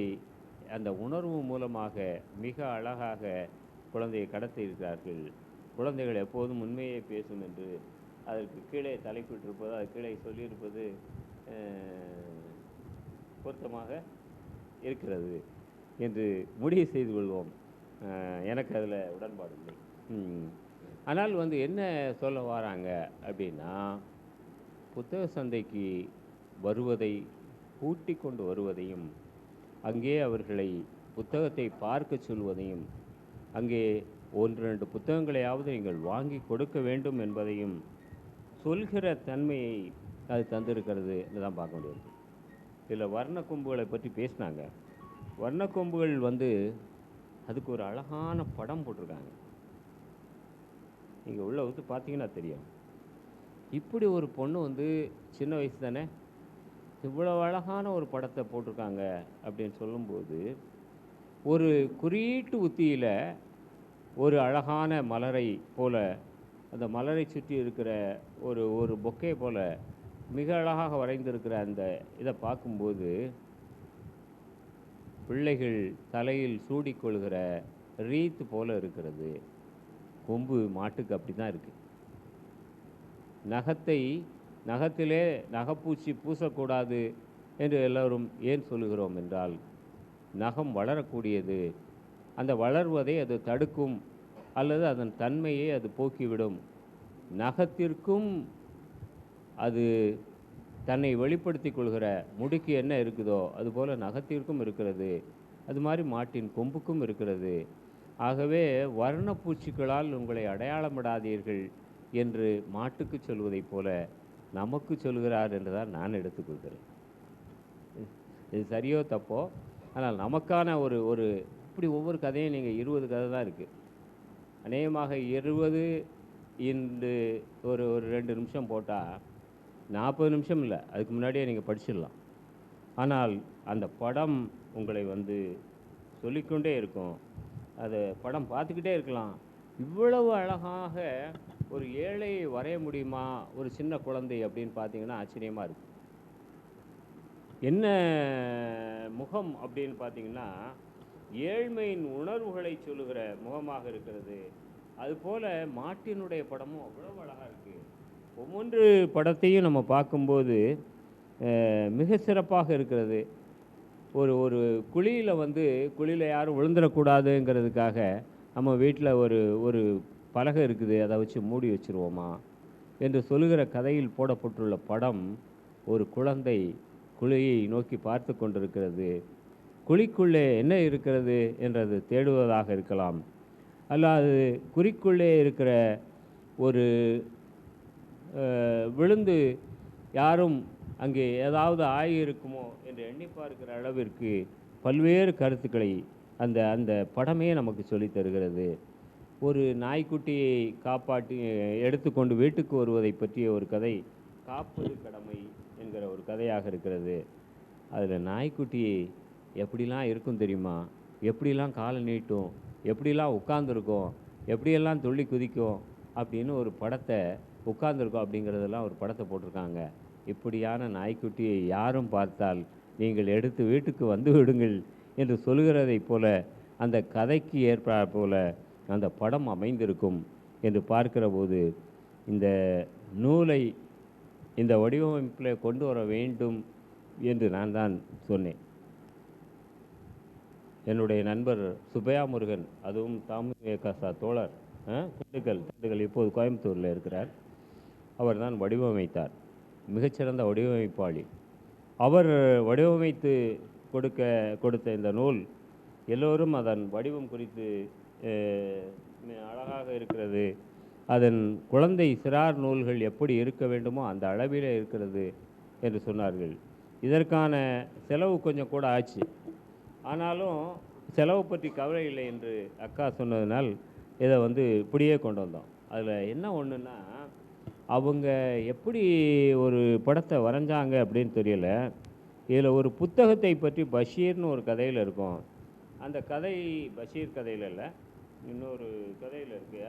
அந்த உணர்வு மூலமாக மிக அழகாக குழந்தையை கடத்தி இருக்கிறார்கள். குழந்தைகள் எப்போதும் உண்மையை பேசும் என்று அதற்கு கீழே தலைப்பிட்டிருப்பது, அது கீழே சொல்லியிருப்பது பொருத்தமாக இருக்கிறது என்று முடிவு செய்து கொள்வோம். எனக்கு அதில் உடன்பாடு இல்லை. ஆனால் வந்து என்ன சொல்ல வராங்க அப்படின்னா, புத்தக சந்தைக்கு வருவதை கூட்டி கொண்டு வருவதையும், அங்கே அவர்களை புத்தகத்தை பார்க்க சொல்வதையும், அங்கே 1-2 புத்தகங்களையாவது நீங்கள் வாங்கி கொடுக்க வேண்டும் என்பதையும் சொல்கிற தன்மையை அது தந்திருக்கிறது என்று தான் பார்க்க முடியாது. இதில் வர்ணக்கொம்புகளை பற்றி பேசினாங்க. வர்ணக்கொம்புகள் வந்து அதுக்கு ஒரு அழகான படம் போட்டிருக்காங்க. நீங்கள் உள்ளே வந்து பார்த்தீங்கன்னா தெரியும். இப்படி ஒரு பொண்ணு வந்து சின்ன வயசு தானே, இவ்வளோ அழகான ஒரு படத்தை போட்டிருக்காங்க அப்படின்னு சொல்லும்போது, ஒரு குறியீட்டு உத்தியில் ஒரு அழகான மலரை போல, அந்த மலரை சுற்றி இருக்கிற ஒரு பொக்கே போல மிக அழகாக வரைந்திருக்கிற அந்த இதை பார்க்கும்போது, பிள்ளைகள் தலையில் சூடிக்கொள்கிற ரீத்து போல இருக்கிறது. கொம்பு மாட்டுக்கு அப்படி தான் இருக்குது. நகத்திலே நகைப்பூச்சி பூசக்கூடாது என்று எல்லோரும் ஏன் சொல்லுகிறோம் என்றால், நகம் வளரக்கூடியது, அந்த வளர்வதை அது தடுக்கும் அல்லது அதன் தன்மையை அது போக்கிவிடும். நகத்திற்கும் அது தன்னை வெளிப்படுத்தி கொள்கிற முடிக்கு என்ன இருக்குதோ அதுபோல் நகத்திற்கும் இருக்கிறது. அது மாதிரி மாட்டின் கொம்புக்கும் இருக்கிறது. ஆகவே வர்ணப்பூச்சிகளால் உங்களை அடையாளமிடாதீர்கள் என்று மாட்டுக்கு சொல்வதைப் போல நமக்கு சொல்கிறார் என்று தான் நான் எடுத்துக்கொள்கிறேன். இது சரியோ தப்போ, ஆனால் நமக்கான ஒரு இப்படி ஒவ்வொரு கதையும் நீங்கள் 20 கதை தான் இருக்குது. அநேகமாக 20 இன்று ஒரு 2 நிமிஷம் போட்டால் 40 நிமிஷம் இல்லை, அதுக்கு முன்னாடியே நீங்கள் படிச்சிடலாம். ஆனால் அந்த படம் உங்களை வந்து சொல்லிக்கொண்டே இருக்கும். அது படம் பார்த்துக்கிட்டே இருக்கலாம். இவ்வளவு அழகாக ஒரு ஏழையை வரைய முடியுமா ஒரு சின்ன குழந்தை அப்படின்னு பார்த்தீங்கன்னா ஆச்சரியமாக இருக்குது. என்ன முகம் அப்படின்னு பார்த்தீங்கன்னா, ஏழ்மையின் உணர்வுகளை சொல்லுகிற முகமாக இருக்கிறது. அதுபோல் மாட்டினுடைய படமும் அவ்வளோ அழகாக இருக்குது. ஒவ்வொன்று படத்தையும் நம்ம பார்க்கும்போது மிக சிறப்பாக இருக்கிறது. ஒரு ஒரு குழியில் யாரும் விழுந்துடக்கூடாதுங்கிறதுக்காக நம்ம வீட்டில் ஒரு பலகை இருக்குது, அதை வச்சு மூடி வச்சுருவோமா என்று சொல்லுகிற கதையில் போடப்பட்டுள்ள படம் ஒரு குழந்தை குழியை நோக்கி பார்த்து கொண்டிருக்கிறது. குழிக்குள்ளே என்ன இருக்கிறது என்றது தேடுவதாக இருக்கலாம், அல்லாது குறிக்குள்ளே இருக்கிற ஒரு விழுந்து யாரும் அங்கே ஏதாவது ஆகியிருக்குமோ என்று எண்ணி பார்க்கிற அளவிற்கு பல்வேறு கருத்துக்களை அந்த அந்த படமே நமக்கு சொல்லித் தருகிறது. ஒரு நாய்க்குட்டியை காப்பாற்றி எடுத்துக்கொண்டு வீட்டுக்கு வருவதை பற்றிய ஒரு கதை, காப்பது கடமை என்கிற ஒரு கதையாக இருக்கிறது. அதில் நாய்க்குட்டி எப்படிலாம் இருக்கும் தெரியுமா, எப்படிலாம் காலை நீட்டும், எப்படிலாம் உட்கார்ந்துருக்கும், எப்படியெல்லாம் துள்ளி குதிக்கும் அப்படின்னு ஒரு படத்தை, உட்கார்ந்துருக்கோம் அப்படிங்கிறதெல்லாம் ஒரு படத்தை போட்டிருக்காங்க. இப்படியான நாய்க்குட்டியை யாரும் பார்த்தால் நீங்கள் எடுத்து வீட்டுக்கு வந்து விடுங்கள் என்று சொல்கிறதைப் போல அந்த கதைக்கு ஏற்றாற் போல அந்த படம் அமைந்திருக்கும் என்று பார்க்கிற போது இந்த நூலை இந்த வடிவமைப்பில் கொண்டு வர வேண்டும் என்று நான் தான் சொன்னேன். என்னுடைய நண்பர் சுப்பையா முருகன், அதுவும் தாமிரகாசா தோழர், திண்டுக்கல் இப்போது கோயம்புத்தூரில் இருக்கிறார், அவர் தான் வடிவமைத்தார். மிகச்சிறந்த வடிவமைப்பாளி. அவர் வடிவமைத்து கொடுத்த இந்த நூல் எல்லோரும் அதன் வடிவம் குறித்து அழகாக இருக்கிறது, அதன் குழந்தை சிறார் நூல்கள் எப்படி இருக்க வேண்டுமோ அந்த அளவில் இருக்கிறது என்று சொன்னார்கள். இதற்கான செலவு கொஞ்சம் கூட ஆச்சு, ஆனாலும் செலவு பற்றி கவலை இல்லை என்று அக்கா சொன்னதுனால் இதை இப்படியே கொண்டு வந்தோம். அதில் என்ன ஒன்றுன்னா, அவங்க எப்படி ஒரு படத்தை வரைஞ்சாங்க அப்படின்னு தெரியல. இதில் ஒரு புத்தகத்தை பற்றி பஷீர்னு ஒரு கதையில் இருக்கும். அந்த கதை பஷீர் கதையில் இல்லை, இன்னொரு கதையில் இருக்கு.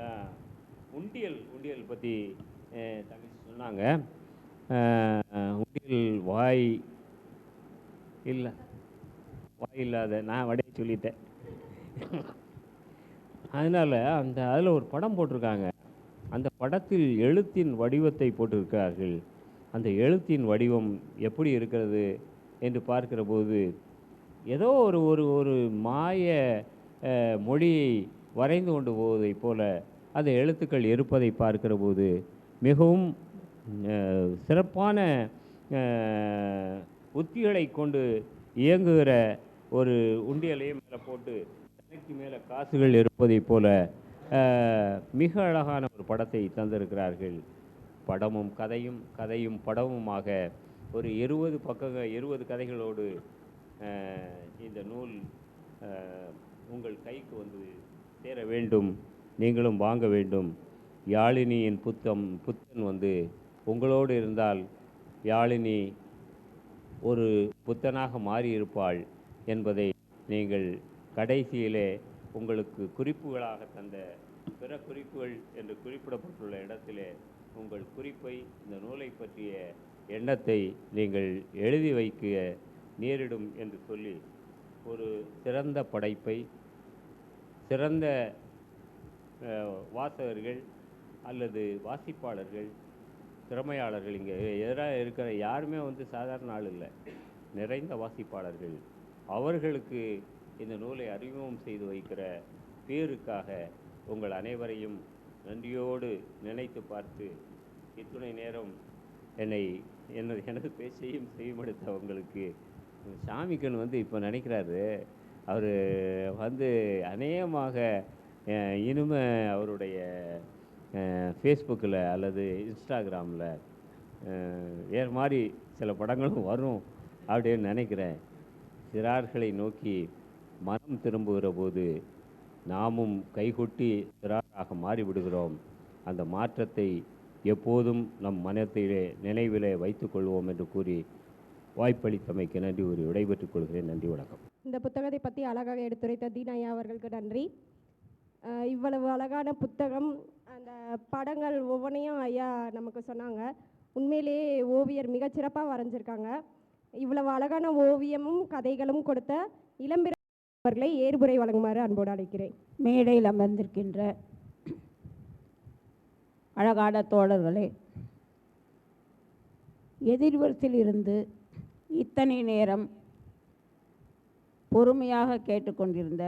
உண்டியல் பற்றி தங்கச்சி சொன்னாங்க. உண்டியல் வாய் இல்லாத, நான் வடைய சொல்லிட்டேன். அதனால் அதில் ஒரு படம் போட்டிருக்காங்க. அந்த படத்தில் எழுத்தின் வடிவத்தை போட்டிருக்கிறார்கள். அந்த எழுத்தின் வடிவம் எப்படி இருக்கிறது என்று பார்க்கிற போது ஏதோ ஒரு மாய மொழியை வரைந்து கொண்டு போவதைப் போல அந்த எழுத்துக்கள் இருப்பதை பார்க்கிற போது மிகவும் சிறப்பான உத்திகளை கொண்டு இயங்குகிற ஒரு உண்டியலையும் மேலே போட்டு தலைக்கு மேலே காசுகள் இருப்பதைப் போல மிக அழகான ஒரு படத்தை தந்திருக்கிறார்கள். படமும் கதையும் படமுமாக ஒரு 20 கதைகளோடு இந்த நூல் உங்கள் கைக்கு சேர வேண்டும், நீங்களும் வாங்க வேண்டும். யாழினியின் புத்தன் உங்களோடு இருந்தால் யாழினி ஒரு புத்தனாக மாறியிருப்பாள் என்பதை நீங்கள் கடைசியிலே உங்களுக்கு குறிப்புகளாக தந்த பிற குறிப்புகள் என்று குறிப்பிடப்பட்டுள்ள இடத்திலே உங்கள் குறிப்பை, இந்த நூலை பற்றிய எண்ணத்தை நீங்கள் எழுதி வைக்க நேரிடும் என்று சொல்லி ஒரு சிறந்த படைப்பை, சிறந்த வாசகர்கள் அல்லது வாசிப்பாளர்கள், திறமையாளர்கள் இங்கே எதிராக இருக்கிற யாருமே சாதாரண ஆள் இல்லை, நிறைந்த வாசிப்பாளர்கள், அவர்களுக்கு இந்த நூலை அறிமுகம் செய்து வைக்கிற பேருக்காக உங்கள் அனைவரையும் நன்றியோடு நினைத்து பார்த்து இத்துணை நேரம் எனது பேச்சையும் செய்யப்படுத்த உங்களுக்கு சாமிக்கன் இப்போ நினைக்கிறாரு, அவர் அநேகமாக இனிமே அவருடைய ஃபேஸ்புக்கில் அல்லது இன்ஸ்டாகிராமில் வேறு மாதிரி சில படங்களும் வரும் அப்படின்னு நினைக்கிறேன். சிறார்களை நோக்கி மனம் திரும்புகிற போது நாமும் கைகொட்டி சிறாராக மாறிவிடுகிறோம். அந்த மாற்றத்தை எப்போதும் நம் மனத்திலே நினைவிலே வைத்துக் கொள்வோம் என்று கூறி வாய்ப்பளித்தமைக்கு நன்றி கூறி விடைபெற்றுக் கொள்கிறேன். நன்றி, வணக்கம். இந்த புத்தகத்தை பற்றி அழகாக எடுத்துரைத்த தீனையா அவர்களுக்கு நன்றி. இவ்வளவு அழகான புத்தகம், அந்த படங்கள் ஒவ்வொன்றையும் ஐயா நமக்கு சொன்னாங்க. உண்மையிலேயே ஓவியர் மிகச்சிறப்பாக வரைஞ்சிருக்காங்க. இவ்வளவு அழகான ஓவியமும் கதைகளும் கொடுத்த இளம்பிற அவர்களை ஏறுபுரை வழங்குமாறு அன்போடு அழைக்கிறேன். மேடையில் அமர்ந்திருக்கின்ற அழகான தோழர்களே, எதிர்வரிசையில் இருந்து இத்தனை நேரம் பொறுமையாக கேட்டுக்கொண்டிருந்த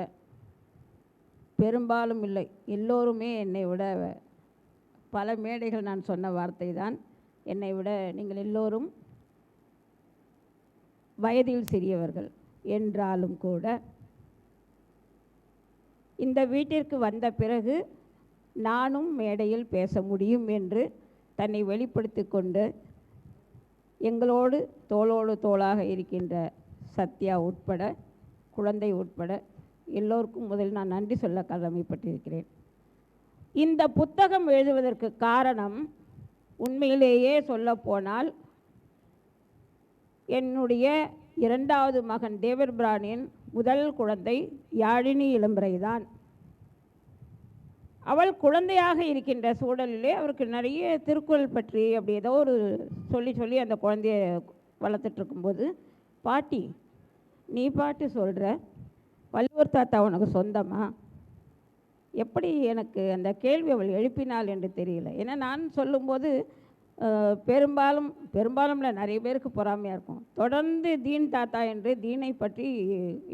பெரும்பாலும் இல்லை எல்லோருமே என்னை விட பல மேடைகள் நான் சொன்ன வார்த்தை தான், என்னை விட நீங்கள் எல்லோரும் வயதில் சிறியவர்கள் என்றாலும் கூட இந்த வீட்டிற்கு வந்த பிறகு நானும் மேடையில் பேச முடியும் என்று தன்னை வெளிப்படுத்தி கொண்டு எங்களோடு தோளோடு தோளாக இருக்கின்ற சத்யா உட்பட குழந்தை உட்பட எல்லோருக்கும் முதலில் நான் நன்றி சொல்ல கடமைப்பட்டிருக்கிறேன். இந்த புத்தகம் எழுதுவதற்கு காரணம் உண்மையிலேயே சொல்லப்போனால் என்னுடைய இரண்டாவது மகன் டேவிட் பிரானின் முதல் குழந்தை யாழினி இளம்பிறை தான். அவள் குழந்தையாக இருக்கின்ற சூழலிலே அவருக்கு நிறைய திருக்குறள் பற்றி அப்படி ஏதோ ஒரு சொல்லி அந்த குழந்தைய வளர்த்துட்ருக்கும்போது, பாட்டி நீ பாட்டு சொல்கிற வள்ளுவர் தாத்தா உனக்கு சொந்தமா? எப்படி எனக்கு அந்த கேள்வி அவள் எழுப்பினாள் என்று தெரியல. ஏன்னா நான் சொல்லும்போது பெரும்பாலும்ல நிறைய பேருக்கு பொறாமையாக இருக்கும். தொடர்ந்து தீன் தாத்தா என்று தீனை பற்றி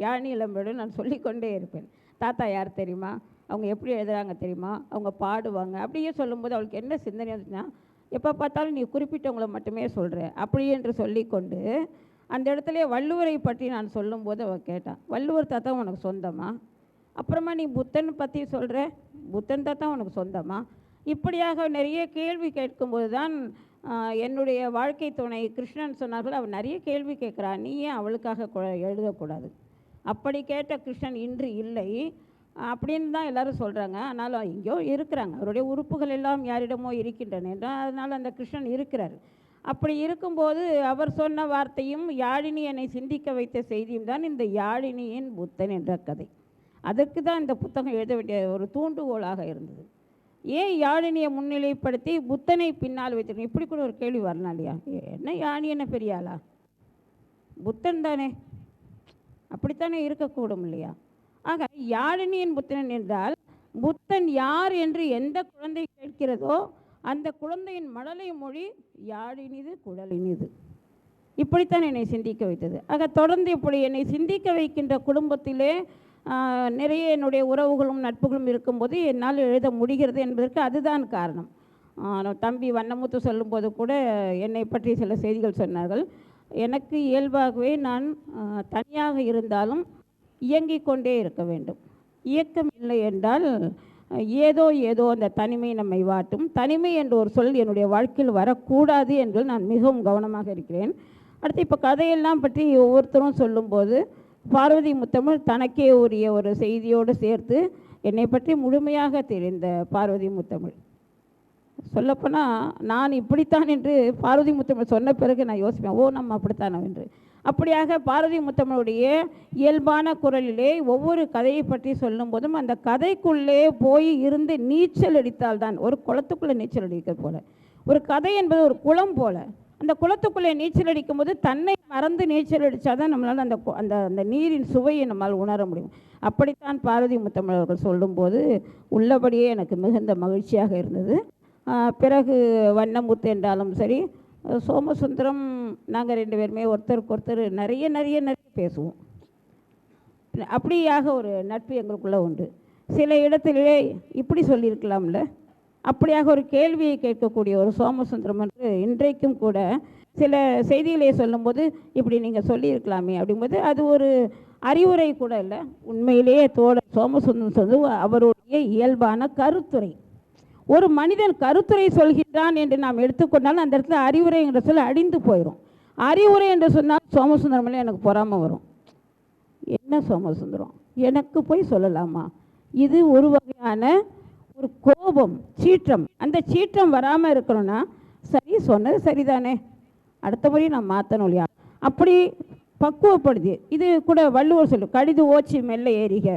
யாழினி இளம்பிறை நான் சொல்லிக்கொண்டே இருப்பேன். தாத்தா யார் தெரியுமா, அவங்க எப்படி எழுதுகிறாங்க தெரியுமா, அவங்க பாடுவாங்க அப்படியே சொல்லும்போது அவளுக்கு என்ன சிந்தனை இருந்துச்சுன்னா, எப்போ பார்த்தாலும் நீ குறிப்பிட்டவங்களை மட்டுமே சொல்கிற அப்படி என்று சொல்லிக்கொண்டு அந்த இடத்துல வள்ளுவரை பற்றி நான் சொல்லும்போது அவள் கேட்டான், வள்ளுவர் தாத்தா உனக்கு சொந்தமா? அப்புறமா நீ புத்தன் பற்றி சொல்கிற, புத்தன் தாத்தா உனக்கு சொந்தமா? இப்படியாக நிறைய கேள்வி கேட்கும்போது தான் என்னுடைய வாழ்க்கை துணை கிருஷ்ணன் சொன்னார்கள், அவள் நிறைய கேள்வி கேட்குறா, நீ ஏன் அவளுக்காக எழுதக்கூடாது? அப்படி கேட்ட கிருஷ்ணன் இன்று இல்லை அப்படின்னு தான் எல்லோரும் சொல்கிறாங்க. ஆனாலும் எங்கேயோ இருக்கிறாங்க, அவருடைய உறுப்புகள் எல்லாம் யாரிடமோ இருக்கின்றன என்றால் அதனால் அந்த கிருஷ்ணன் இருக்கிறார். அப்படி இருக்கும்போது அவர் சொன்ன வார்த்தையும் யாழினி என்னை சிந்திக்க வைத்த செய்தியும் தான் இந்த யாழினியின் புத்தன் என்ற கதை. அதற்கு தான் இந்த புத்தகம் எழுத வேண்டிய ஒரு தூண்டுகோலாக இருந்தது. ஏன் யாழினியை முன்னிலைப்படுத்தி புத்தனை பின்னால் வைத்திருக்கணும்? இப்படி கூட ஒரு கேள்வி வரலாம் இல்லையா? என்ன யாழினி என்ன பெரிய ஆளா? புத்தன் தானே, அப்படித்தானே இருக்கக்கூடும் இல்லையா? ஆக யாழினியின் புத்தன் என்றால் புத்தன் யார் என்று எந்த குழந்தை கேட்கிறதோ அந்த குழந்தையின் மழலை மொழி யாழினிது குழலினிது. இப்படித்தான் என்னை சிந்திக்க வைத்தது. ஆக தொடர்ந்து இப்படி என்னை சிந்திக்க வைக்கின்ற குடும்பத்திலே நிறைய என்னுடைய உறவுகளும் நட்புகளும் இருக்கும்போது என்னால் எழுத முடிகிறது என்பதற்கு அதுதான் காரணம். தம்பி வண்ணமுத்து சொல்லும்போது கூட என்னை பற்றி சில செய்திகள் சொன்னார்கள். எனக்கு இயல்பாகவே நான் தனியாக இருந்தாலும் இயங்கிக் கொண்டே இருக்க வேண்டும். இயக்கம் இல்லை என்றால் ஏதோ அந்த தனிமை நம்மை வாட்டும். தனிமை என்ற ஒரு சொல் என்னுடைய வாழ்க்கையில் வரக்கூடாது என்று நான் மிகவும் கவனமாக இருக்கிறேன். அடுத்து இப்போ கதையெல்லாம் பற்றி ஒவ்வொருத்தரும் சொல்லும்போது பார்வதி முத்தமிழ் தனக்கே உரிய ஒரு செய்தியோடு சேர்த்து என்னை பற்றி முழுமையாக தெரிந்த பார்வதி முத்தமிழ். சொல்லப்போனால் நான் இப்படித்தான் என்று பார்வதி முத்தமிழ் சொன்ன பிறகு நான் யோசிப்பேன், ஓ நம்ம அப்படித்தானோ என்று. அப்படியாக பார்வதி முத்தமிழுடைய இயல்பான குரலிலே ஒவ்வொரு கதையை பற்றி சொல்லும்போதும் அந்த கதைக்குள்ளே போய் இருந்து நீச்சல் அடித்தால்தான், ஒரு குளத்துக்குள்ளே நீச்சல் அடிக்கிறது போல, ஒரு கதை என்பது ஒரு குளம் போல, அந்த குளத்துக்குள்ளே நீச்சல் அடிக்கும்போது தன்னை மறந்து நீச்சல் அடித்தாதான் நம்மளால் அந்த அந்த அந்த நீரின் சுவையை நம்மால் உணர முடியும். அப்படித்தான் பார்வதி முத்தமிழ் அவர்கள் சொல்லும்போது உள்ளபடியே எனக்கு மிகுந்த மகிழ்ச்சியாக இருந்தது. பிறகு வண்ணமுத்து என்றாலும் சரி, சோமசுந்தரம், நாங்கள் ரெண்டு பேருமே ஒருத்தருக்கு ஒருத்தர் நிறைய பேசுவோம். அப்படியாக ஒரு நட்பு எங்களுக்குள்ளே உண்டு. சில இடத்திலே இப்படி சொல்லியிருக்கலாம்ல, அப்படியாக ஒரு கேள்வியை கேட்கக்கூடிய ஒரு சோமசுந்தரம் என்று இன்றைக்கும் கூட சில செய்திகளை சொல்லும்போது இப்படி நீங்கள் சொல்லியிருக்கலாமே அப்படிங்கும்போது அது ஒரு அறிவுரை கூட இல்லை. உண்மையிலேயே சோமசுந்தரம் சொல்வது அவருடைய இயல்பான கருத்துரை. ஒரு மனிதன் கருத்துரை சொல்கின்றான் என்று நாம் எடுத்துக்கொண்டாலும் அந்த இடத்துல அறிவுரை என்ற சொல்ல அடிந்து போயிடும். அறிவுரை என்று சொன்னால் சோமசுந்தரமில் எனக்கு பொறாமை வரும். என்ன சோமசுந்தரம் எனக்கு போய் சொல்லலாமா? இது ஒரு வகையான ஒரு கோபம், சீற்றம். அந்த சீற்றம் வராமல் இருக்கணும்னா சரி சொன்னது சரிதானே, அடுத்த முறை நான் மாற்றணும் இல்லையா? அப்படி பக்குவப்படுது. இது கூட வள்ளுவர் சொல்லு, கடிது ஓச்சி மெல்ல ஏறிக,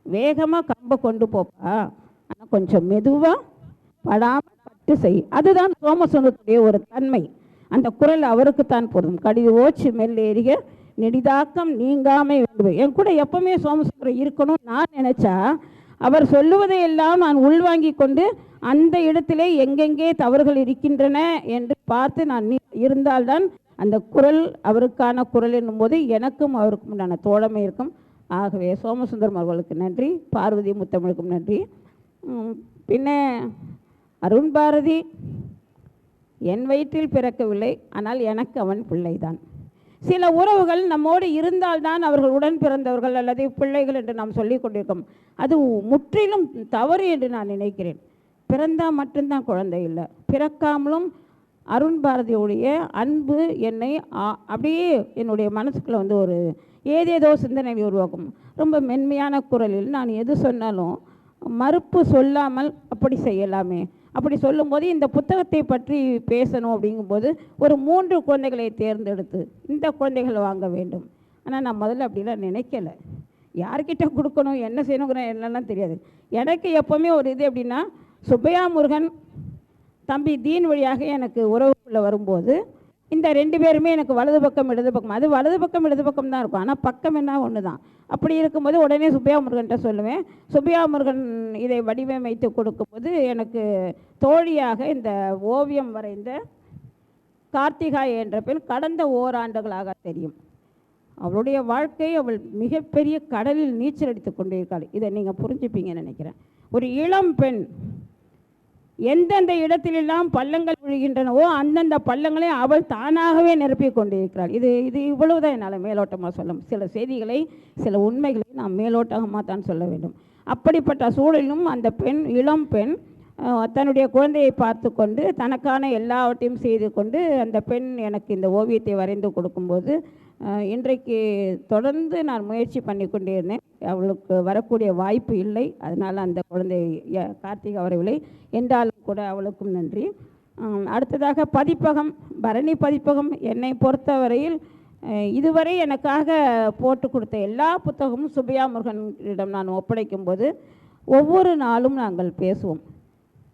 வேகமாக கம்பை கொண்டு போப்பா, ஆனால் கொஞ்சம் மெதுவாக படாமல் பட்டு செய். அதுதான் சோமசுந்தரத்துடைய ஒரு தன்மை. அந்த குரல் அவருக்குத்தான் பொருந்தும். கடிது ஓச்சி மெல்ல ஏறிக, நெடிதாக்கம் நீங்காமை வேண்டும். என் கூட எப்பவுமே சோமசுந்தரம் இருக்கணும் நான் நினச்சா அவர் சொல்லுவதை எல்லாம் நான் உள்வாங்கி கொண்டு அந்த இடத்திலே எங்கெங்கே தவறுகள் இருக்கின்றன என்று பார்த்து நான் இருந்தால்தான் அந்த குரல் அவருக்கான குரல் என்னும்போது எனக்கும் அவருக்கும் உண்டான தோழமை இருக்கும். ஆகவே சோமசுந்தரம் அவர்களுக்கு நன்றி, பார்வதி முத்தமிழுக்கும் நன்றி. பின்ன அருண் பாரதி என் வயிற்றில் பிறக்கவில்லை, ஆனால் எனக்கு அவன் பிள்ளைதான். சில உறவுகள் நம்மோடு இருந்தால்தான் அவர்கள் உடன் பிறந்தவர்கள் அல்லது பிள்ளைகள் என்று நாம் சொல்லி கொண்டிருக்கோம். அது முற்றிலும் தவறு என்று நான் நினைக்கிறேன். பிறந்தால் மட்டும்தான் குழந்தை இல்லை, பிறக்காமலும் அருண் பாரதியுடைய அன்பு என்னை அப்படியே என்னுடைய மனசுக்குள்ளே வந்து ஒரு ஏதேதோ சிந்தனை உருவாக்கும். ரொம்ப மென்மையான குரலில் நான் எது சொன்னாலும் மறுப்பு சொல்லாமல் அப்படி செய்யலாமே, அப்படி சொல்லும்போது இந்த புத்தகத்தை பற்றி பேசணும் அப்படிங்கும்போது ஒரு 3 குழந்தைகளை தேர்ந்தெடுத்து இந்த குழந்தைகளை வாங்க வேண்டும். ஆனால் நான் முதல்ல அப்படிலாம் நினைக்கலை. யார்கிட்ட கொடுக்கணும் என்ன செய்யணுங்கிற என்னெல்லாம் தெரியாது. எனக்கு எப்போவுமே ஒரு இது எப்படின்னா, சுப்பையா முருகன் தம்பி தீன் வழியாக எனக்கு உறவுக்குள்ளே வரும்போது இந்த 2 பேருமே எனக்கு வலது பக்கம் இடது பக்கம், அது வலது பக்கம் இடது பக்கம் தான் இருக்கும், ஆனால் பக்கம் என்ன ஒன்று தான். அப்படி இருக்கும்போது உடனே சுப்பையா முருகன்கிட்ட சொல்லுவேன். சுப்பையா முருகன் இதை வடிவமைத்து கொடுக்கும்போது எனக்கு தோழியாக இந்த ஓவியம் வரைந்த கார்த்திகா என்ற பெண் கடந்த ஓராண்டுகளாக தெரியும். அவளுடைய வாழ்க்கை, அவள் மிகப்பெரிய கடலில் நீச்சல் அடித்து கொண்டிருக்காள். இதை நீங்கள் புரிஞ்சுப்பீங்கன்னு நினைக்கிறேன். ஒரு இளம் பெண் எந்தெந்த இடத்திலெல்லாம் பள்ளங்கள் விழுகின்றனவோ அந்தந்த பள்ளங்களை அவள் தானாகவே நிரப்பி கொண்டிருக்கிறாள். இது இவ்வளவுதான் என்னால் மேலோட்டமாக சொல்ல. சில செய்திகளை சில உண்மைகளை நாம் மேலோட்டமாக தான் சொல்ல வேண்டும். அப்படிப்பட்ட சூழலிலும் அந்த பெண், இளம் பெண் தன்னுடைய குழந்தையை பார்த்து கொண்டு தனக்கான எல்லாவற்றையும் செய்து கொண்டு அந்த பெண் எனக்கு இந்த ஓவியத்தை வரைந்து கொடுக்கும்போது இன்றைக்கு தொடர்ந்து நான் முயற்சி பண்ணி கொண்டே இருந்தேன். அவளுக்கு வரக்கூடிய வாய்ப்பு இல்லை, அதனால் அந்த குழந்தை கார்த்திகா வரவில்லை. என்றாலும் கூட அவளுக்கும் நன்றி. அடுத்ததாக பதிப்பகம், பரணி பதிப்பகம் என்னை பொறுத்தவரையில் இதுவரை எனக்காக போட்டு கொடுத்த எல்லா புத்தகமும் சுப்பையா முருகனிடம் நான் ஒப்படைக்கும் போது ஒவ்வொரு நாளும் நாங்கள் பேசுவோம்.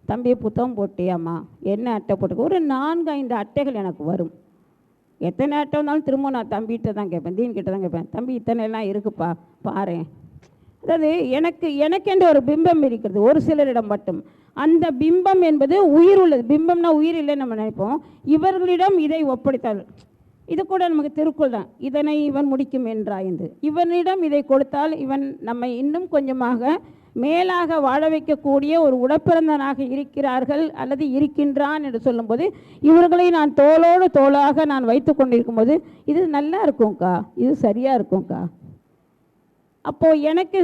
தம்பி புத்தகம் போட்டியாம்மா, என்ன அட்டை போட்டு, ஒரு 4-5 அட்டைகள் எனக்கு வரும். எத்தனை அட்டை வந்தாலும் திரும்ப நான் தம்பிகிட்ட தான் கேட்பேன், தீன்கிட்ட தான் கேட்பேன், தம்பி இத்தனை எல்லாம் இருக்குப்பா பாரு. அதாவது எனக்கென்று ஒரு பிம்பம் இருக்கிறது ஒரு சிலரிடம் மட்டும். அந்த பிம்பம் என்பது உயிர் உள்ளது. பிம்பம்னா உயிர் இல்லைன்னு நம்ம நினைப்போம். இவர்களிடம் இதை ஒப்படைத்தால், இது கூட நமக்கு திருக்குறள் தான், இதனை இவன் முடிக்கும் என்றாய்ந்து. இவனிடம் இதை கொடுத்தால் இவன் நம்மை இன்னும் கொஞ்சமாக மேலாக வாழ வைக்கக்கூடிய ஒரு உடப்பிறந்தனாக இருக்கிறார்கள் அல்லது இருக்கின்றான் என்று சொல்லும்போது இவர்களை நான் தோளோடு தோளாக நான் வைத்து கொண்டிருக்கும்போது இது நல்லா இருக்கும்க்கா, இது சரியாக இருக்கும்க்கா. அப்போது எனக்கு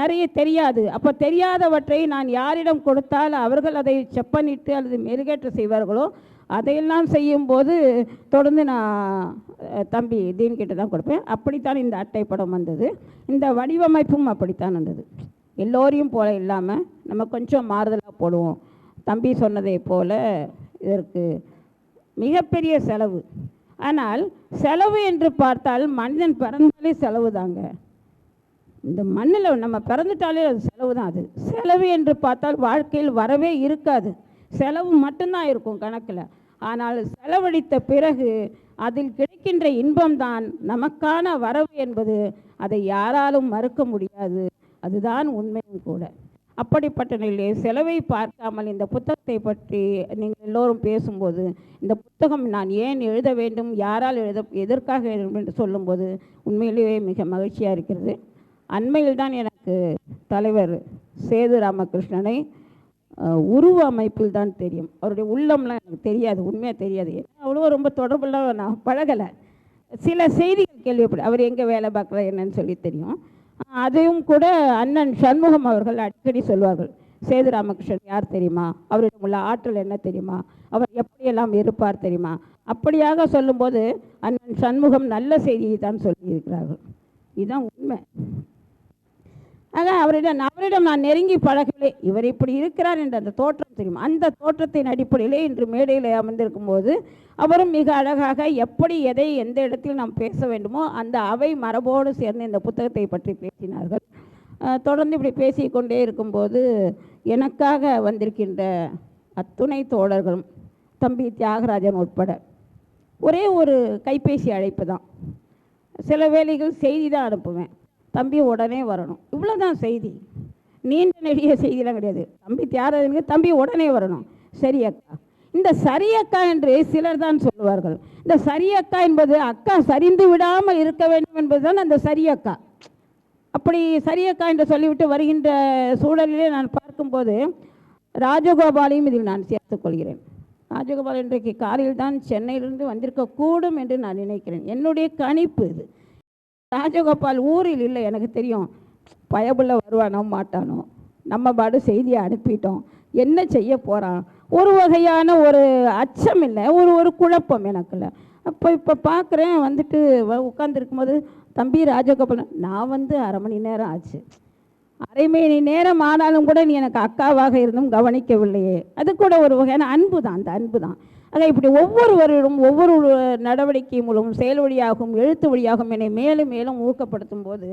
நிறைய தெரியாது. அப்போ தெரியாதவற்றை நான் யாரிடம் கொடுத்தால் அவர்கள் அதை செப்பனிட்டு அல்லது மெருகேற்ற செய்வார்களோ அதையெல்லாம் செய்யும்போது தொடர்ந்து நான் தம்பி தீன்கிட்ட தான் கொடுப்பேன். அப்படித்தான் இந்த அட்டை படம் வந்தது. இந்த வடிவமைப்பும் அப்படித்தான் வந்தது. எல்லோரையும் போல இல்லாமல் நம்ம கொஞ்சம் மாறுதலாக போடுவோம். தம்பி சொன்னதை போல் இதற்கு மிகப்பெரிய செலவு. ஆனால் செலவு என்று பார்த்தால் மனிதன் பிறந்தாலே செலவு தாங்க. இந்த மண்ணில் நம்ம பிறந்துட்டாலே அது செலவு தான். அது செலவு என்று பார்த்தால் வாழ்க்கையில் வரவே இருக்காது, செலவு மட்டும்தான் இருக்கும் கணக்கில். ஆனால் செலவழித்த பிறகு அதில் கிடைக்கின்ற இன்பம்தான் நமக்கான வரவு என்பது அதை யாராலும் மறுக்க முடியாது. அதுதான் உண்மையும் கூட. அப்படிப்பட்ட நிலையிலே செலவை பார்க்காமல் இந்த புத்தகத்தை பற்றி நீங்கள் எல்லோரும் பேசும்போது இந்த புத்தகம் நான் ஏன் எழுத வேண்டும், யாரால் எதற்காக எழுத வேண்டும் என்று சொல்லும்போது உண்மையிலேயே மிக மகிழ்ச்சியாக இருக்கிறது. அண்மையில் தான் எனக்கு தலைவர் சேது ராமகிருஷ்ணனை உருவ அமைப்பில் தான் தெரியும். அவருடைய உள்ளம்லாம் எனக்கு தெரியாது, உண்மையாக தெரியாது. அவ்வளோ ரொம்ப தொடர்புலாம் நான் பழகலை. சில செய்திகள் கேள்விப்பட, அவர் எங்கே வேலை பார்க்குறார் என்னன்னு சொல்லி தெரியும். அதையும் கூட அண்ணன் சண்முகம் அவர்கள் அடிக்கடி சொல்வார்கள், சேது ராமகிருஷ்ணன் யார் தெரியுமா, அவரிடம் உள்ள ஆற்றல் என்ன தெரியுமா, அவர் எப்படியெல்லாம் இருப்பார் தெரியுமா. அப்படியாக சொல்லும்போது அண்ணன் சண்முகம் நல்ல செய்தியை தான் சொல்லியிருக்கிறார்கள். இதுதான் உண்மை. ஆக அவரிடம் நான் நெருங்கி பழகவில்லை. இவர் இப்படி இருக்கிறார் என்ற அந்த தோற்றம் தெரியும். அந்த தோற்றத்தின் அடிப்படையிலே இன்று மேடையில் அமர்ந்திருக்கும் போது அவரும் மிக அழகாக எப்படி எதை எந்த இடத்தில் நாம் பேச வேண்டுமோ அந்த அவை மரபோடு சேர்ந்து இந்த புத்தகத்தை பற்றி பேசினார்கள். தொடர்ந்து இப்படி பேசிக்கொண்டே இருக்கும்போது எனக்காக வந்திருக்கின்ற அத்துணை தோழர்களும் தம்பி தியாகராஜன் உட்பட ஒரே ஒரு கைபேசி அழைப்பு தான். சில வேளைகள் செய்தி தான் அனுப்புவேன், தம்பி உடனே வரணும், இவ்வளோ தான் செய்தி. நீண்ட நெடிய செய்திலாம் கிடையாது. தம்பி தியாகராஜனுக்கு தம்பி உடனே வரணும், சரி அக்கா. இந்த சரி அக்கா என்று சிலர் தான் சொல்லுவார்கள். இந்த சரி அக்கா என்பது அக்கா சரிந்து விடாமல் இருக்க வேண்டும் என்பதுதான் அந்த சரி அக்கா. அப்படி சரி அக்கா என்று சொல்லிவிட்டு வருகின்ற சூழலிலே நான் பார்க்கும்போது ராஜகோபாலையும் இதில் நான் சேர்த்துக்கொள்கிறேன். ராஜகோபால் இன்றைக்கு காலையில் தான் சென்னையிலிருந்து வந்திருக்கக்கூடும் என்று நான் நினைக்கிறேன். என்னுடைய கணிப்பு இது. ராஜகோபால் ஊரில் இல்லை, எனக்கு தெரியும். பயபுள்ள வருவானோ மாட்டானோ, நம்ம பாடு செய்தியை அனுப்பிட்டோம், என்ன செய்ய போகிறான், ஒரு வகையான ஒரு அச்சம் இல்லை, ஒரு குழப்பம் எனக்குள்ள. அப்போ இப்போ பார்க்குறேன் வந்துட்டு உட்காந்துருக்கும்போது தம்பி ராஜகோபால், நான் வந்து அரை மணி நேரம் ஆச்சு, அரை மணி நேரம் ஆனாலும் கூட நீ எனக்கு அக்காவாக இருந்தும் கவனிக்கவில்லையே, அது கூட ஒரு வகையான அன்பு தான், அந்த அன்பு தான். ஆக இப்படி ஒவ்வொருவரிடம் ஒவ்வொரு நடவடிக்கை மூலம் செயல் வழியாகவும் எழுத்து வழியாகவும் என்னை மேலும் மேலும் ஊக்கப்படுத்தும் போது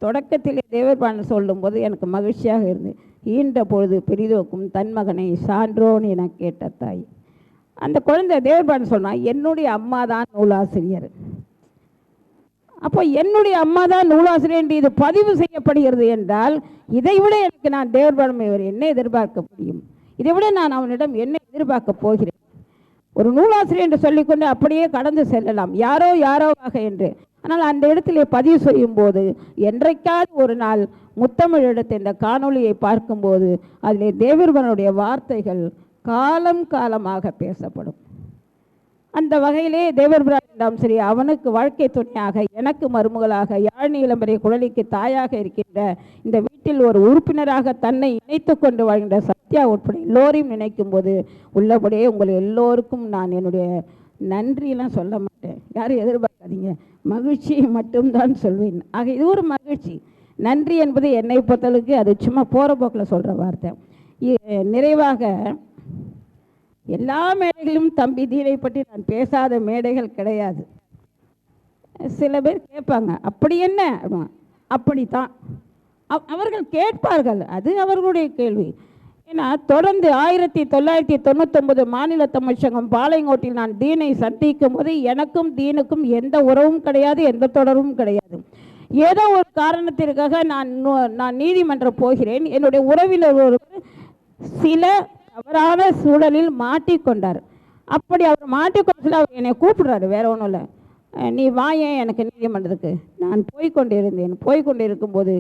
தொடக்கத்தில் தேவர்பாணன் சொல்லும்போது எனக்கு மகிழ்ச்சியாக இருந்து, ஈன்ற பொழுது பெரிதோக்கும் தன் மகனை சான்றோன் என கேட்ட தாய். அந்த குழந்தை தேவர்பாணன் சொன்னால் என்னுடைய அம்மா தான் நூலாசிரியர். அப்போ என்னுடைய அம்மா தான் நூலாசிரியர் என்று இது பதிவு செய்யப்படுகிறது என்றால் இதைவிட எனக்கு நான் தேவர்பாணன் என்ன எதிர்பார்க்க முடியும்? இதைவிட நான் அவனிடம் என்ன எதிர்பார்க்க போகிறேன்? ஒரு நூலாசிரியர் என்று சொல்லிக்கொண்டு அப்படியே கடந்து செல்லலாம், யாரோவாக என்று. ஆனால் அந்த இடத்திலே பதிவு செய்யும் போது என்றைக்காவது ஒரு நாள் முத்தமிழ் எடுத்த இந்த காணொளியை பார்க்கும்போது அதிலே தேவர்பாணனுடைய வார்த்தைகள் காலம் காலமாக பேசப்படும். அந்த வகையிலே தேவர்பாணன் சரி, அவனுக்கு வாழ்க்கை துணையாக, எனக்கு மருமகளாக, யாழினி இளம்பரை குழலிக்கு தாயாக இருக்கின்ற இந்த வீட்டில் ஒரு உறுப்பினராக தன்னை இணைத்து கொண்டு வாழ்கின்ற சத்யா உட்பட எல்லோரையும் நினைக்கும் போது உள்ளபடியே உங்கள் எல்லோருக்கும் நான் என்னுடைய நன்றியெல்லாம் சொல்ல மாட்டேன், யாரும் எதிர்பார்க்காதீங்க, மகிழ்ச்சியை மட்டும்தான் சொல்வேன். ஆக இது ஒரு மகிழ்ச்சி. நன்றி என்பது என்னை பொறுத்தளவுக்கு அது சும்மா போகிற போக்கில் சொல்கிற வார்த்தை. நிறைவாக எல்லா மேடைகளிலும் தம்பி தீனை பற்றி நான் பேசாத மேடைகள் கிடையாது. சில பேர் கேட்பாங்க, அப்படி என்ன? அப்படித்தான் அவர்கள் கேட்பார்கள், அது அவர்களுடைய கேள்வி. ஏன்னா தொடர்ந்து 1999 மாநில தமிழ்ச் சங்கம் பாளையங்கோட்டில் நான் தீனை சந்திக்கும் போது எனக்கும் தீனுக்கும் எந்த உறவும் கிடையாது, எந்த தொடர்பும் கிடையாது. ஏதோ ஒரு காரணத்திற்காக நான் நீதிமன்றம் போகிறேன். என்னுடைய உறவினர் ஒருவர் சில தவறான சூழலில் மாட்டிக்கொண்டார். அப்படி அவர் மாட்டிக்கொண்டு அவர் என்னை கூப்பிடுறாரு, வேற ஒன்றும் இல்லை, நீ வாயேன் எனக்கு நீதிமன்றத்துக்கு. நான் போய்கொண்டு இருக்கும்போது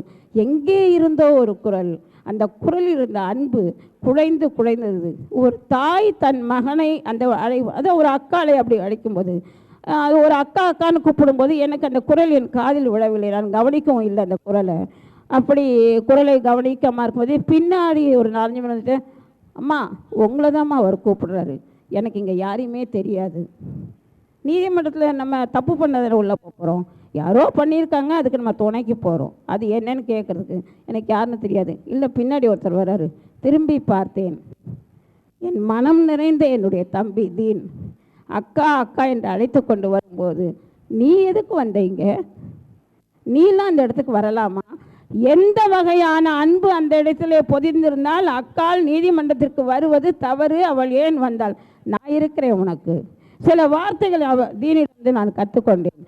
எங்கே இருந்தோ ஒரு குரல், அந்த குரலில் இருந்த அன்பு குழைந்தது. ஒரு தாய் தன் மகனை அதை ஒரு அக்காளை அப்படி அழைக்கும்போது, அது ஒரு அக்கான்னு கூப்பிடும்போது எனக்கு அந்த குரல் என் காதில் விழவில்லை, நான் கவனிக்கவும் இல்லை அந்த குரலை. அப்படி குரலை கவனிக்காமல் இருக்கும்போது பின்னாடி ஒரு 4 மணி வந்துட்டு, அம்மா உங்களை தான்மா அவர் கூப்பிடுறாரு, எனக்கு இங்கே யாரையுமே தெரியாது. நீதிமன்றத்தில் நம்ம தப்பு பண்ணதில் உள்ள போகிறோம், யாரோ பண்ணியிருக்காங்க, அதுக்கு நம்ம துணைக்கு போகிறோம், அது என்னன்னு கேட்குறதுக்கு எனக்கு யாருன்னு தெரியாது. இல்லை பின்னாடி ஒருத்தர் வர்றாரு, திரும்பி பார்த்தேன், என் மனம் நிறைந்த என்னுடைய தம்பி தீன் அக்கா என்று அழைத்து கொண்டு வரும்போது, நீ எதுக்கு வந்தீங்க? நீலாம் அந்த இடத்துக்கு வரலாமா? எந்த வகையான அன்பு அந்த இடத்திலே பொதிந்திருந்தால் அக்கால் நீதிமன்றத்திற்கு வருவது தவறு, அவள் ஏன் வந்தாள்? நான் இருக்கிறேன் உனக்கு. சில வார்த்தைகள் தீனிலிருந்து நான் கற்றுக்கொண்டேன்,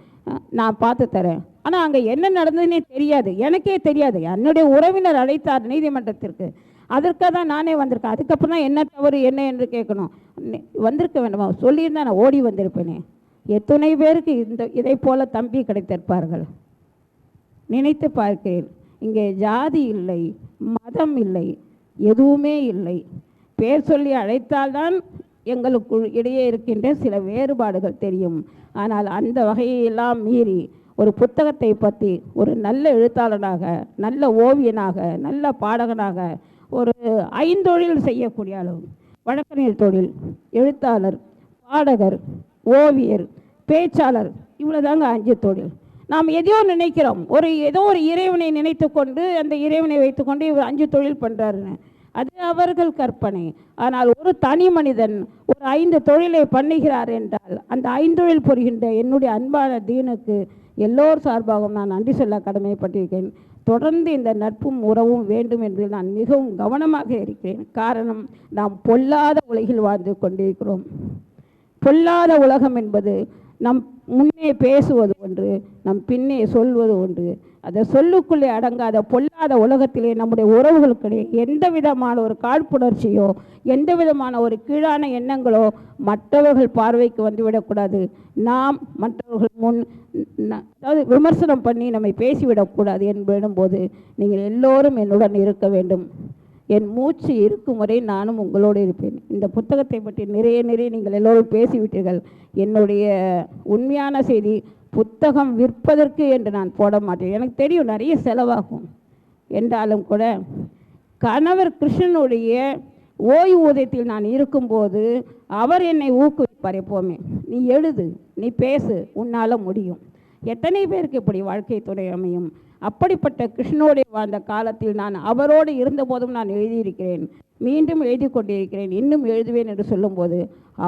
நான் பார்த்து தரேன். ஆனால் அங்கே என்ன நடந்ததுன்னே தெரியாது, எனக்கே தெரியாது. என்னுடைய உறவினர் அழைத்தார் நீதிமன்றத்திற்கு, அதற்காக தான் நானே வந்திருக்கேன். அதுக்கப்புறம் தான் என்ன தவறு என்ன என்று கேட்கணும், வந்திருக்க வேண்டுமா? சொல்லியிருந்தா நான் ஓடி வந்திருப்பேனே. எத்தனை பேருக்கு இதை போல தம்பி கிடைத்திருப்பார்கள். நினைத்து பார்க்கிறேன், இங்கே ஜாதி இல்லை, மதம் இல்லை, எதுவுமே இல்லை. பேர் சொல்லி அழைத்தால்தான் எங்களுக்குள் இடையே இருக்கின்ற சில வேறுபாடுகள் தெரியும். ஆனால் அந்த வகையெல்லாம் மீறி ஒரு புத்தகத்தை பற்றி ஒரு நல்ல எழுத்தாளனாக, நல்ல ஓவியனாக, நல்ல பாடகனாக, ஒரு 5 தொழில் செய்யக்கூடிய அளவு, வழக்கறிஞர் தொழில், எழுத்தாளர், பாடகர், ஓவியர், பேச்சாளர், இவ்வளோதாங்க 5 தொழில். நாம் எதையோ நினைக்கிறோம், ஏதோ ஒரு இறைவனை நினைத்து கொண்டு அந்த இறைவனை வைத்துக்கொண்டு இவர் 5 தொழில் பண்ணுறாருன்னு, அது அவர்கள் கற்பனை. ஆனால் ஒரு தனி மனிதன் ஒரு 5 தொழிலை பண்ணுகிறார் என்றால் அந்த 5 தொழில் புரிகின்ற என்னுடைய அன்பான தீனுக்கு எல்லோர் சார்பாகவும் நான் நன்றி சொல்ல கடமைப்பட்டிருக்கேன். தொடர்ந்து இந்த நட்பும் உறவும் வேண்டும் என்று நான் மிகவும் கவனமாக இருக்கிறேன். காரணம், நாம் பொல்லாத உலகில் வாழ்ந்து கொண்டிருக்கிறோம். பொல்லாத உலகம் என்பது நம் முன்னே பேசுவது ஒன்று, நம் பின்னே சொல்வது ஒன்று. அதை சொல்லுக்குள்ளே அடங்காத பொல்லாத உலகத்திலே நம்முடைய உறவுகளுக்கிடையே எந்த விதமான ஒரு காழ்ப்புணர்ச்சியோ எந்த விதமான ஒரு கீழான எண்ணங்களோ மற்றவர்கள் பார்வைக்கு வந்துவிடக்கூடாது. நாம் மற்றவர்கள் முன் அதாவது விமர்சனம் பண்ணி நம்மை பேசிவிடக்கூடாது என்பதும்போது நீங்கள் எல்லோரும் என்னுடன் இருக்க வேண்டும். என் மூச்சு இருக்கும் வரை நானும் உங்களோடு இருப்பேன். இந்த புத்தகத்தை பற்றி நிறைய நீங்கள் எல்லோரும் பேசிவிட்டீர்கள். என்னுடைய உண்மையான செய்தி, புத்தகம் விற்பதற்கு என்று நான் போட மாட்டேன். எனக்கு தெரியும் நிறைய செலவாகும் என்றாலும் கூட கணவர் கிருஷ்ணனுடைய ஓய்வூதியத்தில் நான் இருக்கும்போது அவர் என்னை ஊக்குவிப்பார். எப்போவுமே நீ எழுது, நீ பேசு, உன்னால் முடியும். எத்தனை பேருக்கு இப்படி வாழ்க்கை துணை அமையும்? அப்படிப்பட்ட கிருஷ்ணனோடு வாழ்ந்த காலத்தில் நான் அவரோடு இருந்தபோதும் நான் எழுதியிருக்கிறேன், மீண்டும் எழுதி கொண்டிருக்கிறேன், இன்னும் எழுதுவேன் என்று சொல்லும்போது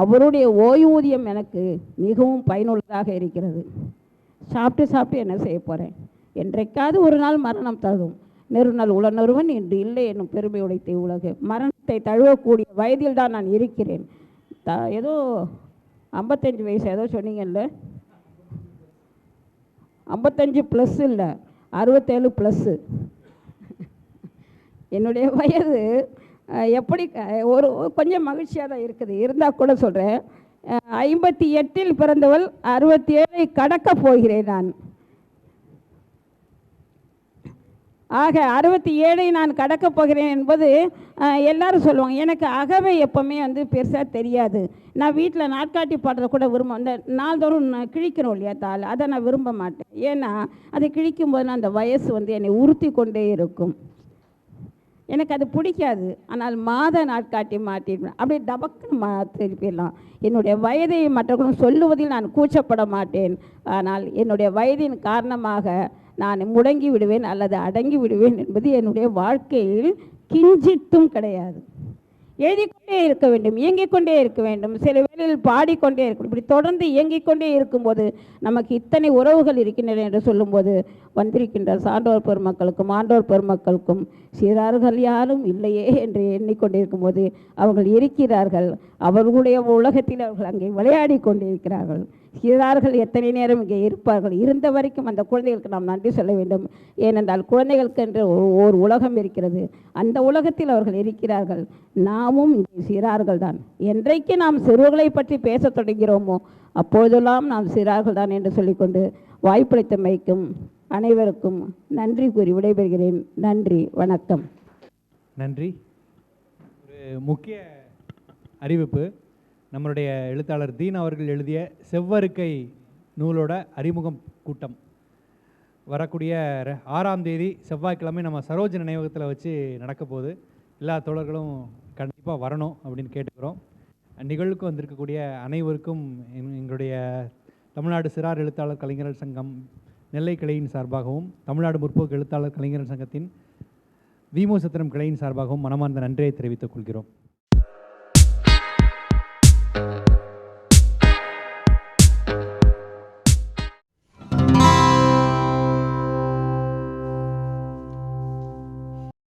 அவருடைய ஓய்வூதியம் எனக்கு மிகவும் பயனுள்ளதாக இருக்கிறது. சாப்பிட்டு என்ன செய்ய போகிறேன்? என்றைக்காவது ஒரு நாள் மரணம் தழுவும். நெருநாள் உளநறுவன் இன்று இல்லை என்னும் பெருமை உடைத்த உலகு. மரணத்தை தழுவக்கூடிய வயதில் தான் நான் இருக்கிறேன். ஏதோ 55 வயசு ஏதோ சொன்னீங்கல்ல, 55 ப்ளஸ் இல்லை, 67 ப்ளஸ்ஸு. என்னுடைய வயது எப்படி ஒரு கொஞ்சம் மகிழ்ச்சியாக தான் இருக்குது. இருந்தால் கூட சொல்கிறேன், 58 பிறந்தவள், 67 கடக்கப் போகிறேன் நான். ஆக 67 நான் கடக்கப் போகிறேன் என்பது எல்லாரும் சொல்லுவாங்க. எனக்கு அகவை எப்போவுமே பெருசாக தெரியாது. நான் வீட்டில் நாட்காட்டி பாடுறத கூட விரும்ப, அந்த நாள்தோறும் நான் கிழிக்கிறோம் இல்லையா தாள், அதை நான் விரும்ப மாட்டேன். ஏன்னா அதை கிழிக்கும்போது அந்த வயசு என்னை உறுத்தி கொண்டே இருக்கும். எனக்கு அது பிடிக்காது. ஆனால் மாத நாட்காட்டி மாட்டிடுவேன், அப்படியே டபக்குன்னு திருப்பிடலாம். என்னுடைய வயதை மற்றவர்களும் சொல்லுவதில் நான் கூச்சப்பட மாட்டேன். ஆனால் என்னுடைய வயதின் காரணமாக நான் முடங்கி விடுவேன் அல்லது அடங்கி விடுவேன் என்பது என்னுடைய வாழ்க்கையில் கிஞ்சித்தும் கிடையாது. எழுதிக்கொண்டே இருக்க வேண்டும், இயங்கிக் கொண்டே இருக்க வேண்டும், சில வேளையில் பாடிக்கொண்டே இருக்கணும். இப்படி தொடர்ந்து இயங்கிக் கொண்டே இருக்கும்போது நமக்கு இத்தனை உறவுகள் இருக்கின்றன என்று சொல்லும்போது வந்திருக்கின்ற சான்றோர் பெருமக்களுக்கும் ஆண்டோர் பெருமக்களுக்கும் சிறார்கள் யாரும் இல்லையே என்று எண்ணிக்கொண்டிருக்கும் போது அவர்கள் இருக்கிறார்கள். அவர்களுடைய உலகத்தில் அவர்கள் அங்கே விளையாடி கொண்டிருக்கிறார்கள். சிறார்கள் எத்தனை நேரம் இங்கே இருப்பார்கள். இருந்த வரைக்கும் அந்த குழந்தைகளுக்கு நாம் நன்றி சொல்ல வேண்டும். ஏனென்றால் குழந்தைகளுக்கு என்று ஒரு உலகம் இருக்கிறது, அந்த உலகத்தில் அவர்கள் இருக்கிறார்கள். நாமும் இங்கே சிறார்கள் தான். என்றைக்கு நாம் சிறுவர்களை பற்றி பேசத் தொடங்கிறோமோ அப்பொழுதெல்லாம் நாம் சிறார்கள் தான் என்று சொல்லிக்கொண்டு வாய்ப்பளித்தமைக்கும் அனைவருக்கும் நன்றி கூறி விடைபெறுகிறேன். நன்றி, வணக்கம். நன்றி. ஒரு முக்கிய அறிவிப்பு, நம்மளுடைய எழுத்தாளர் தீன் அவர்கள் எழுதிய செவ்வருக்கை நூலோட அறிமுகம் கூட்டம் வரக்கூடிய 6ஆம் தேதி செவ்வாய்க்கிழமை நம்ம சரோஜ நினைவகத்தில் வச்சு நடக்க போகுது. எல்லா தோழர்களும் கண்டிப்பாக வரணும் அப்படின்னு கேட்டுக்கிறோம். நிகழ்வுக்கு வந்திருக்கக்கூடிய அனைவருக்கும் எங்களுடைய தமிழ்நாடு சிறார் எழுத்தாளர் கலைஞர்கள் சங்கம் நெல்லை கிளையின் சார்பாகவும் தமிழ்நாடு முற்போக்கு எழுத்தாளர் கலைஞர்கள் சங்கத்தின் விமு சத்திரம் கிளையின் சார்பாகவும் மனமார்ந்த நன்றியை தெரிவித்துக் கொள்கிறோம்.